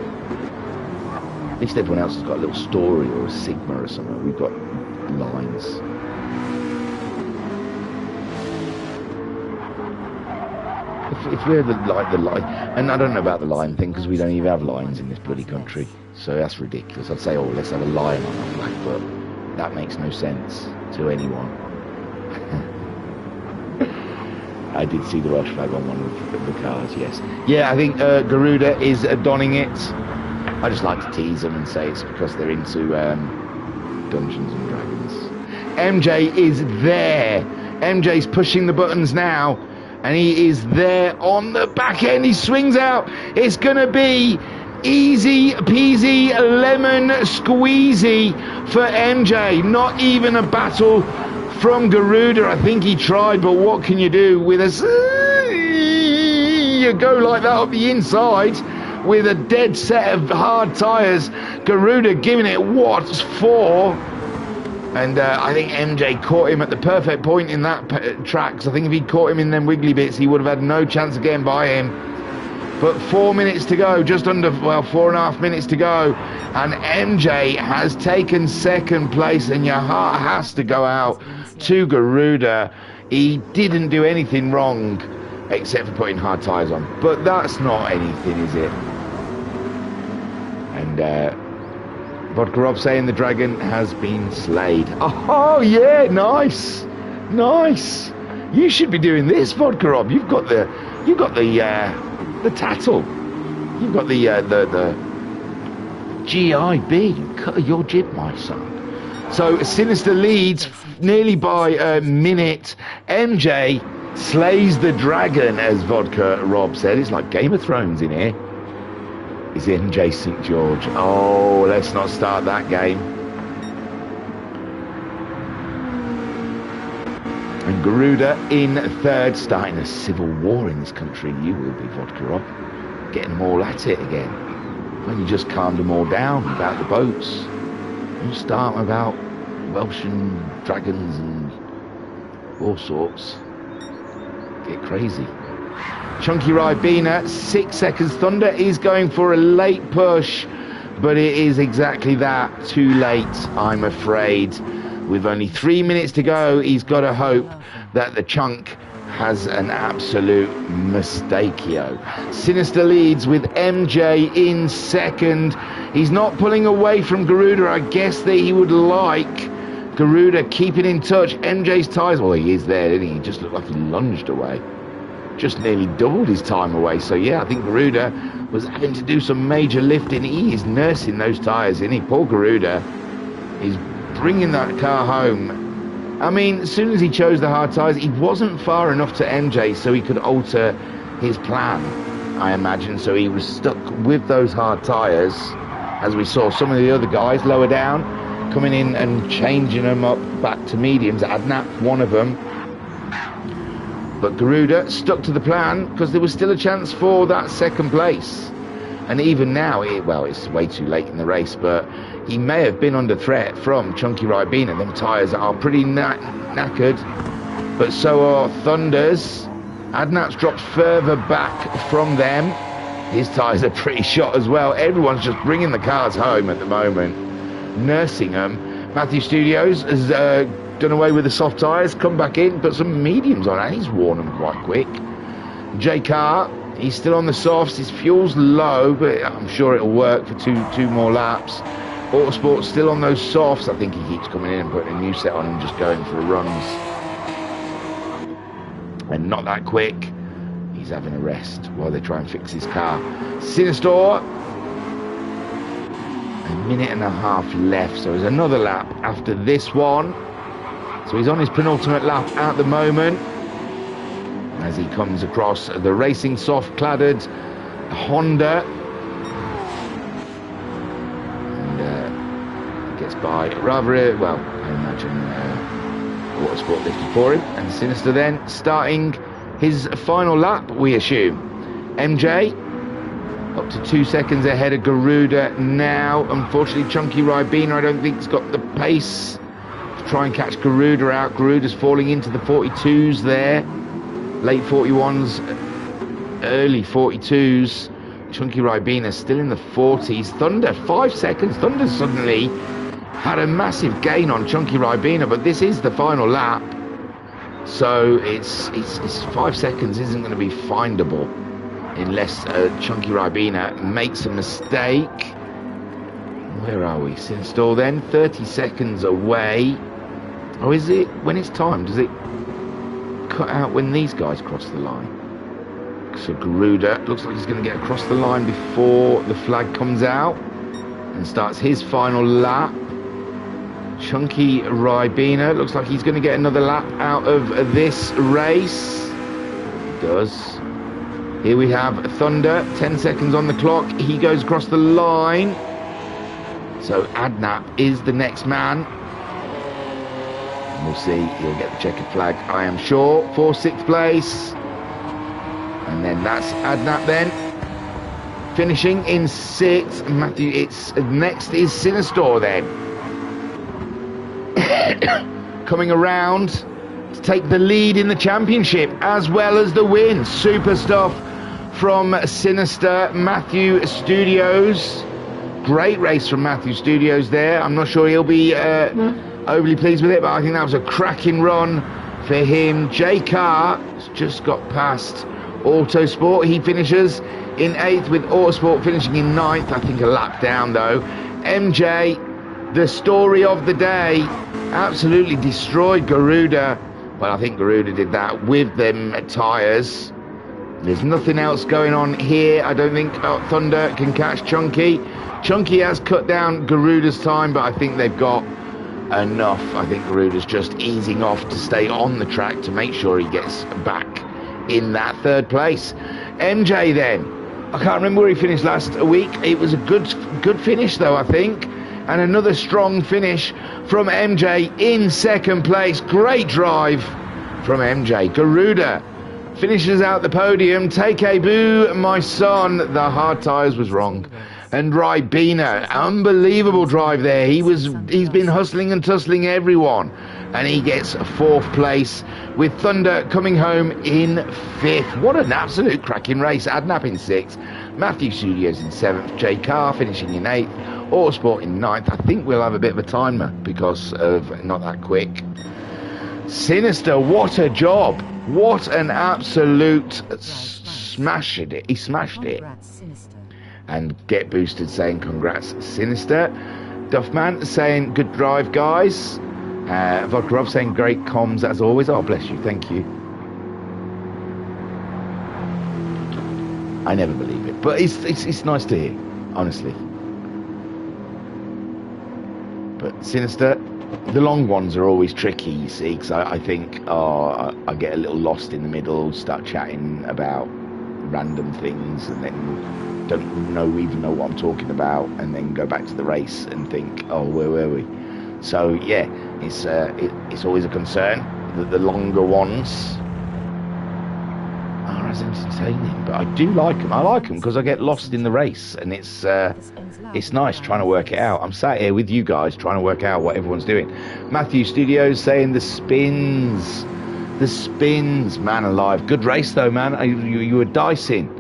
Speaker 1: At least everyone else has got a little story or a sigma or something. We've got lines. If we're the line, and I don't know about the line thing because we don't even have lines in this bloody country, so that's ridiculous. I'd say, oh, let's have a line on our flag, but that makes no sense to anyone. I did see the Welsh flag on one of the cars, yes. Yeah, I think Garuda is donning it. I just like to tease them and say it's because they're into Dungeons and Dragons. MJ is there. MJ's pushing the buttons now. And he is there on the back end. He swings out. It's going to be easy peasy lemon squeezy for MJ. Not even a battle from Garuda. I think he tried, but what can you do with you go like that up the inside with a dead set of hard tyres. Garuda giving it what's for. And I think MJ caught him at the perfect point in that track. Because I think if he'd caught him in them wiggly bits, he would have had no chance of getting by him. But 4 minutes to go, just under, well, 4.5 minutes to go. And MJ has taken second place. And your heart has to go out to Garuda. He didn't do anything wrong, except for putting hard tyres on. But that's not anything, is it? And Vodka Rob saying the dragon has been slayed. Oh yeah, nice, nice. You should be doing this, Vodka Rob. You've got the tattle. You've got the GIB. Cut your jib, my son. So Sinister leads nearly by a minute. MJ slays the dragon, as Vodka Rob said. It's like Game of Thrones in here. Is MJ St. George? Oh, let's not start that game. And Garuda in third, starting a civil war in this country. You will be, Vodka Rob. Getting them all at it again. When you just calmed them all down about the boats. You start them about Welsh and dragons and all sorts. Get crazy. Chunky Ribena, 6 seconds. Thunder is going for a late push, but it is exactly that. Too late, I'm afraid. With only 3 minutes to go, he's got to hope that the chunk has an absolute mistakeo. Sinister leads with MJ in second. He's not pulling away from Garuda. I guess that he would like Garuda keeping in touch. MJ's tyres, well, he is there, didn't he? He just looked like he lunged away. Just nearly doubled his time away. So yeah, I think Garuda was having to do some major lifting. He is nursing those tyres, isn't he? Poor Garuda. He's bringing that car home. I mean, as soon as he chose the hard tyres, he wasn't far enough to MJ so he could alter his plan, I imagine. So he was stuck with those hard tyres, as we saw some of the other guys lower down coming in and changing them up back to mediums. Adnap, one of them. But Garuda stuck to the plan because there was still a chance for that second place. And even now, it's way too late in the race, but he may have been under threat from Chunky Ribena. Them tyres are pretty knackered, but so are Thunder's. Adnap's dropped further back from them. His tyres are pretty shot as well. Everyone's just bringing the cars home at the moment, nursing them. Matthew Studios has done away with the soft tyres, come back in, put some mediums on, and he's worn them quite quick. J Car, he's still on the softs, his fuel's low, but I'm sure it'll work for two more laps. Autosport's still on those softs. I think he keeps coming in and putting a new set on and just going for runs. And not that quick. He's having a rest while they try and fix his car. Sinister, a minute and a half left, so there's another lap after this one. So he's on his penultimate lap at the moment as he comes across the racing soft-cladded Honda. And gets by rather, well, I imagine Autosport lifted for him. And Sinister then starting his final lap, we assume. MJ up to 2 seconds ahead of Garuda now. Unfortunately, Chunky Ribena, I don't think, has got the pace try and catch Garuda out. Garuda's falling into the 42s there. Late 41s, early 42s. Chunky Ribena still in the 40s. Thunder, 5 seconds. Thunder suddenly had a massive gain on Chunky Ribena, but this is the final lap. So it's 5 seconds isn't going to be findable unless Chunky Ribena makes a mistake. Where are we? Sinstall then, 30 seconds away. Oh, is it? When it's time, does it cut out when these guys cross the line? So Garuda looks like he's going to get across the line before the flag comes out and starts his final lap. Chunky Ribena looks like he's going to get another lap out of this race. He does. Here we have Thunder, 10 seconds on the clock. He goes across the line. So Adnap is the next man. And we'll see, he'll get the checkered flag, I am sure, for 6th place. And then that's Adnap then. Finishing in 6th. Matthew, next is Sinistore then. Coming around to take the lead in the championship as well as the win. Super stuff from Sinister Matthew Studios. Great race from Matthew Studios there. I'm not sure he'll be overly pleased with it, but I think that was a cracking run for him. J Carr has just got past Autosport. He finishes in 8th with Autosport finishing in 9th. I think a lap down though. MJ, the story of the day, absolutely destroyed Garuda. But I think Garuda did that with them tyres. There's nothing else going on here. I don't think Thunder can catch Chunky. Chunky has cut down Garuda's time, but I think they've got enough. I think Garuda's just easing off to stay on the track to make sure he gets back in that 3rd place. MJ then, I can't remember where he finished last week. It was a good finish though, I think, and another strong finish from MJ in 2nd place. Great drive from MJ. Garuda finishes out the podium. Take a boo, my son. The hard tyres was wrong. And Ribena, unbelievable drive there. He's been hustling and tussling everyone, and he gets 4th place with Thunder coming home in 5th. What an absolute cracking race. Adnap in 6th, Matthew Studios in 7th, J Carr finishing in 8th, Autosport in 9th. I think we'll have a bit of a timer because of not that quick. Sinister, what a job. What an absolute smash it. He smashed it. And Get Boosted saying congrats Sinister. Duffman saying good drive guys. Vodkarov saying great comms as always. Oh bless you, thank you. I never believe it, but it's nice to hear, honestly. But Sinister, the long ones are always tricky, you see, because I think I get a little lost in the middle, start chatting about random things and then don't even know what I'm talking about, and then go back to the race and think, oh, where were we? So yeah, it's always a concern that the longer ones are as entertaining, but I do like them. I like them because I get lost in the race, and it's nice trying to work it out. I'm sat here with you guys trying to work out what everyone's doing. Matthew Studios saying the spins, man alive. Good race though, man. You were dicing.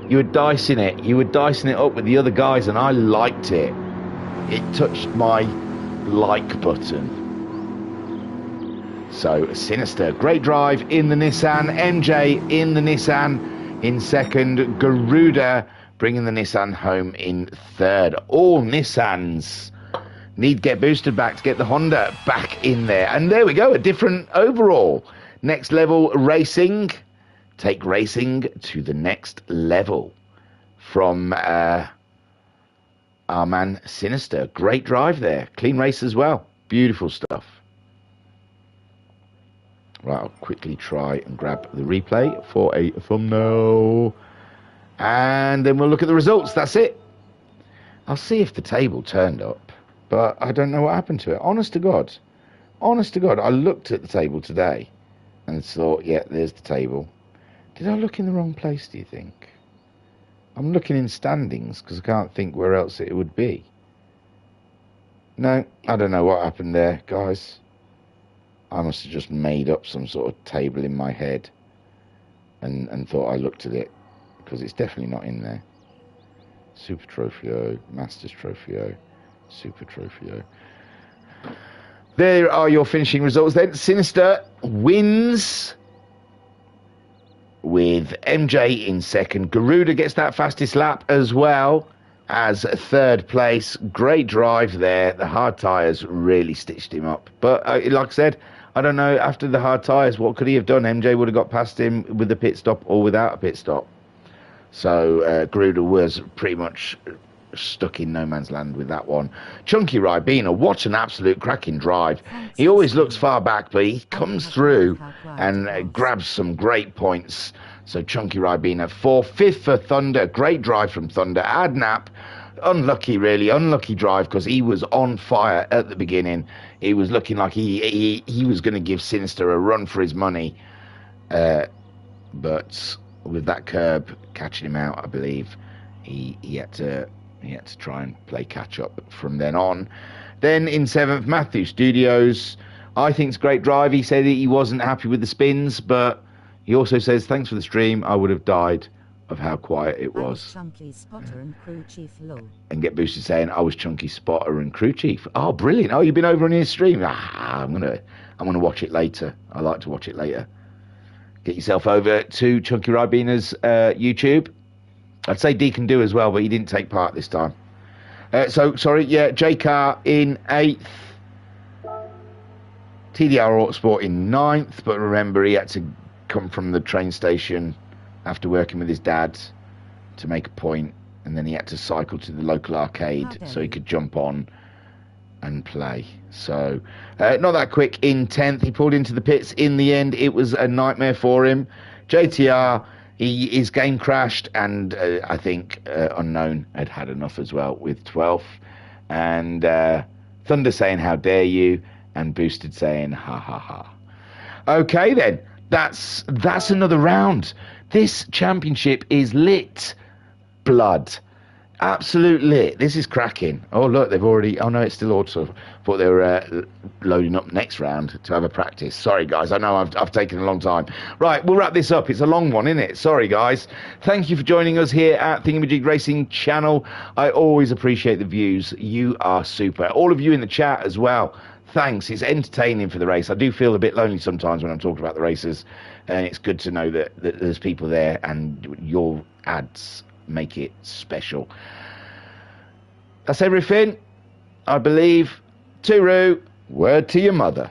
Speaker 1: You were dicing it. You were dicing it up with the other guys, and I liked it. It touched my like button. So Sinister, great drive in the Nissan. MJ in the Nissan in 2nd. Garuda bringing the Nissan home in 3rd. All Nissans need Get Boosted back to get the Honda back in there. And there we go, a different overall. Next level racing. Take racing to the next level from our man Sinister. Great drive there. Clean race as well. Beautiful stuff. Right, I'll quickly try and grab the replay for a thumbnail. And then we'll look at the results. That's it. I'll see if the table turned up, but I don't know what happened to it. Honest to God, I looked at the table today and thought, yeah, there's the table. Did I look in the wrong place, do you think? I'm looking in standings because I can't think where else it would be. No, I don't know what happened there, guys. I must have just made up some sort of table in my head and thought I looked at it, because it's definitely not in there. Super Tropheo, Masters Tropheo, Super Tropheo. There are your finishing results then. Sinister wins with MJ in second. Garuda gets that fastest lap as well as third place. Great drive there. The hard tyres really stitched him up. But like I said, I don't know, after the hard tyres, what could he have done? MJ would have got past him with a pit stop or without a pit stop. So Garuda was pretty much stuck in no man's land with that one. Chunky Ribena, what an absolute cracking drive. He always looks far back, but he comes through and grabs some great points. So Chunky Ribena, 4th. 5th for Thunder. Great drive from Thunder. Adnap, unlucky really, unlucky drive because he was on fire at the beginning. He was looking like he was going to give Sinister a run for his money. But with that curb catching him out, I believe he had to try and play catch up from then on. Then in 7th, Matthew Studios. I think it's a great drive. He said he wasn't happy with the spins, but he also says, thanks for the stream. I would have died of how quiet it was.
Speaker 2: Chunky Spotter and Crew Chief Low.
Speaker 1: And Get Boosted saying, I was Chunky Spotter and Crew Chief. Oh, brilliant. Oh, you've been over on his stream. I'm gonna watch it later. I like to watch it later. Get yourself over to Chunky Ribena's YouTube. I'd say Deacon do as well, but he didn't take part this time. J Car in 8th. TDR Autosport in 9th, but remember he had to come from the train station after working with his dad to make a point, and then he had to cycle to the local arcade so he could jump on and play. So not that quick in 10th. He pulled into the pits in the end. It was a nightmare for him. JTR, his game crashed, and I think Unknown had enough as well with 12th. And Thunder saying, how dare you? And Boosted saying, ha ha ha. Okay then, that's another round. This championship is lit. Blood. Absolute lit. This is cracking. Oh, look, they've already... Oh, no, it's still auto. Thought they were loading up next round to have a practice. Sorry, guys. I know I've taken a long time. Right, we'll wrap this up. It's a long one, isn't it? Sorry, guys. Thank you for joining us here at Thingymajig Racing channel. I always appreciate the views. You are super. All of you in the chat as well. Thanks. It's entertaining for the race. I do feel a bit lonely sometimes when I'm talking about the races. And it's good to know that there's people there and your ads make it special. That's everything, I believe. Tooroo, word to your mother.